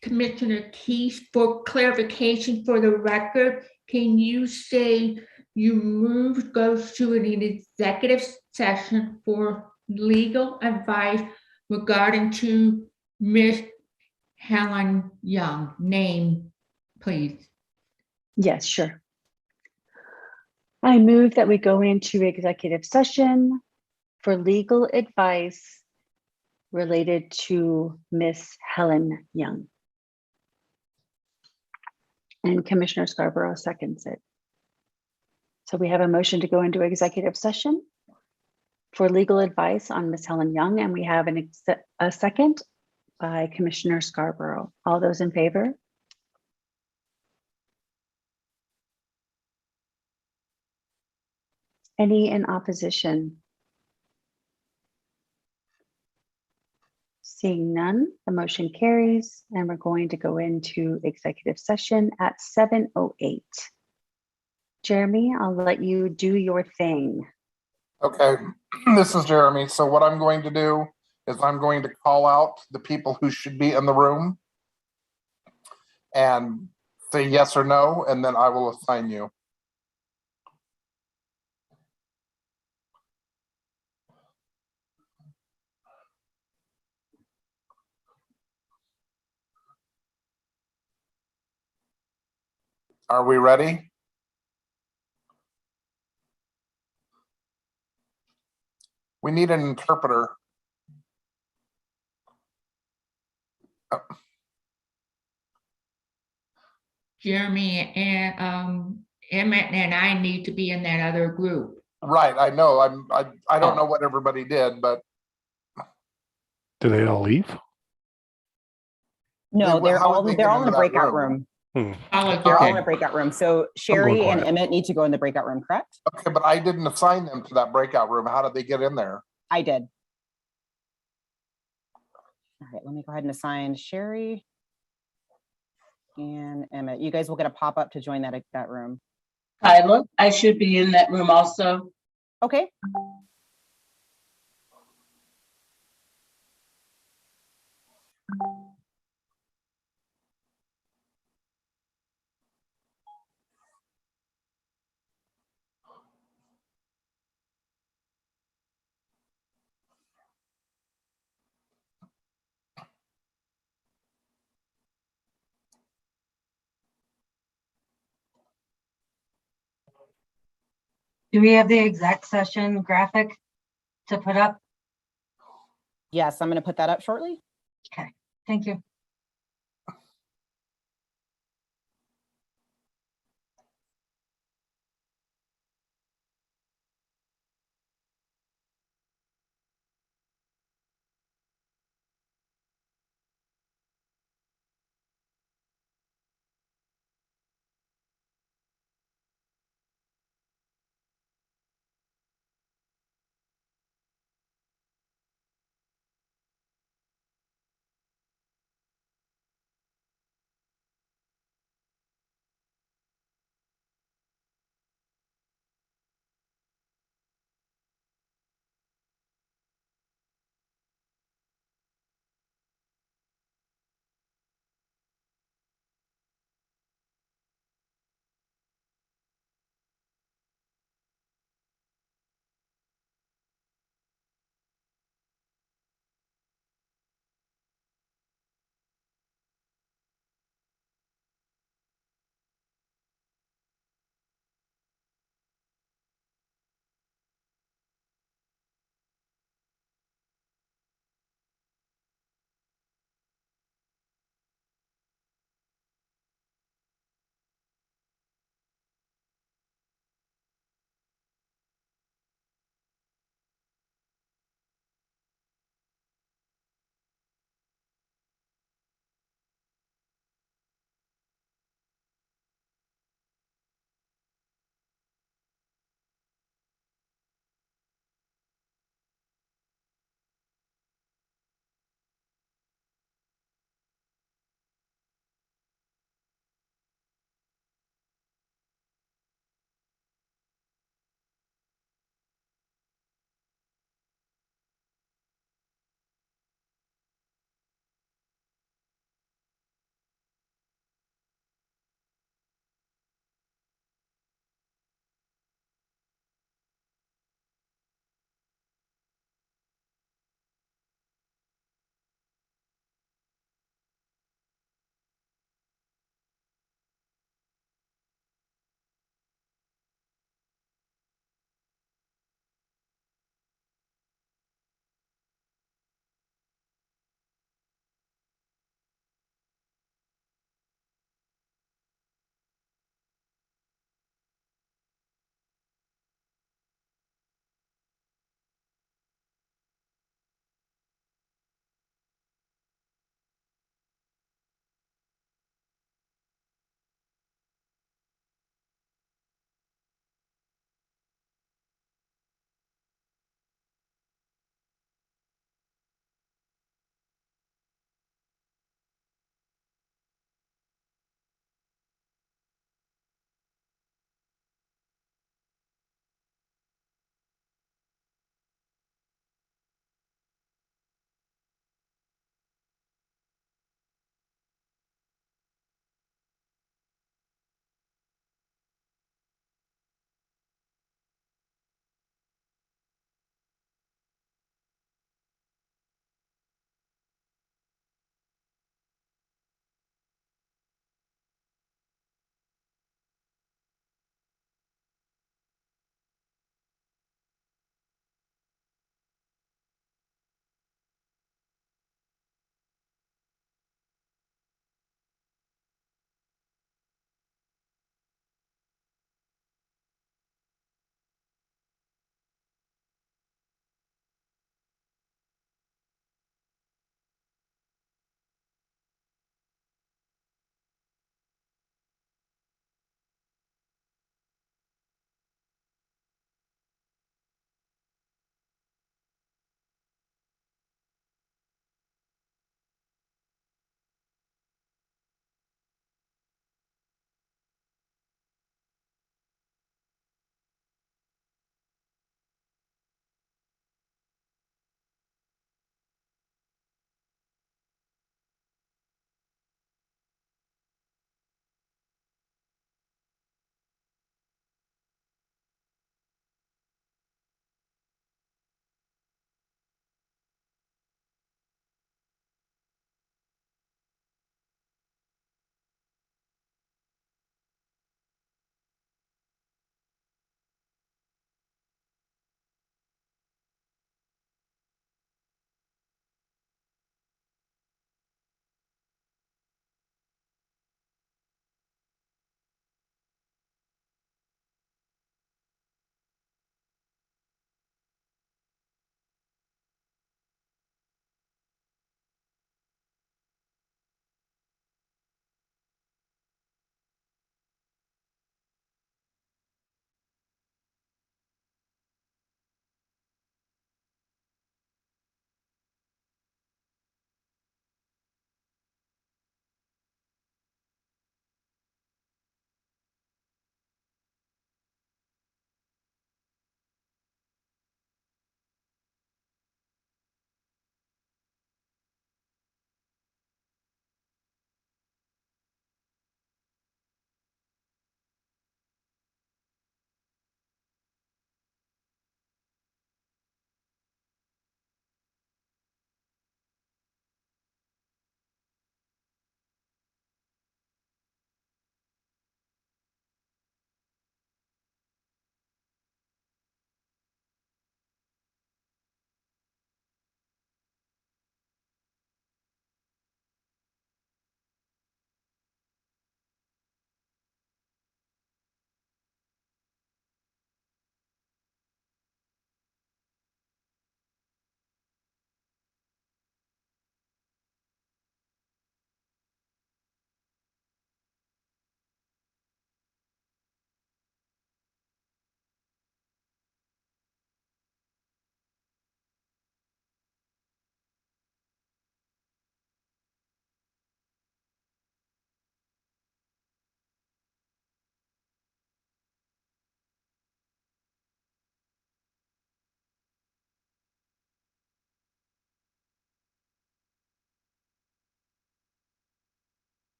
Commissioner Keys, for clarification for the record, can you say you moved goes to an executive session for legal advice regarding to Miss Helen Young? Name, please. Yes, sure. I move that we go into executive session for legal advice related to Miss Helen Young. And Commissioner Scarborough seconds it. So we have a motion to go into executive session for legal advice on Miss Helen Young, and we have a second by Commissioner Scarborough. All those in favor? Any in opposition? Seeing none, the motion carries, and we're going to go into executive session at 7:08. Jeremy, I'll let you do your thing. Okay, this is Jeremy. So what I'm going to do is I'm going to call out the people who should be in the room and say yes or no, and then I will assign you. Are we ready? We need an interpreter. Jeremy and Emmett and I need to be in that other group. Right, I know. I don't know what everybody did, but Did they all leave? No, they're how all would they get in into the that breakout room? room. Okay. They're all in a breakout room. So Sherry and quiet. Emmett need to go in the breakout room, correct? Okay, but I didn't assign them to that breakout room. How did they get in there? I did. All right, let me go ahead and assign Sherry and Emmett. You guys will get a pop-up to join that room. Kyla, I should be in that room also. Okay. Do we have the exec session graphic to put up? Yes, I'm going to put that up shortly. Okay, thank you.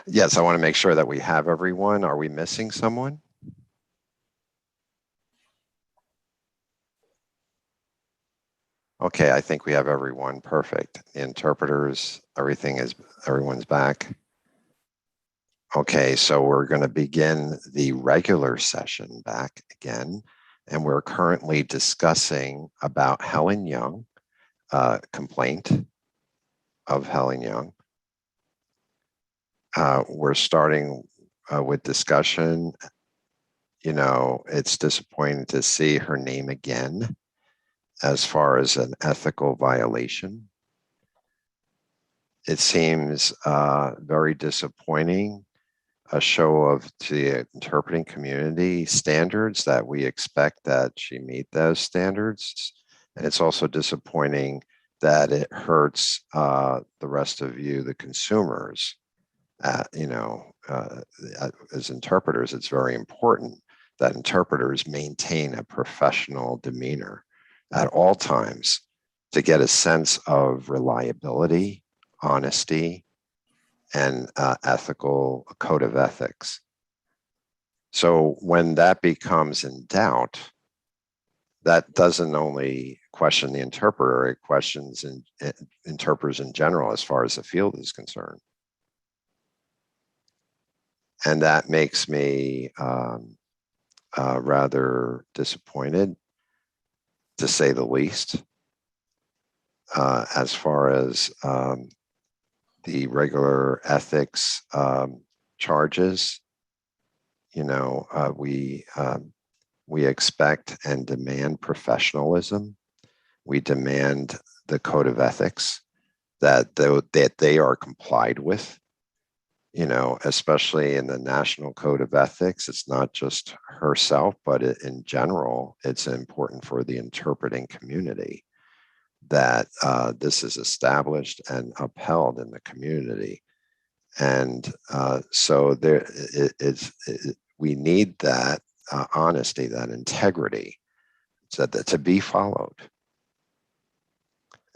Yes, I want to make sure that we have everyone. Are we missing someone? Okay, I think we have everyone. Perfect. The interpreters, everyone's back. Okay, so we're going to begin the regular session back again. And we're currently discussing about Helen Young, complaint of Helen Young. We're starting with discussion. You know, it's disappointing to see her name again as far as an ethical violation. It seems very disappointing, a show of the interpreting community standards that we expect that she meet those standards. And it's also disappointing that it hurts the rest of you, the consumers. As interpreters, it's very important that interpreters maintain a professional demeanor at all times to get a sense of reliability, honesty, and ethical code of ethics. So when that becomes in doubt, that doesn't only question the interpreter, it questions interpreters in general as far as the field is concerned. And that makes me rather disappointed, to say the least, as far as the regular ethics charges. You know, we expect and demand professionalism. We demand the code of ethics that they are complied with. You know, especially in the National Code of Ethics, it's not just herself, but in general, it's important for the interpreting community that this is established and upheld in the community. And so we need that honesty, that integrity, so that to be followed.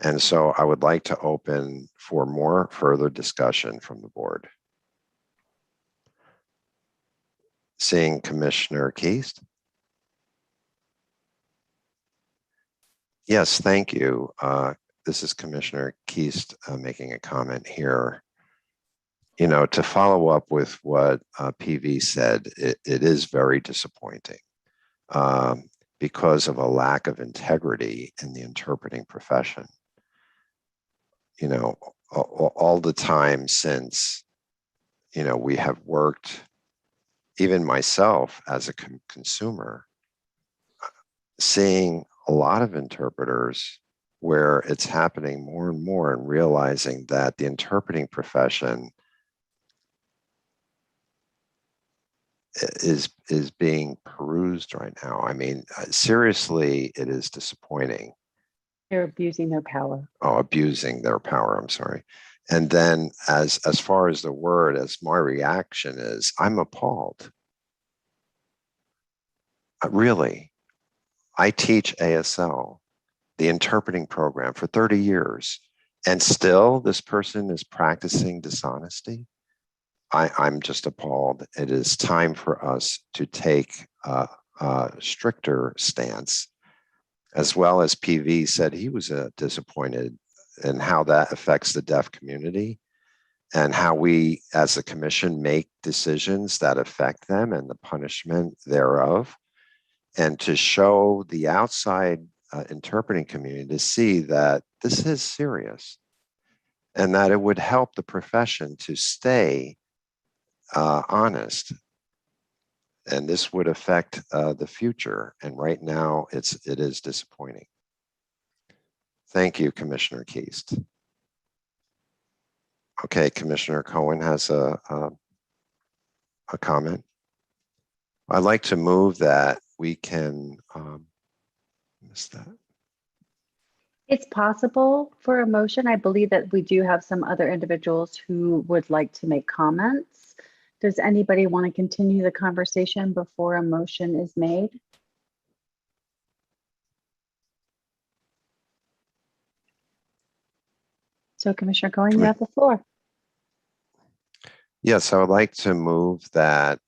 And so I would like to open for more further discussion from the board. Seeing Commissioner Keast. Yes, thank you. This is Commissioner Keast making a comment here. You know, to follow up with what PV said, it is very disappointing because of a lack of integrity in the interpreting profession. You know, all the time since, you know, we have worked, even myself as a consumer, seeing a lot of interpreters where it's happening more and more, and realizing that the interpreting profession is being perused right now. I mean, seriously, it is disappointing. They're abusing their power. Oh, abusing their power, I'm sorry. And then as far as the word, as my reaction is, I'm appalled. Really, I teach ASL, the interpreting program, for 30 years, and still this person is practicing dishonesty. I'm just appalled. It is time for us to take a stricter stance, as well as PV said he was disappointed in how that affects the deaf community and how we as a commission make decisions that affect them and the punishment thereof, and to show the outside interpreting community to see that this is serious and that it would help the profession to stay honest, and this would affect the future. And right now, it is disappointing. Thank you, Commissioner Keast. Okay, Commissioner Cohen has a comment. I'd like to move that we can miss that. It's possible for a motion. I believe that we do have some other individuals who would like to make comments. Does anybody want to continue the conversation before a motion is made? So Commissioner Cohen, you have the floor. Yes, I would like to move that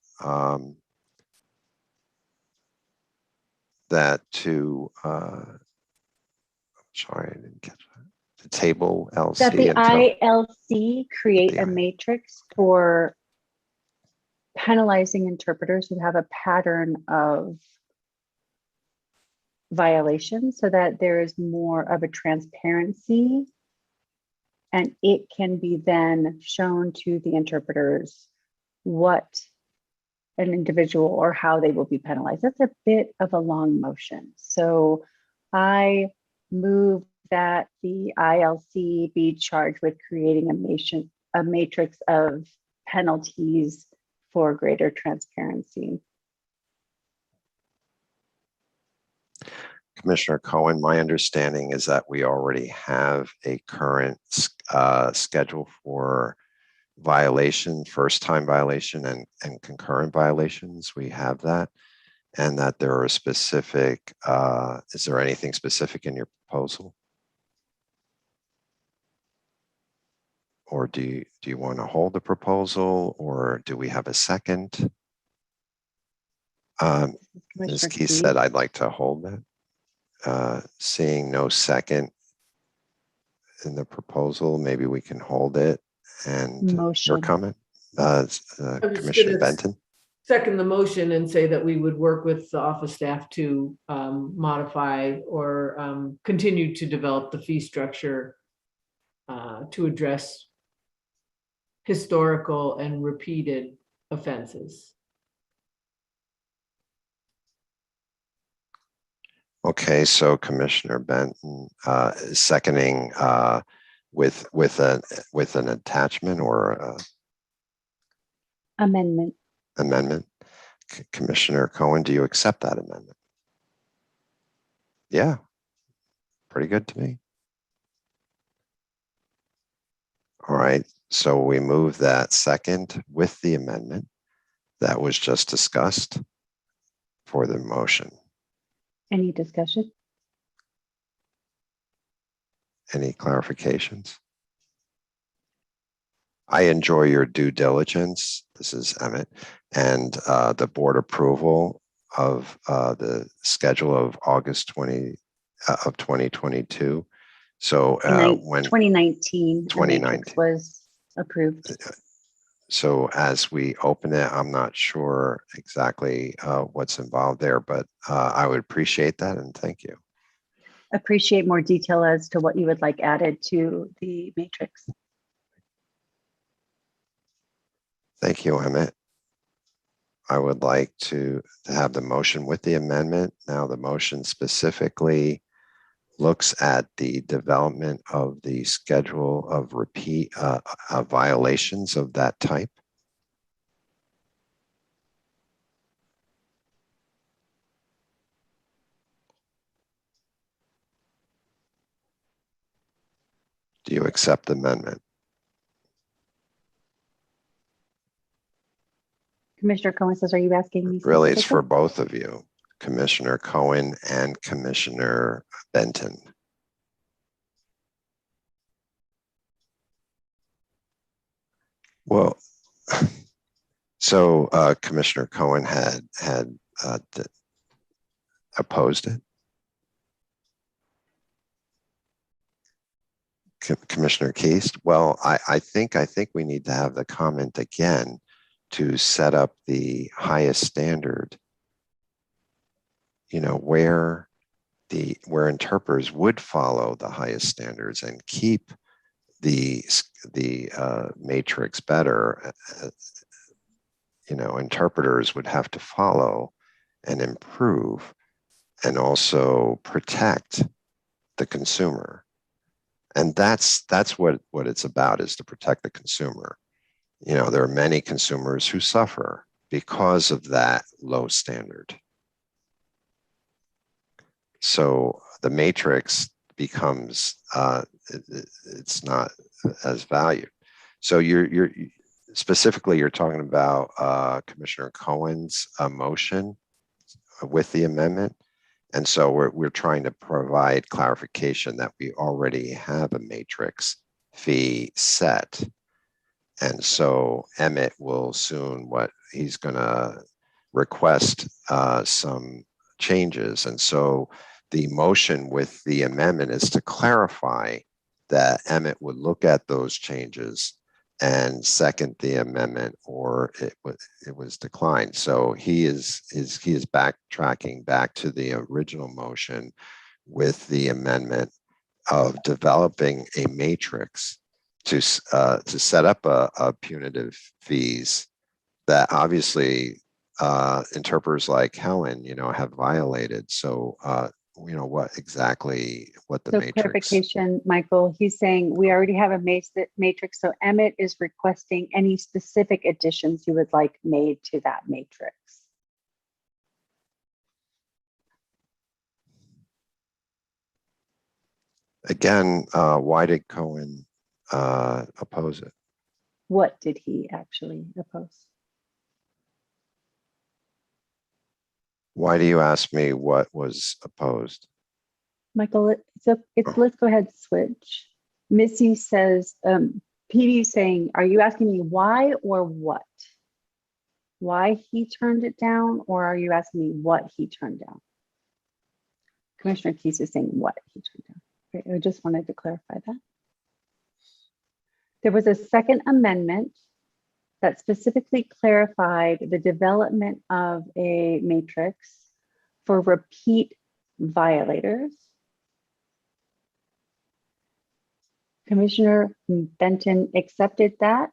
sorry, I didn't catch that. The table LC That the until ILC create the a matrix for penalizing interpreters who have a pattern of violations, so that there is more of a transparency and it can be then shown to the interpreters what an individual or how they will be penalized. That's a bit of a long motion. So I move that the ILC be charged with creating a matrix of penalties for greater transparency. Commissioner Cohen, my understanding is that we already have a current schedule for violation, first time violation and concurrent violations. We have that. And that there are specific, is there anything specific in your proposal? Or do you want to hold the proposal, or do we have a second? Ms. Keith said, I'd like to hold that. Seeing no second in the proposal, maybe we can hold it. And your comment, Commissioner Benton? Second the motion and say that we would work with the office staff to modify or continue to develop the fee structure to address historical and repeated offenses. Okay, so Commissioner Benton is seconding with an attachment or amendment. Commissioner Cohen, do you accept that amendment? Yeah, pretty good to me. All right, so we move that second with the amendment that was just discussed for the motion. Any discussion? Any clarifications? I enjoy your due diligence. This is Emmett, and the board approval of the schedule of August 20 of 2022. So when 2019 was approved. So as we open it, I'm not sure exactly what's involved there, but I would appreciate that and thank you. Appreciate more detail as to what you would like added to the matrix. Thank you, Emmett. I would like to have the motion with the amendment. Now the motion specifically looks at the development of the schedule of repeat violations of that type. Do you accept the amendment? Commissioner Cohen says, are you asking me? Really, it's for both of you, Commissioner Cohen and Commissioner Benton. Well, so Commissioner Cohen had opposed it. Commissioner Keast, well, I think we need to have the comment again to set up the highest standard, you know, where interpreters would follow the highest standards and keep the matrix better. You know, interpreters would have to follow and improve and also protect the consumer. And that's what it's about, is to protect the consumer. You know, there are many consumers who suffer because of that low standard. So the matrix becomes, it's not as valued. So you're specifically, you're talking about Commissioner Cohen's motion with the amendment. And so we're trying to provide clarification that we already have a matrix fee set. And so Emmett will soon, he's gonna request some changes. And so the motion with the amendment is to clarify that Emmett would look at those changes and second the amendment, or it was declined. So he is backtracking back to the original motion with the amendment of developing a matrix to set up a punitive fees that obviously interpreters like Helen, have violated. So what the So matrix. clarification, Michael, he's saying we already have a matrix. So Emmett is requesting any specific additions you would like made to that matrix. Again, why did Cohen oppose it? What did he actually oppose? Why do you ask me what was opposed? Michael, let's go ahead and switch. Missy says, PD saying, are you asking me why or what? Why he turned it down, or are you asking me what he turned down? Commissioner Keys is saying what he turned down. Okay, I just wanted to clarify that. There was a second amendment that specifically clarified the development of a matrix for repeat violators. Commissioner Benton accepted that.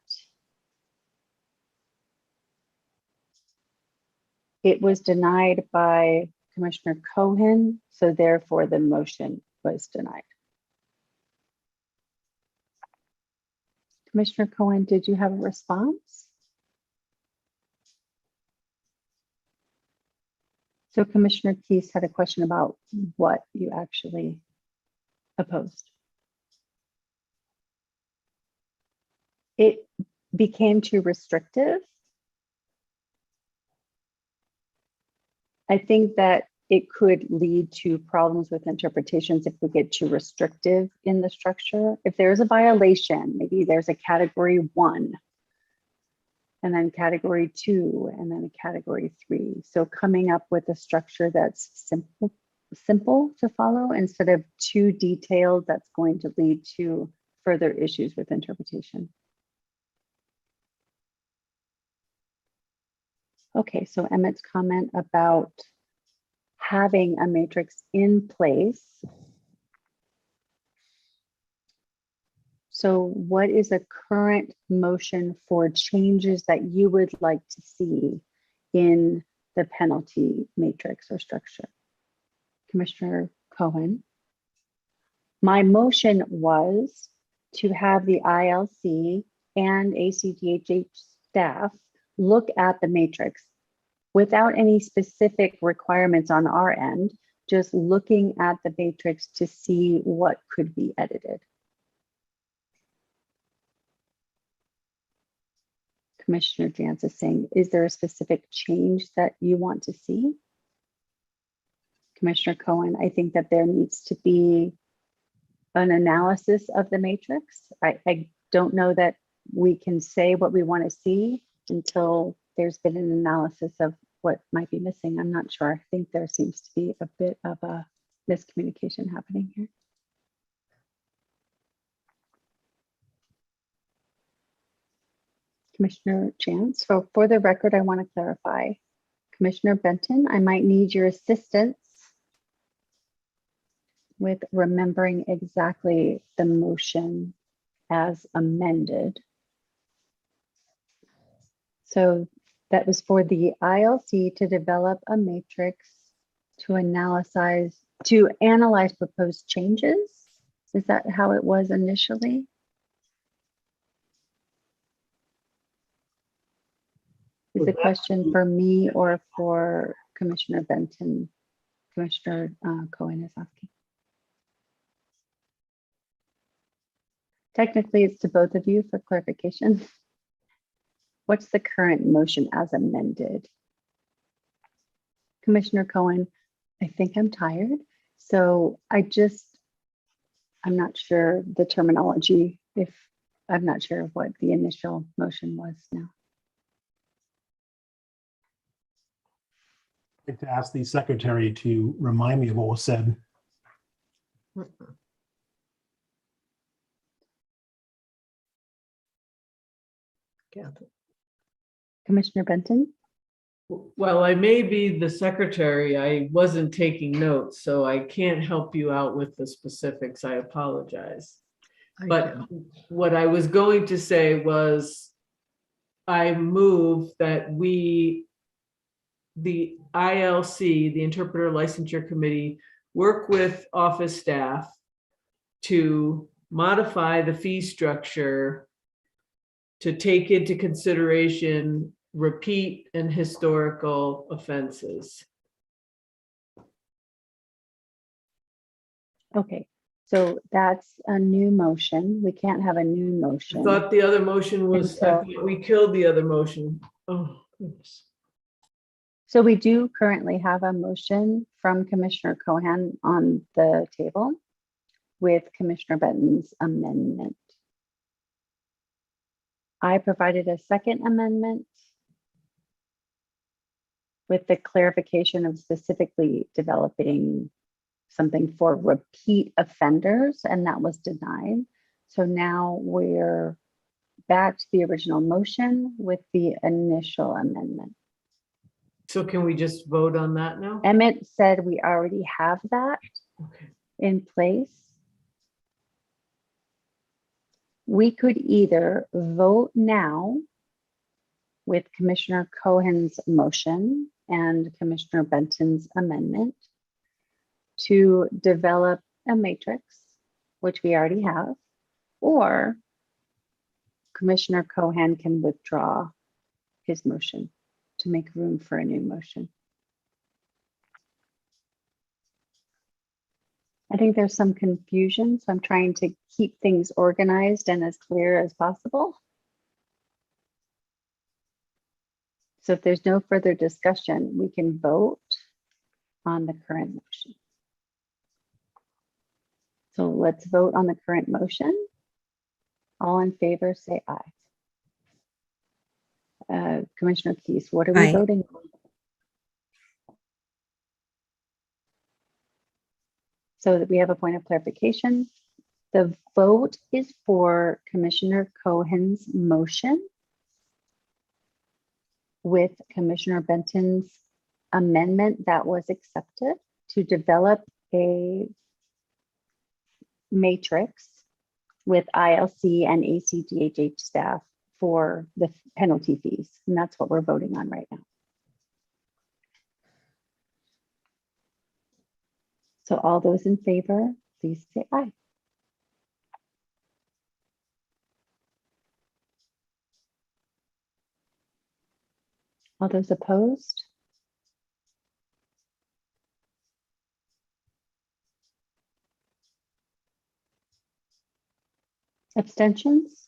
It was denied by Commissioner Cohen, so therefore the motion was denied. Commissioner Cohen, did you have a response? So Commissioner Keys had a question about what you actually opposed. It became too restrictive. I think that it could lead to problems with interpretations if we get too restrictive in the structure. If there's a violation, maybe there's a category 1, and then category 2, and then a category 3. So coming up with a structure that's simple to follow instead of too detailed, that's going to lead to further issues with interpretation. Okay, so Emmett's comment about having a matrix in place. So what is a current motion for changes that you would like to see in the penalty matrix or structure? Commissioner Cohen. My motion was to have the ILC and ACDHH staff look at the matrix without any specific requirements on our end, just looking at the matrix to see what could be edited. Commissioner Jantz is saying, is there a specific change that you want to see? Commissioner Cohen, I think that there needs to be an analysis of the matrix. I don't know that we can say what we want to see until there's been an analysis of what might be missing. I'm not sure. I think there seems to be a bit of a miscommunication happening here. Commissioner Chance, so for the record, I want to clarify. Commissioner Benton, I might need your assistance with remembering exactly the motion as amended. So that was for the ILC to develop a matrix to analyze proposed changes. Is that how it was initially? Is the question for me or for Commissioner Benton? Commissioner Cohen is asking. Technically, it's to both of you for clarification. What's the current motion as amended? Commissioner Cohen, I think I'm tired. So I'm not sure the terminology if, I'm not sure what the initial motion was now. I'd like to ask the secretary to remind me of what was said. Kathy. Commissioner Benton? Well, I may be the secretary. I wasn't taking notes, so I can't help you out with the specifics. I apologize. But what I was going to say was, I move that we, the ILC, the Interpreter Licensure Committee, work with office staff to modify the fee structure to take into consideration repeat and historical offenses. Okay, so that's a new motion. We can't have a new I motion. thought the other motion was, I And so- thought we killed the other motion. Oh, goodness. So we do currently have a motion from Commissioner Cohan on the table with Commissioner Benton's amendment. I provided a second amendment with the clarification of specifically developing something for repeat offenders, and that was denied. So now we're back to the original motion with the initial amendment. So can we just vote on that now? Emmett said we already have that Okay. in place. We could either vote now with Commissioner Cohen's motion and Commissioner Benton's amendment to develop a matrix, which we already have, or Commissioner Cohen can withdraw his motion to make room for a new motion. I think there's some confusion, so I'm trying to keep things organized and as clear as possible. So if there's no further discussion, we can vote on the current motion. So let's vote on the current motion. All in favor, say aye. Commissioner Keys, what are we Aye. voting on? So that we have a point of clarification. The vote is for Commissioner Cohen's motion with Commissioner Benton's amendment that was accepted to develop a matrix with ILC and ACDHH staff for the penalty fees. And that's what we're voting on right now. So all those in favor, please say aye. All those opposed? Abstentions?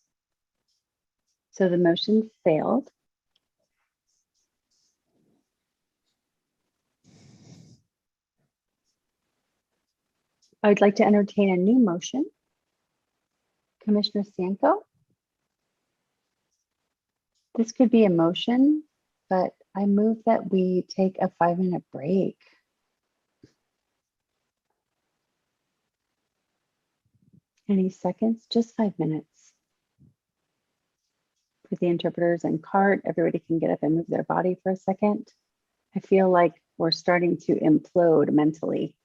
So the motion failed. I would like to entertain a new motion. Commissioner Sanko? This could be a motion, but I move that we take a 5-minute break. Any seconds? Just 5 minutes. For the interpreters and CART, everybody can get up and move their body for a second. I feel like we're starting to implode mentally.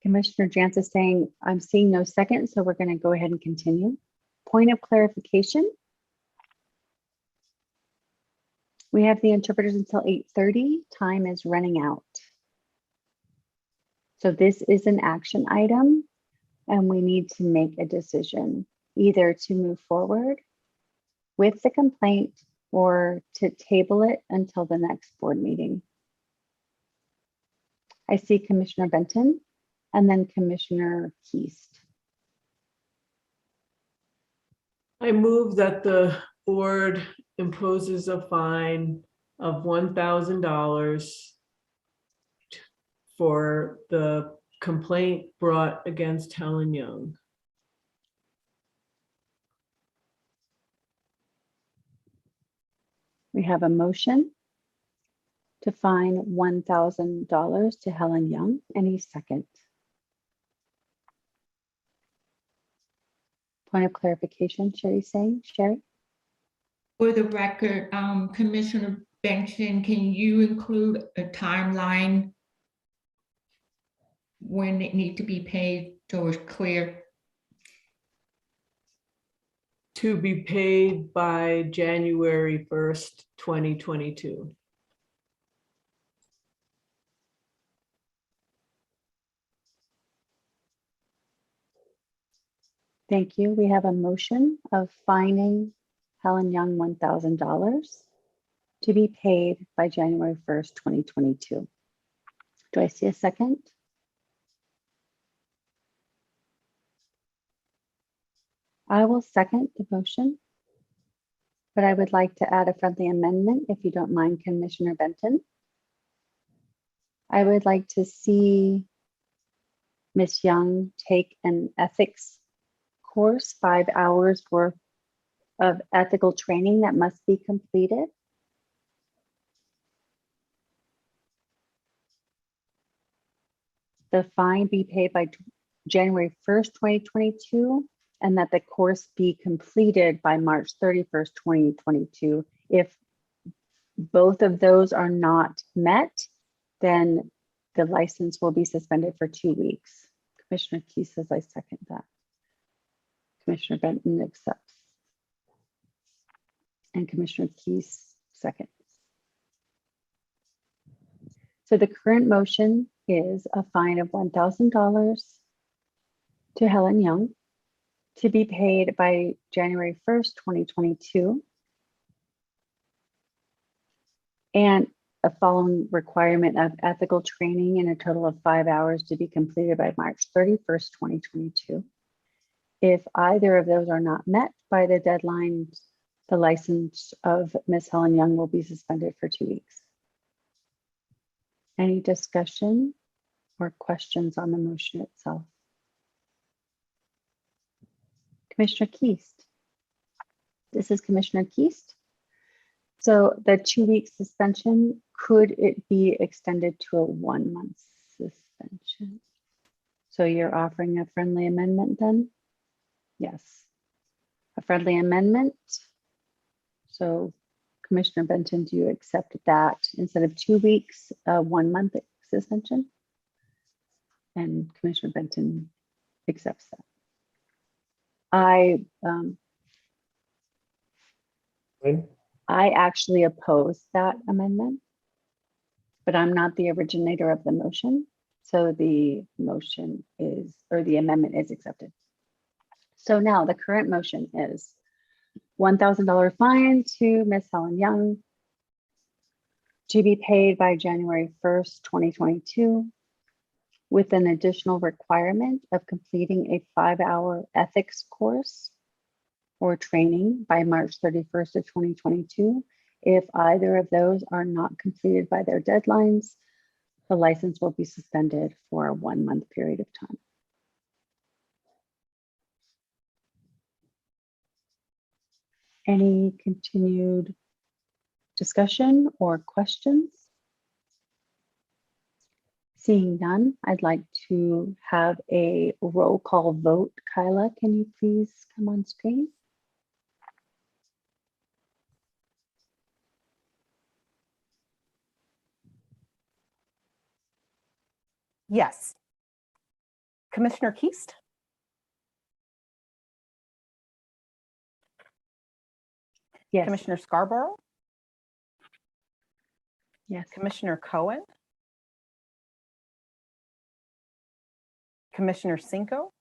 Commissioner Jantz is saying, I'm seeing no second, so we're going to go ahead and continue. Point of clarification. We have the interpreters until 8:30. Time is running out. So this is an action item, and we need to make a decision, either to move forward with the complaint or to table it until the next board meeting. I see Commissioner Benton and then Commissioner Keast. I move that the board imposes a fine of $1,000 for the complaint brought against Helen Young. have a motion to fine $1,000 to Helen Young. Any second? Point of clarification, Sherry saying, Sherry? For the record, Commissioner Benson, can you include a timeline when it need to be paid so it's clear? To be paid by January 1st, 2022. Thank you. We have a motion of fining Helen Young $1,000 to be paid by January 1st, 2022. Do I see a second? I will second the motion, but I would like to add a friendly amendment, if you don't mind, Commissioner Benton. I would like to see Ms. Young take an ethics course, 5 hours worth of ethical training that must be completed. The fine be paid by January 1st, 2022, and that the course be completed by March 31st, 2022. If both of those are not met, then the license will be suspended for 2 weeks. Commissioner Key says I second that. Commissioner Benton accepts. And Commissioner Keys seconds. So the current motion is a fine of $1,000 to Helen Young to be paid by January 1st, 2022. And a following requirement of ethical training in a total of 5 hours to be completed by March 31st, 2022. If either of those are not met by the deadlines, the license of Ms. Helen Young will be suspended for 2 weeks. Any discussion or questions on the motion itself? Commissioner Keast. This is Commissioner Keast. So the 2 week suspension, could it be extended to a 1 month suspension? So you're offering a friendly amendment then? Yes. A friendly amendment. So Commissioner Benton, do you accept that instead of 2 weeks, 1 month suspension? And Commissioner Benton accepts that. I actually oppose that amendment, but I'm not the originator of the motion. So the motion is, or the amendment is accepted. So now the current motion is $1,000 fine to Ms. Helen Young to be paid by January 1st, 2022, with an additional requirement of completing a 5-hour ethics course or training by March 31st of 2022. If either of those are not completed by their deadlines, the license will be suspended for a 1 month period of time. Any continued discussion or questions? Seeing none, I'd like to have a roll call vote. Kyla, can you please come on screen? Yes. Commissioner Keast? Yes. Commissioner Scarborough? Yes. Commissioner Cohen? Commissioner Cinco?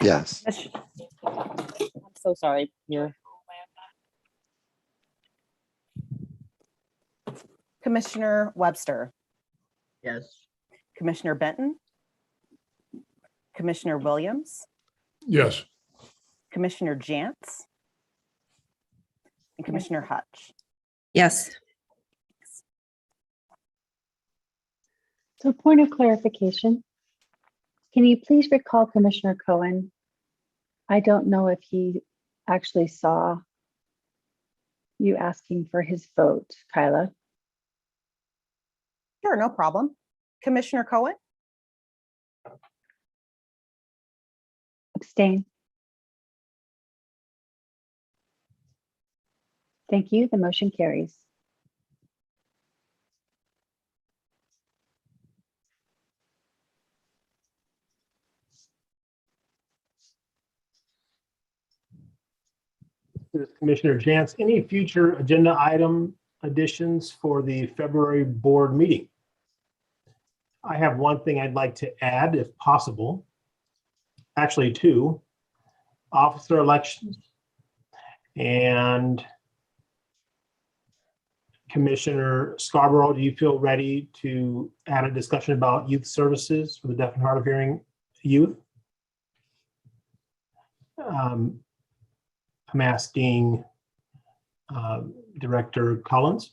Yes. I'm so sorry. Commissioner Webster? Yes. Commissioner Benton? Commissioner Williams? Yes. Commissioner Jantz? And Commissioner Hutch? Yes. So point of clarification, can you please recall Commissioner Cohen I don't know if he actually saw you asking for his vote, Kyla. Sure, no problem. Commissioner Cohen, Abstain. Thank you. The motion carries. Commissioner Jantz, any future agenda item additions for the February board meeting? I have one thing I'd like to add, if possible. Actually, two. Officer elections. And Commissioner Scarborough, do you feel ready to add a discussion about youth services for the deaf and hard of hearing youth? I'm asking Director Collins.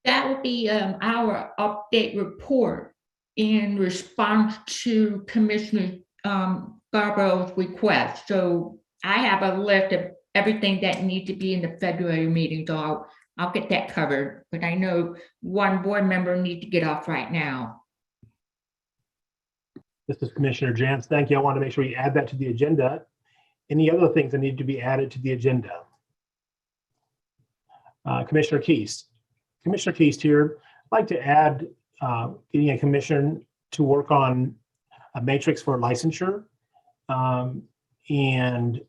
That would be our update report in response to Commissioner Scarborough's request. So I have a list of everything that needs to be in the February meeting, so I'll get that covered. But I know one board member needs to get off right now. This is Commissioner Jantz. Thank you. I want to make sure you add that to the agenda. Any other things that need to be added to the agenda? Commissioner Keast. Commissioner Keast here. I'd like to add getting a commissioner to work on a matrix for licensure and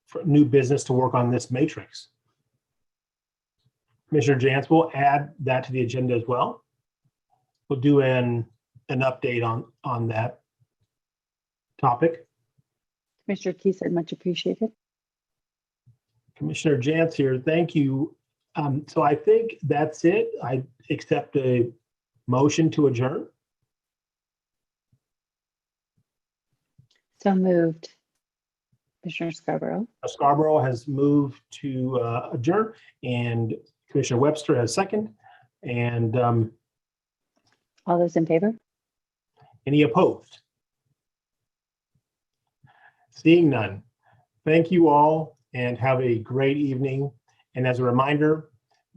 for new business to work on this matrix. Commissioner Jantz will add that to the agenda as well. We'll do an update on that topic. Commissioner Keith said much appreciated. Commissioner Jantz here, thank you. So I think that's it. I accept a motion to adjourn. So moved. Commissioner Scarborough. Scarborough has moved to adjourn, and Commissioner Webster has second. And all those in favor? Any opposed? Seeing none. Thank you all and have a great evening. And as a reminder,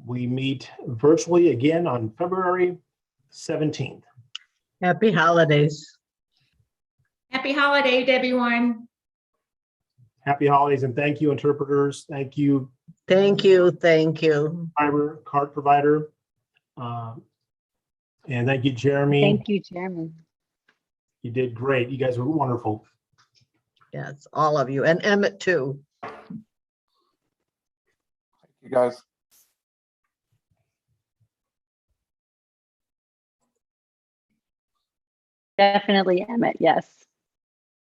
we meet virtually again on February 17th. Happy holidays. Happy holidays, everyone. Happy holidays, and thank you, interpreters. Thank you. Thank you. Thank you. Fiber card provider. And thank you, Jeremy. Thank you, Jeremy. You did great. You guys were wonderful. Yes, all of you. And Emmett too. Thank you, guys. Definitely Emmett, yes.